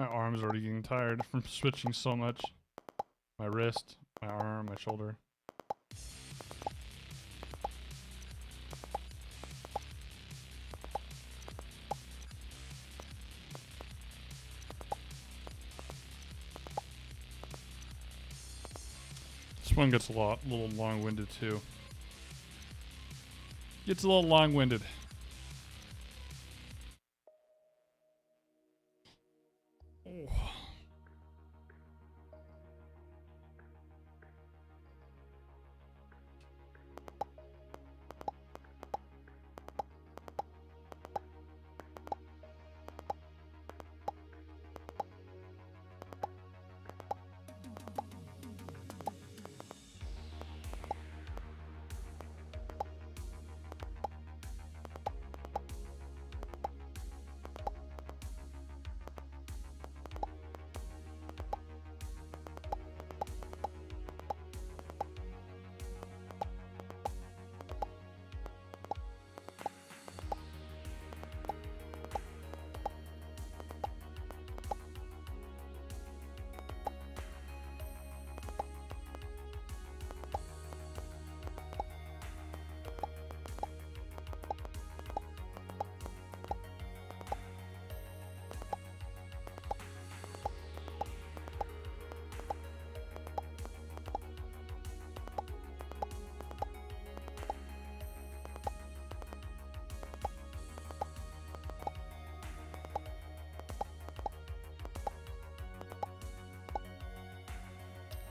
My arm's already getting tired from switching so much. My wrist, my arm, my shoulder. This one gets a little long-winded too. Gets a little long-winded. Oh.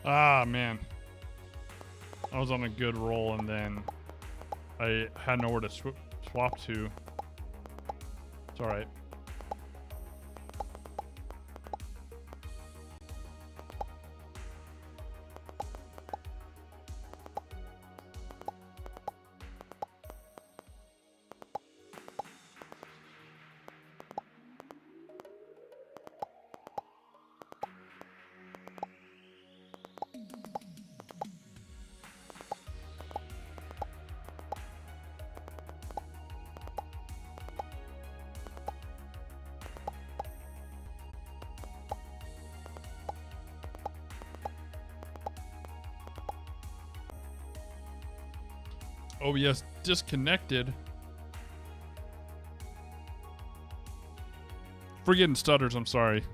Ah, man. I was on a good roll and then I had nowhere to swap to. It's alright. OBS disconnected. For getting stutters, I'm sorry.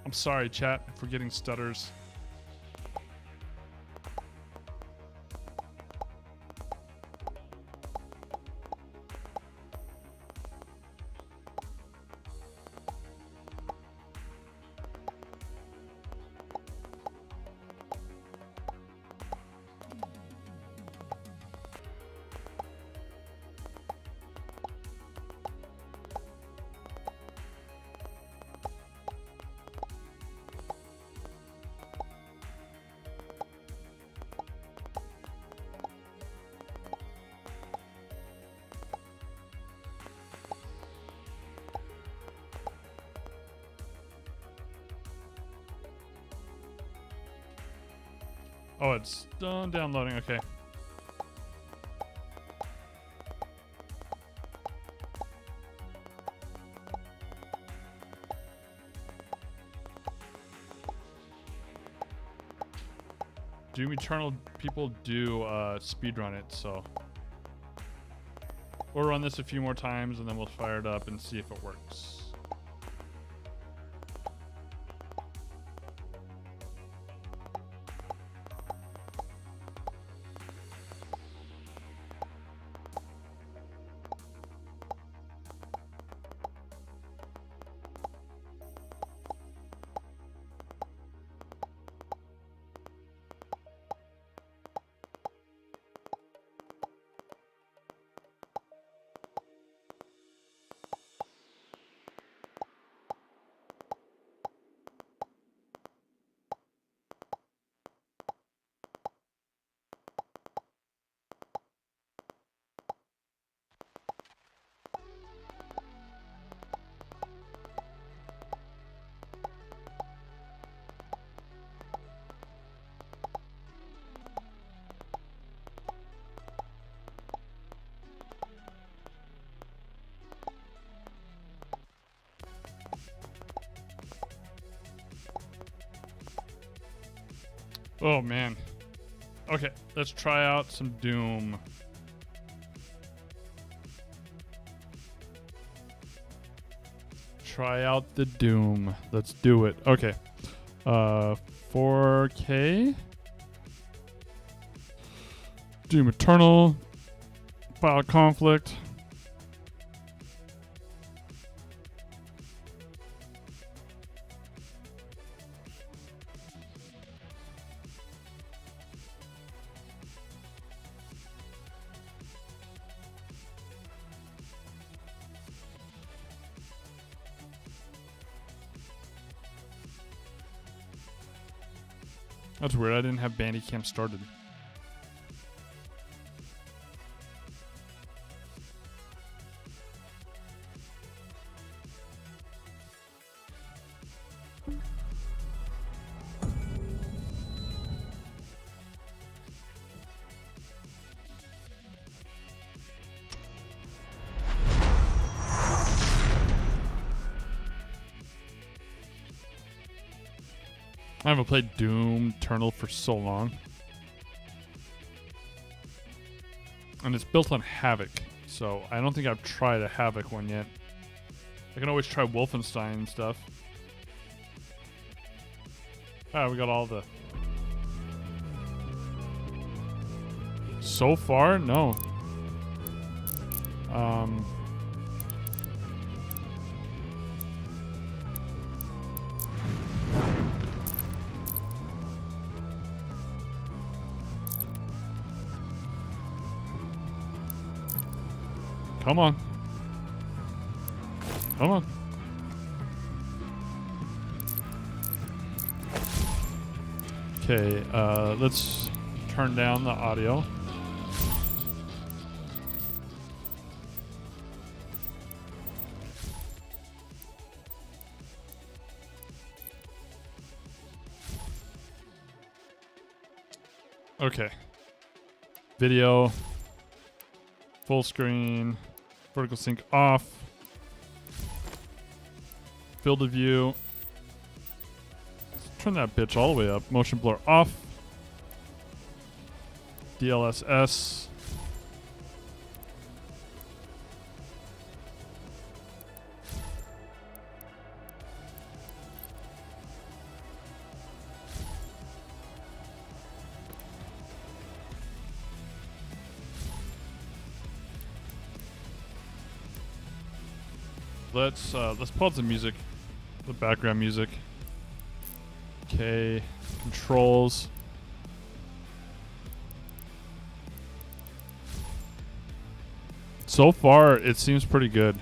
I'm sorry, chat, for getting stutters. Oh, it's done downloading. Okay. Doom Eternal people do speedrun it, so we'll run this a few more times and then we'll fire it up and see if it works. Oh man. Okay, let's try out some Doom. Try out the Doom. Let's do it. Okay. 4K. Doom Eternal. File conflict. That's weird. I didn't have Bandicam started. I haven't played Doom Eternal for so long. And it's built on Havoc, so I don't think I've tried a Havoc one yet. I can always try Wolfenstein and stuff. Ah, we got all the... So far? No. Come on. Come on. Okay, let's turn down the audio. Okay. Video. Full screen. Vertical sync off. Field of view. Let's turn that bitch all the way up. Motion blur off. DLSS. Let's pause the music, the background music. Okay, controls. So far, it seems pretty good.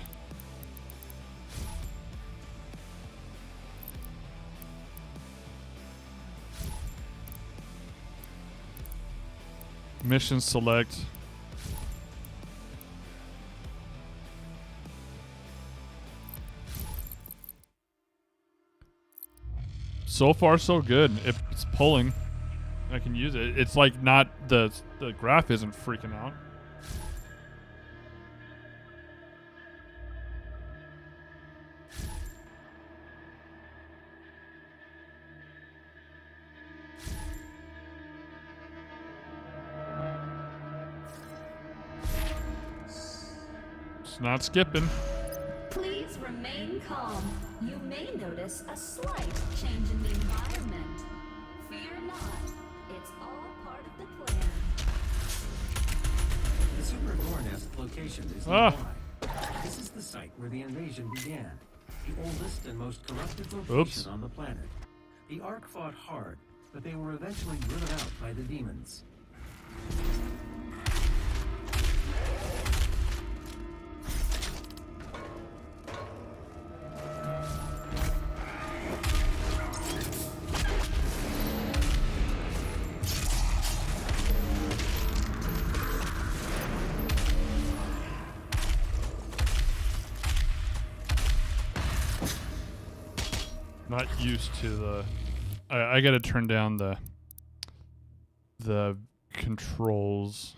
Mission select. So far, so good. If it's pulling, I can use it. It's like not the graph isn't freaking out. It's not skipping.
Please remain calm. You may notice a slight change in the environment. Fear not. It's all part of the plan.
The Super Core Nest location is nearby. This is the site where the invasion began. The oldest and most corrupted location on the planet. The Ark fought hard, but they were eventually driven out by the demons.
Not used to the... I gotta turn down the controls.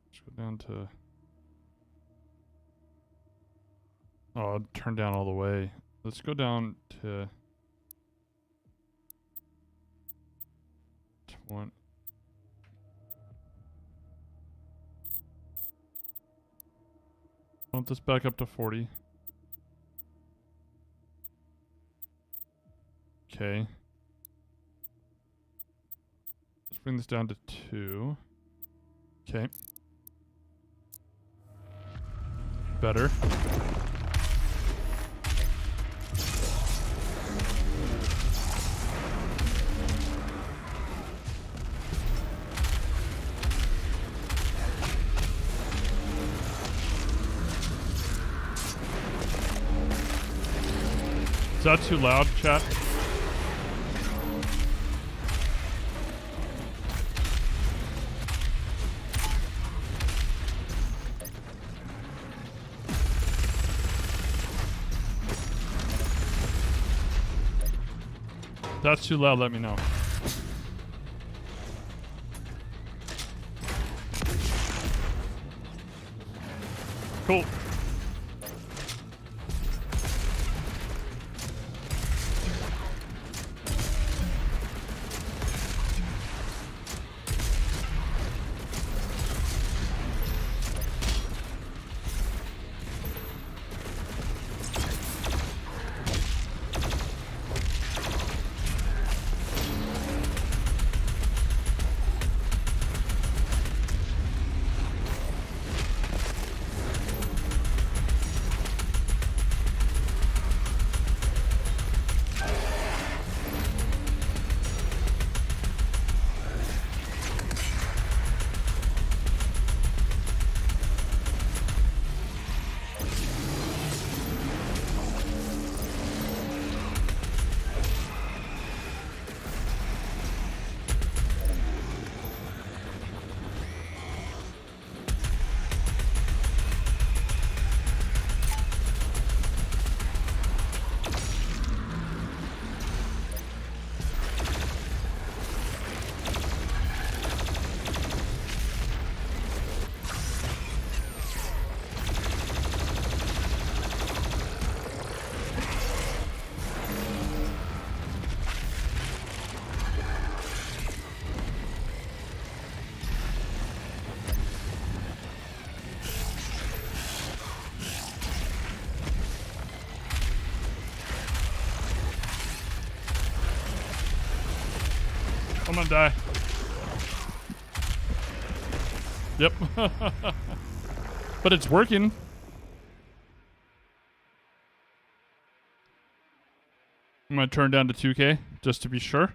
Let's go down to... Oh, I'll turn down all the way. Let's go down to One. Want this back up to 40. Okay. Let's bring this down to 2. Okay. Better. Is that too loud, chat? If that's too loud, let me know. Cool. I'm gonna die. Yep. But it's working. I'm gonna turn down to 2K just to be sure.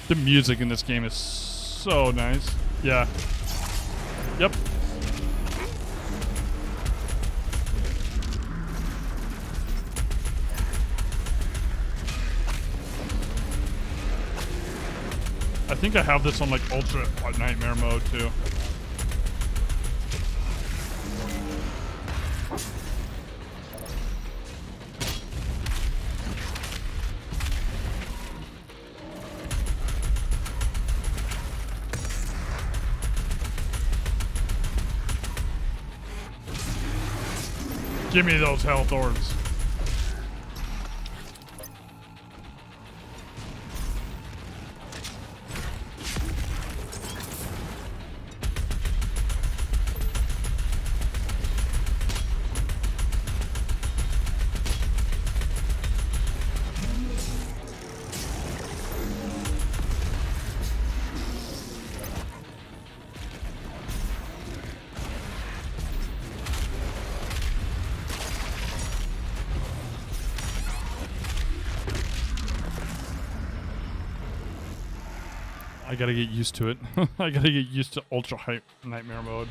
The music in this game is so nice. Yeah. Yep. I think I have this on like ultra nightmare mode too. Give me those health orbs. I gotta get used to it. I gotta get used to ultra hype nightmare mode.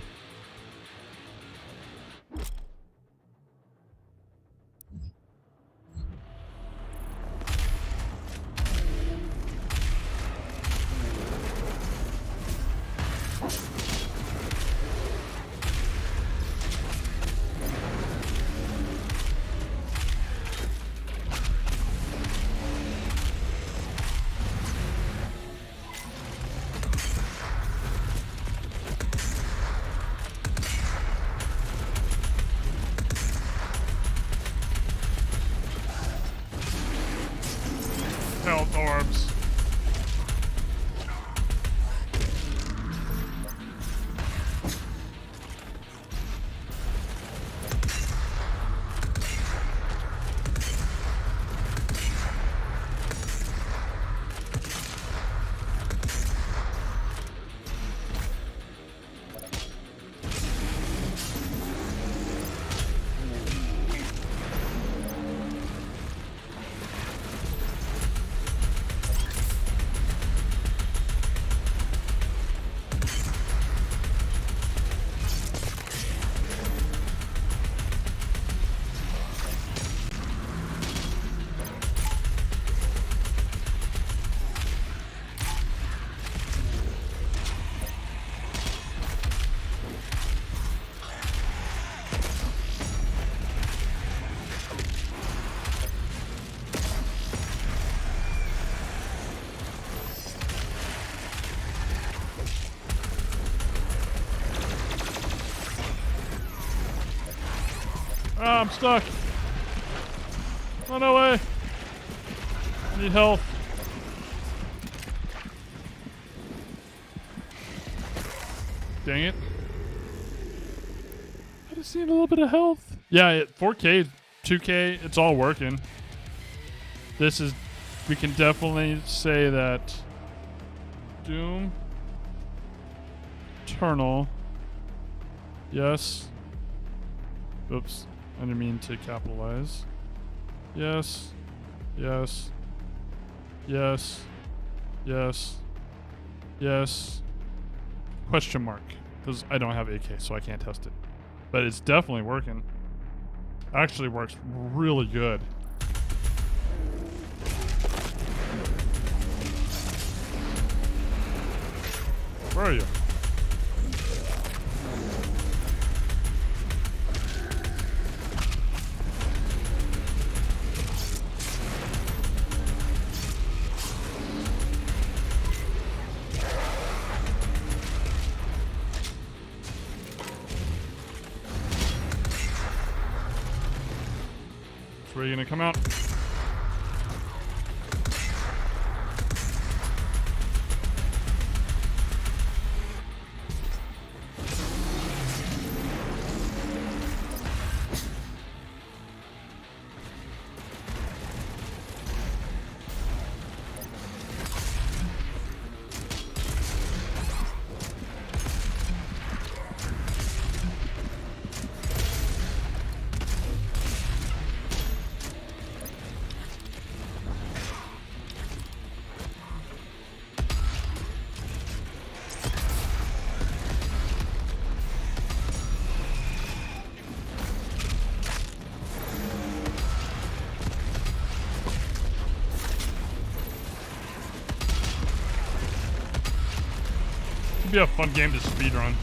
Health orbs. Ah, I'm stuck. Run away. I need health. Dang it. I just need a little bit of health. Yeah, 4K, 2K, it's all working. This is, we can definitely say that Doom Eternal. Yes. Oops. I didn't mean to capitalize. Yes. Yes. Yes. Yes. Yes. Question mark. Because I don't have AK, so I can't test it. But it's definitely working. Actually works really good. Where are you? Where are you gonna come out? Be a fun game to speedrun.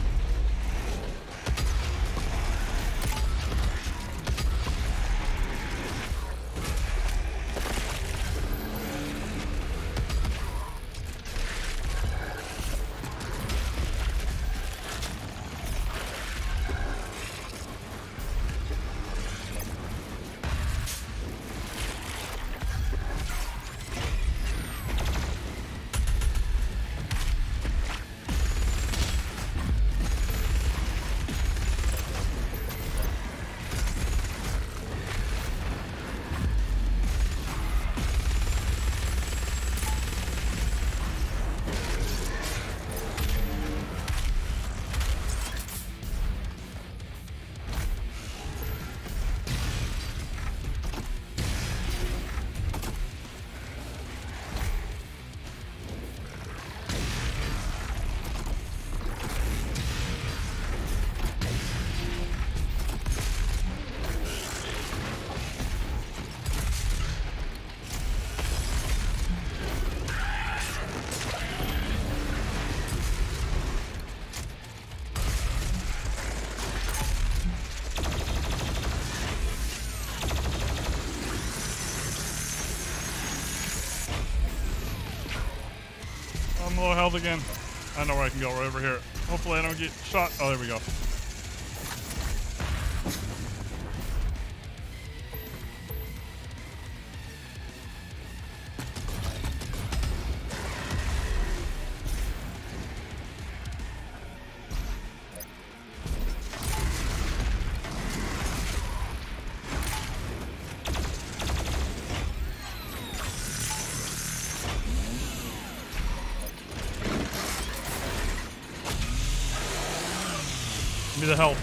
I'm low health again. I know where I can go, right over here. Hopefully I don't get shot. Oh, there we go. Give me the help.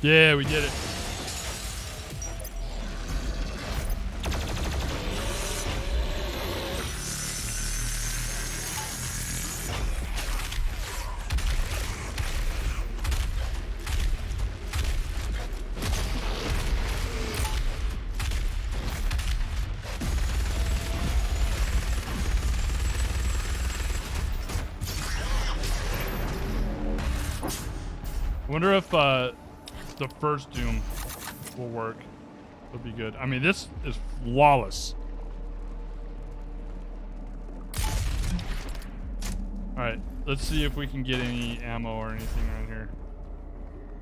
Yeah, we did it. Wonder if the first Doom will work. It'll be good. I mean, this is flawless. All right, let's see if we can get any ammo or anything around here.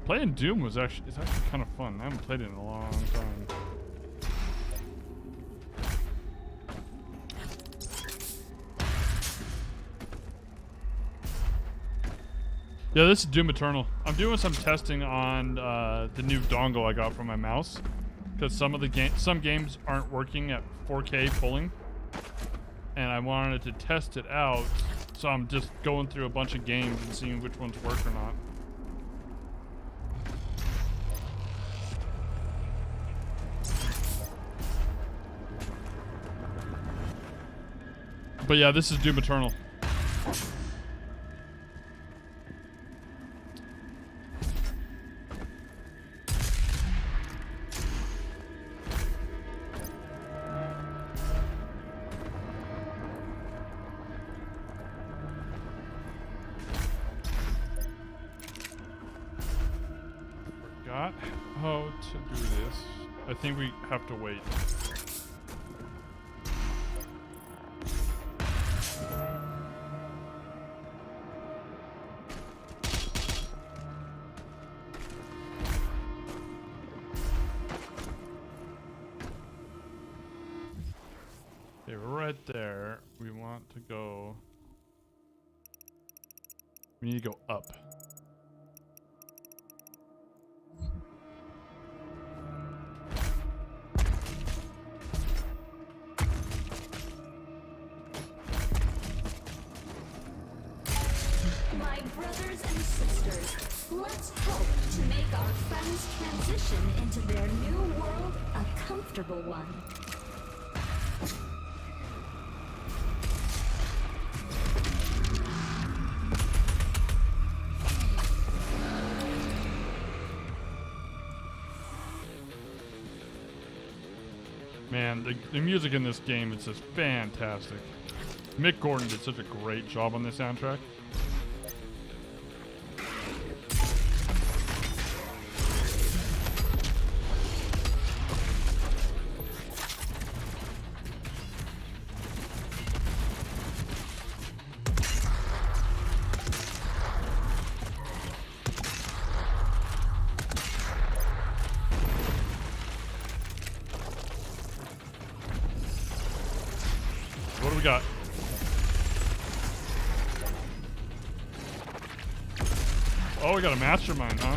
Playing Doom is actually kind of fun. I haven't played it in a long time. Yeah, this is Doom Eternal. I'm doing some testing on the new dongle I got from my mouse, because some games aren't working at 4K pulling, and I wanted to test it out. So I'm just going through a bunch of games and seeing which ones work or not. But yeah, this is Doom Eternal. How to do this. I think we have to wait. Okay, right there. We want to go. We need to go up.
Let's hope to make our friends transition into their new world a comfortable one.
Man, the music in this game is just fantastic. Mick Gordon did such a great job on this soundtrack. What do we got? Oh, we got a mastermind, huh?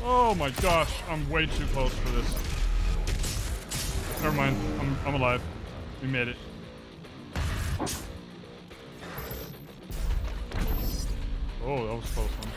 Oh my gosh, I'm way too close for this. Never mind, I'm alive. We made it. Oh, that was a close one.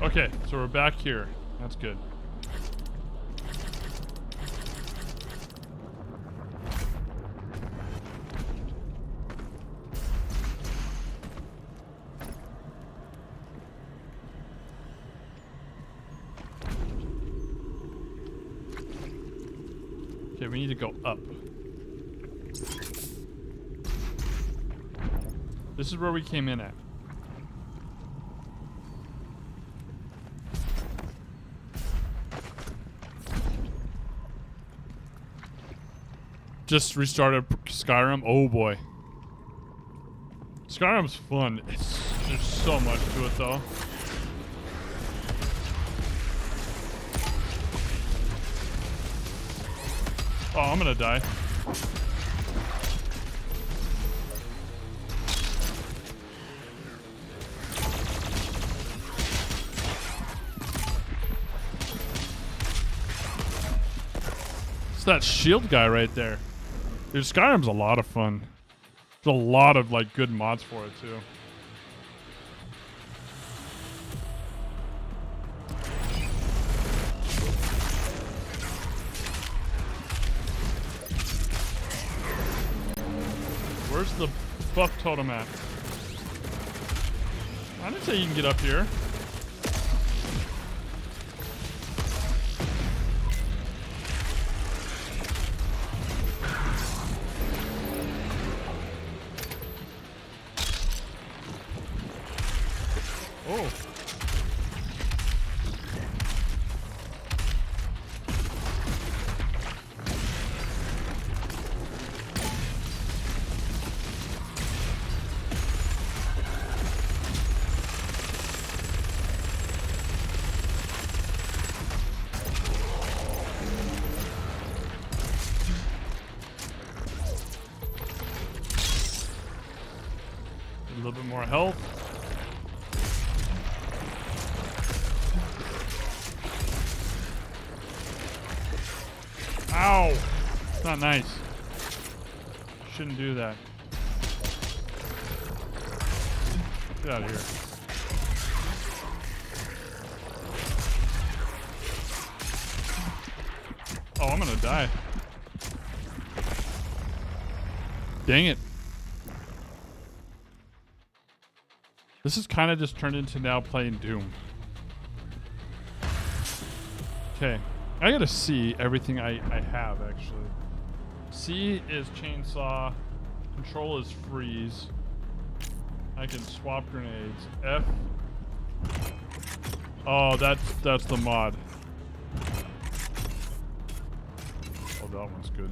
Okay, so we're back here. That's good. Okay, we need to go up. This is where we came in at. just restarted Skyrim. Oh boy. Skyrim's fun. There's so much to it though. Oh, I'm gonna die. It's that shield guy right there. Dude, Skyrim's a lot of fun. There's a lot of like good mods for it too. Where's the buff totem at? I didn't say you can get up here. Oh. A little bit more health. Ow! It's not nice. Shouldn't do that. Get out of here. Oh, I'm gonna die. Dang it. This is kind of just turned into now playing Doom. Okay. I gotta see everything I have, actually. C is chainsaw. Control is freeze. I can swap grenades. F. Oh, that's the mod. Oh, that one's good.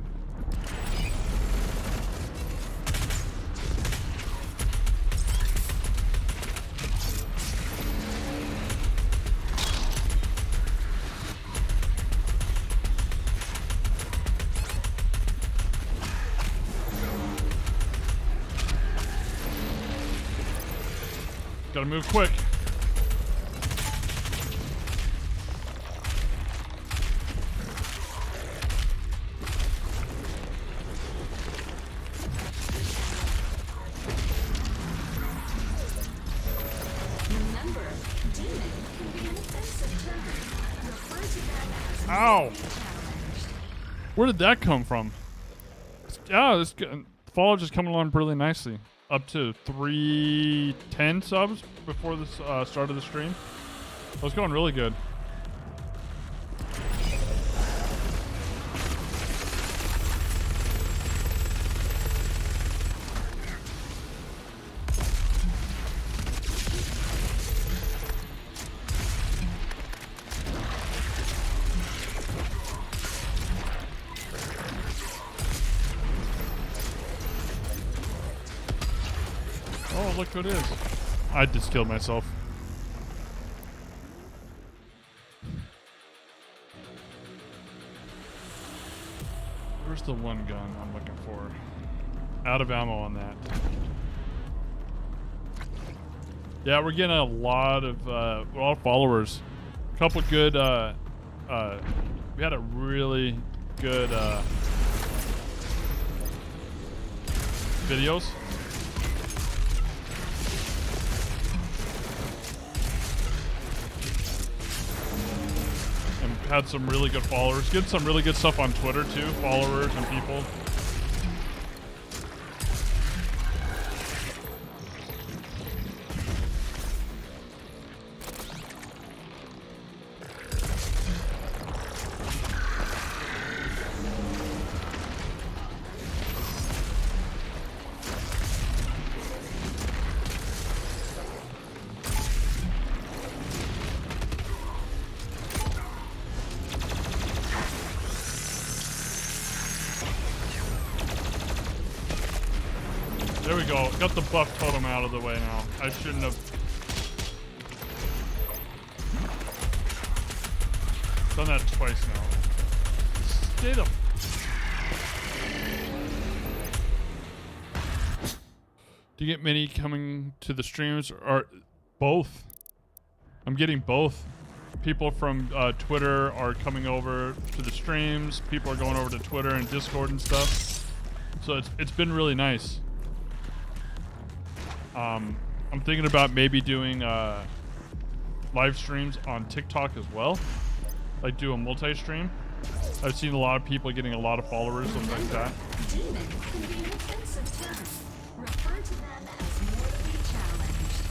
Gotta move quick.
Remember, demon can be an offensive term. Refer to them as
Ow! Where did that come from? Yeah, this follow just coming along really nicely. Up to 310 subs before this start of the stream. It was going really good. Oh, look who it is. I just killed myself. Where's the one gun I'm looking for? Out of ammo on that. Yeah, we're getting a lot of followers. A couple good we had a really good videos. Had some really good followers. Get some really good stuff on Twitter too, followers and people. There we go. Got the buff totem out of the way now. I shouldn't have. Done that twice now. Stay the. Do you get many coming to the streams or both? I'm getting both. People from Twitter are coming over to the streams. People are going over to Twitter and Discord and stuff. So it's been really nice. I'm thinking about maybe doing live streams on TikTok as well. Like do a multi-stream. I've seen a lot of people getting a lot of followers, stuff like that.
Demon can be an offensive term. Refer to them as mortally challenged.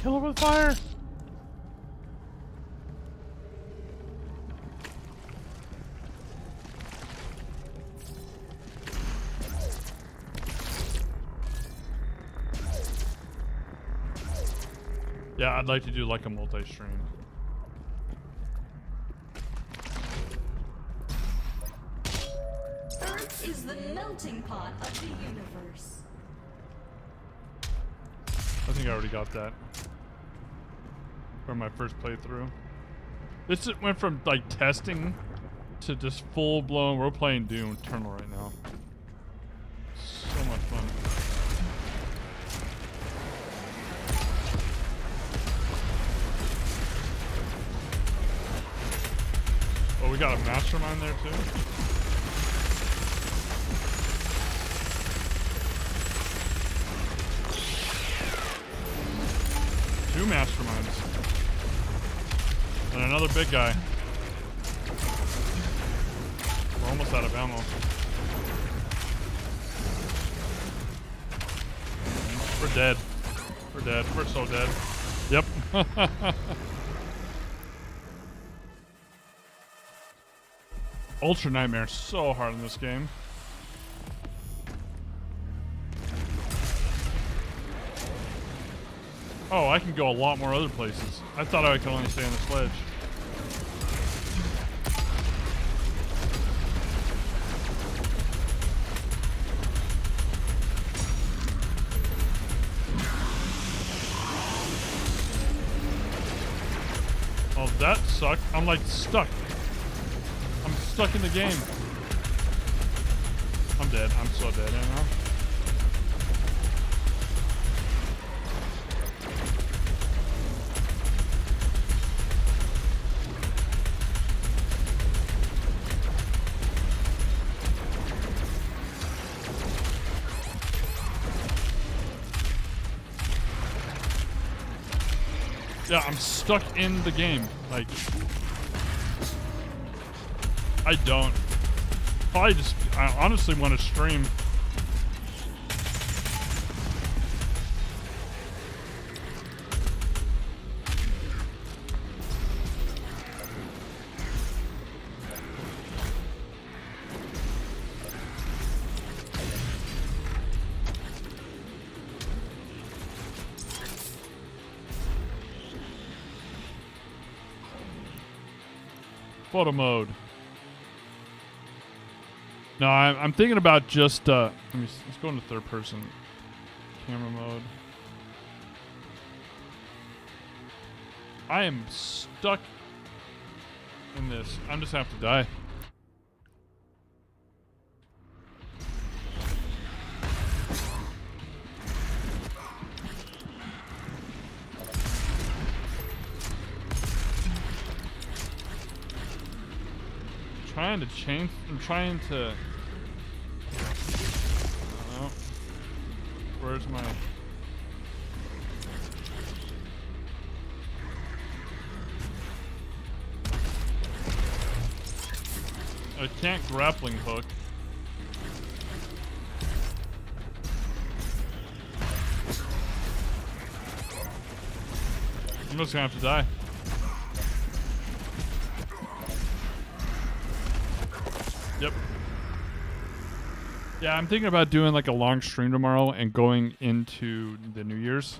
Kill her with fire! Yeah, I'd like to do like a multi-stream.
Earth is the melting pot of the universe.
I think I already got that from my first playthrough. This just went from like testing to just full blown. We're playing Doom Eternal right now. So much fun. Oh, we got a mastermind there too. Two masterminds. And another big guy. We're almost out of ammo. We're dead. We're dead. We're so dead. Yep. Ultra Nightmare is so hard in this game. Oh, I can go a lot more other places. I thought I could only stay on the sledge. Oh, that sucked. I'm like stuck. I'm stuck in the game. I'm dead. I'm so dead right now. Yeah, I'm stuck in the game. Like, I don't. I honestly want to stream. Photo mode. No, I'm thinking about just let's go into third person camera mode. I am stuck in this. I'm just gonna have to die. Trying to change. I'm trying to. I don't know. Where's my? I can't grappling hook. I'm just gonna have to die. Yep. Yeah, I'm thinking about doing like a long stream tomorrow and going into the New Year's.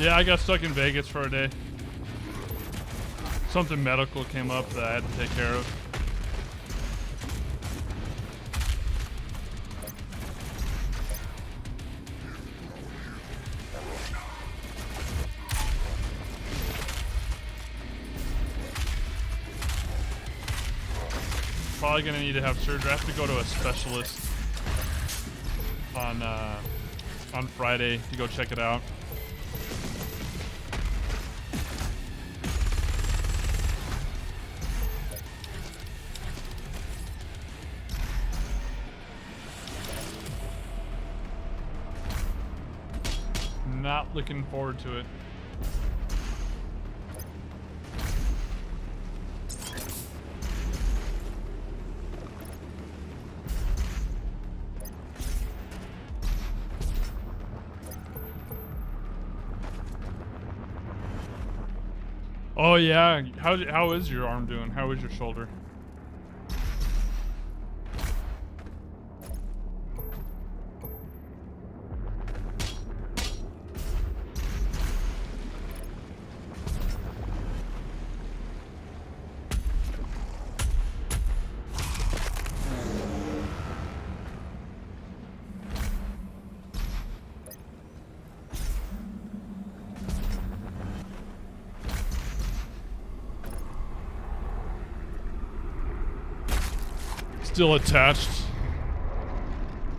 Yeah, I got stuck in Vegas for a day. Something medical came up that I had to take care of. Probably gonna need to have surgery. I have to go to a specialist on Friday to go check it out. Not looking forward to it. Oh yeah, how is your arm doing? How is your shoulder? Still attached.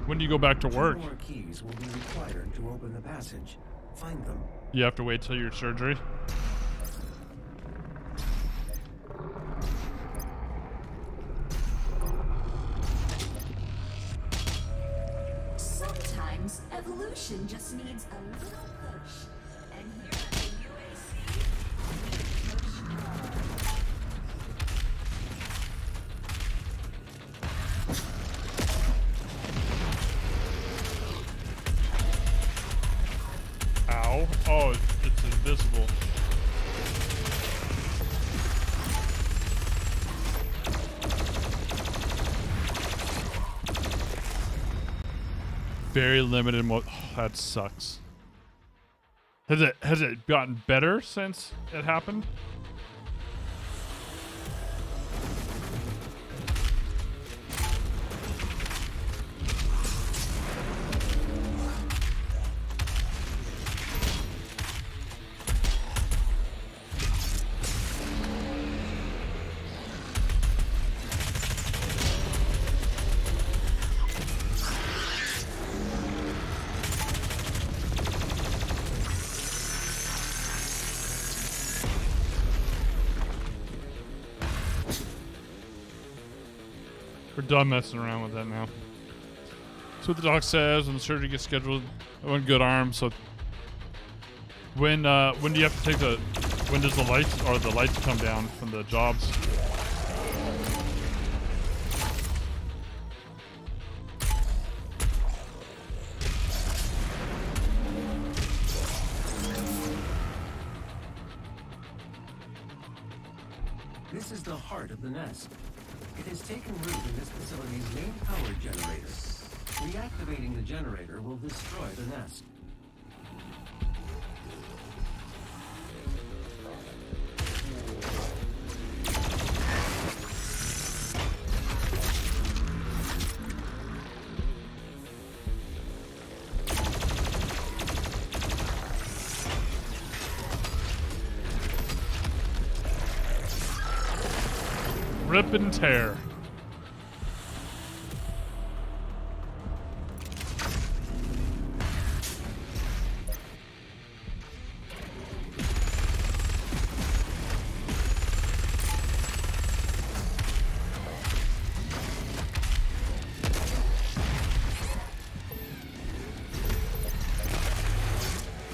When do you go back to work?
2 more keys will be required to open the passage. Find them.
You have to wait till your surgery?
Sometimes evolution just needs a little push. And here at the UAC, we push hard.
Ow. Oh, it's invisible. Very limited mode. Oh, that sucks. Has it gotten better since it happened? We're done messing around with that now. That's what the doc says when the surgery gets scheduled. One good arm. So when do you have to take the? When does the lights come down from the jobs?
This is the heart of the nest. It has taken root in this facility's main power generator. Reactivating the generator will destroy the nest.
Rip and tear.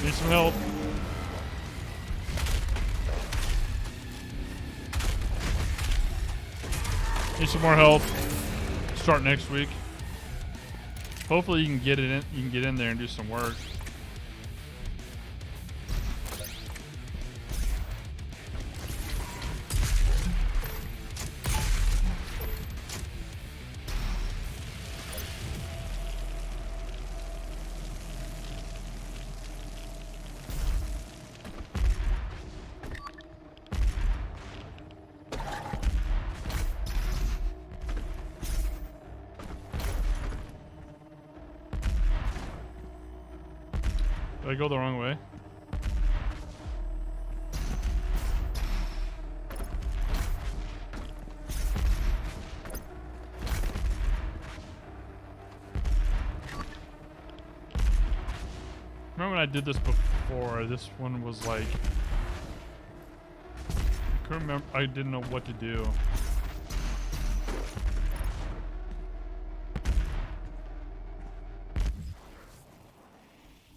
Need some help. Need some more help. Start next week. Hopefully you can get it in. You can get in there and do some work. I go the wrong way? Remember when I did this before? This one was like... I couldn't remember. I didn't know what to do.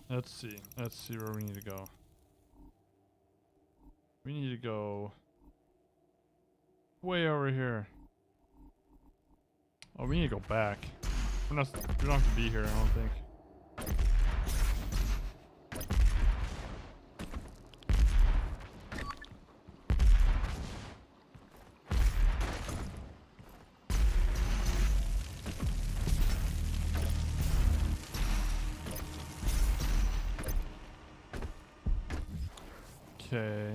Let's see. Let's see where we need to go. We need to go way over here. Oh, we need to go back. We don't have to be here, I don't think. Okay.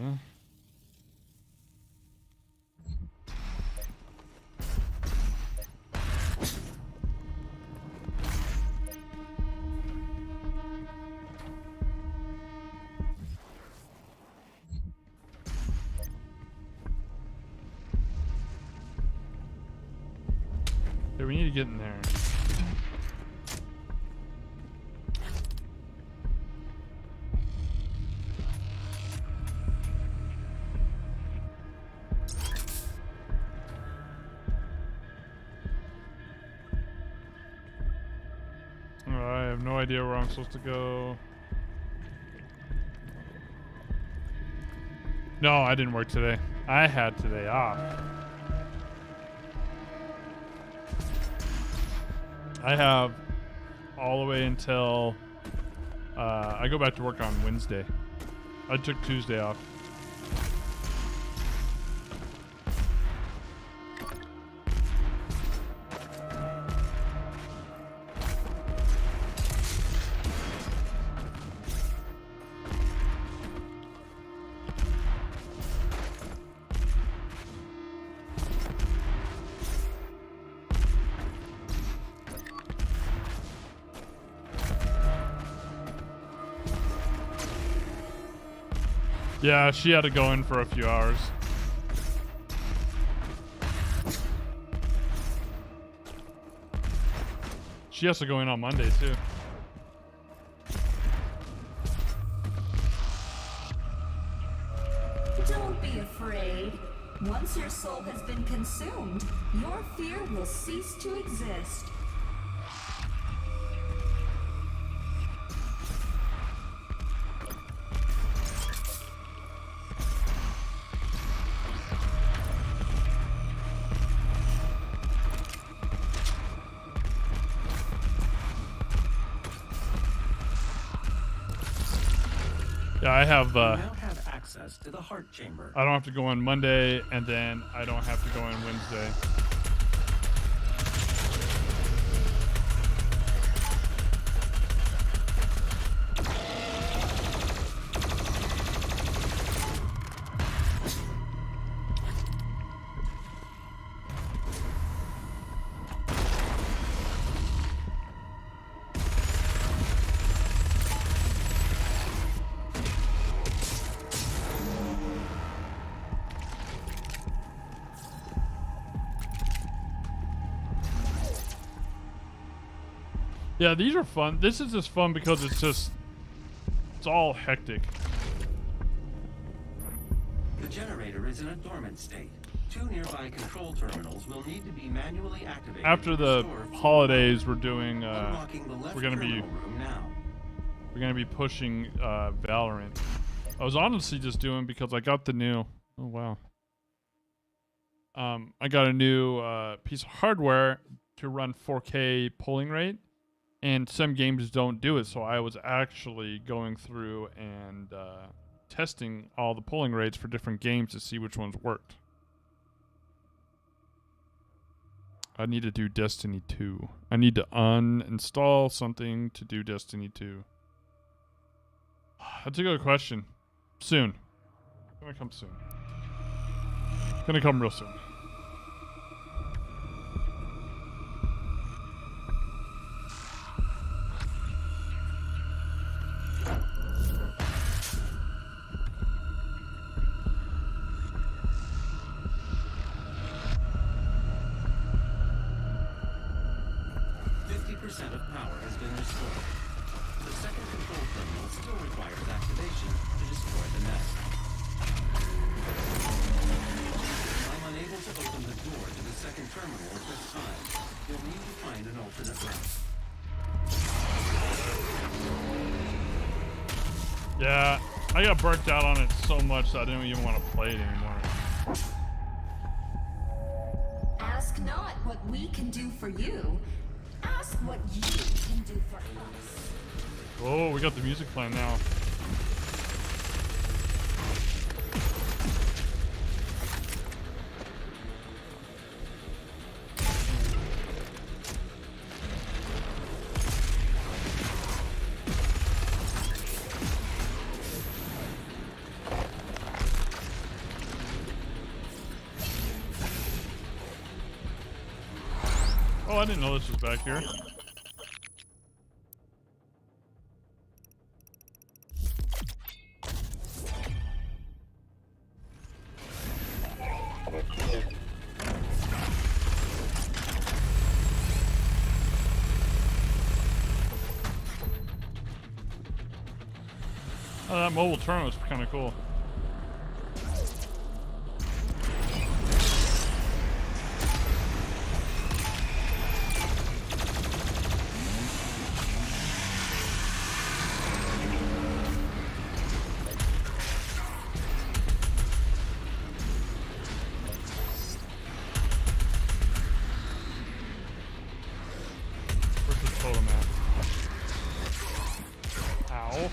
Okay, we need to get in there. I have no idea where I'm supposed to go. No, I didn't work today. I had today off. I have all the way until I go back to work on Wednesday. I took Tuesday off. Yeah, she had to go in for a few hours. She has to go in on Monday too.
Don't be afraid. Once your soul has been consumed, your fear will cease to exist.
Yeah, I have.
You now have access to the heart chamber.
I don't have to go on Monday, and then I don't have to go on Wednesday. Yeah, these are fun. This is just fun because it's all hectic.
The generator is in a dormant state. Two nearby control terminals will need to be manually activated.
After
to
the
restore full
holidays,
power.
we're doing.
Unlocking the left
We're gonna be.
terminal room now.
We're gonna be pushing Valorant. I was honestly just doing because I got the new. Oh wow. I got a new piece of hardware to run 4K polling rate. And some games don't do it, so I was actually going through and testing all the polling rates for different games to see which ones worked. I need to do Destiny 2. I need to uninstall something to do Destiny 2. That's a good question. Soon. Gonna come soon. Gonna come real soon.
of power has been restored. The second control terminal still requires activation to destroy the nest. I'm unable to open the door to the second terminal at this time. You'll need to find an alternate route.
Yeah, I got burnt out on it so much that I didn't even want to play it anymore.
Ask not what we can do for you. Ask what you can do for us.
Oh, we got the music playing now. Oh, I didn't know this was back here. Oh, that mobile turn was kind of cool. Where's the totem at? Ow.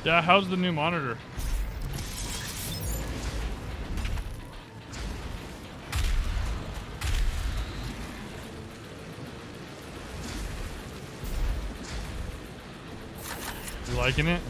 Yeah, how's the new monitor? You liking it?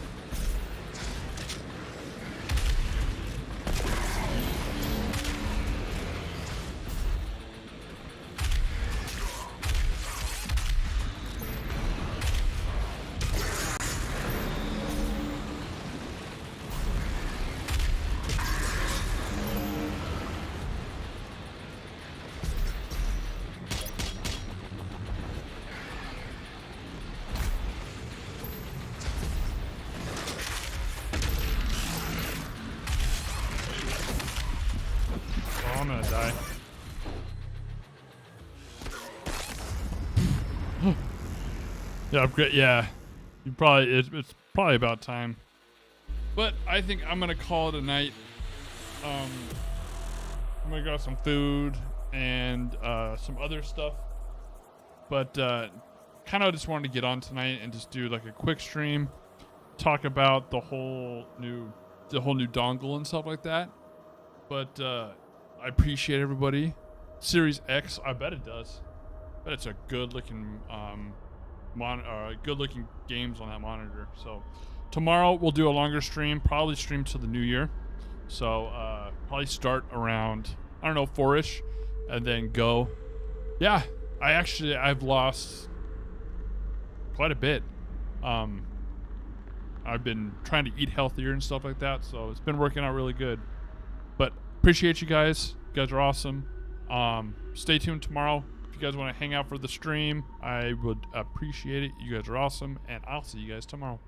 Oh, I'm gonna die. Yeah, upgrade. Yeah, you probably. It's probably about time. But I think I'm gonna call it a night. I'm gonna grab some food and some other stuff. But kind of just wanted to get on tonight and just do like a quick stream, talk about the whole new dongle and stuff like that. But I appreciate everybody. Series X, I bet it does. But it's a good looking good looking games on that monitor. So tomorrow we'll do a longer stream, probably stream till the new year. So probably start around, I don't know, 4-ish and then go. Yeah, I've lost quite a bit. I've been trying to eat healthier and stuff like that, so it's been working out really good. But appreciate you guys. You guys are awesome. Stay tuned tomorrow. If you guys want to hang out for the stream, I would appreciate it. You guys are awesome, and I'll see you guys tomorrow.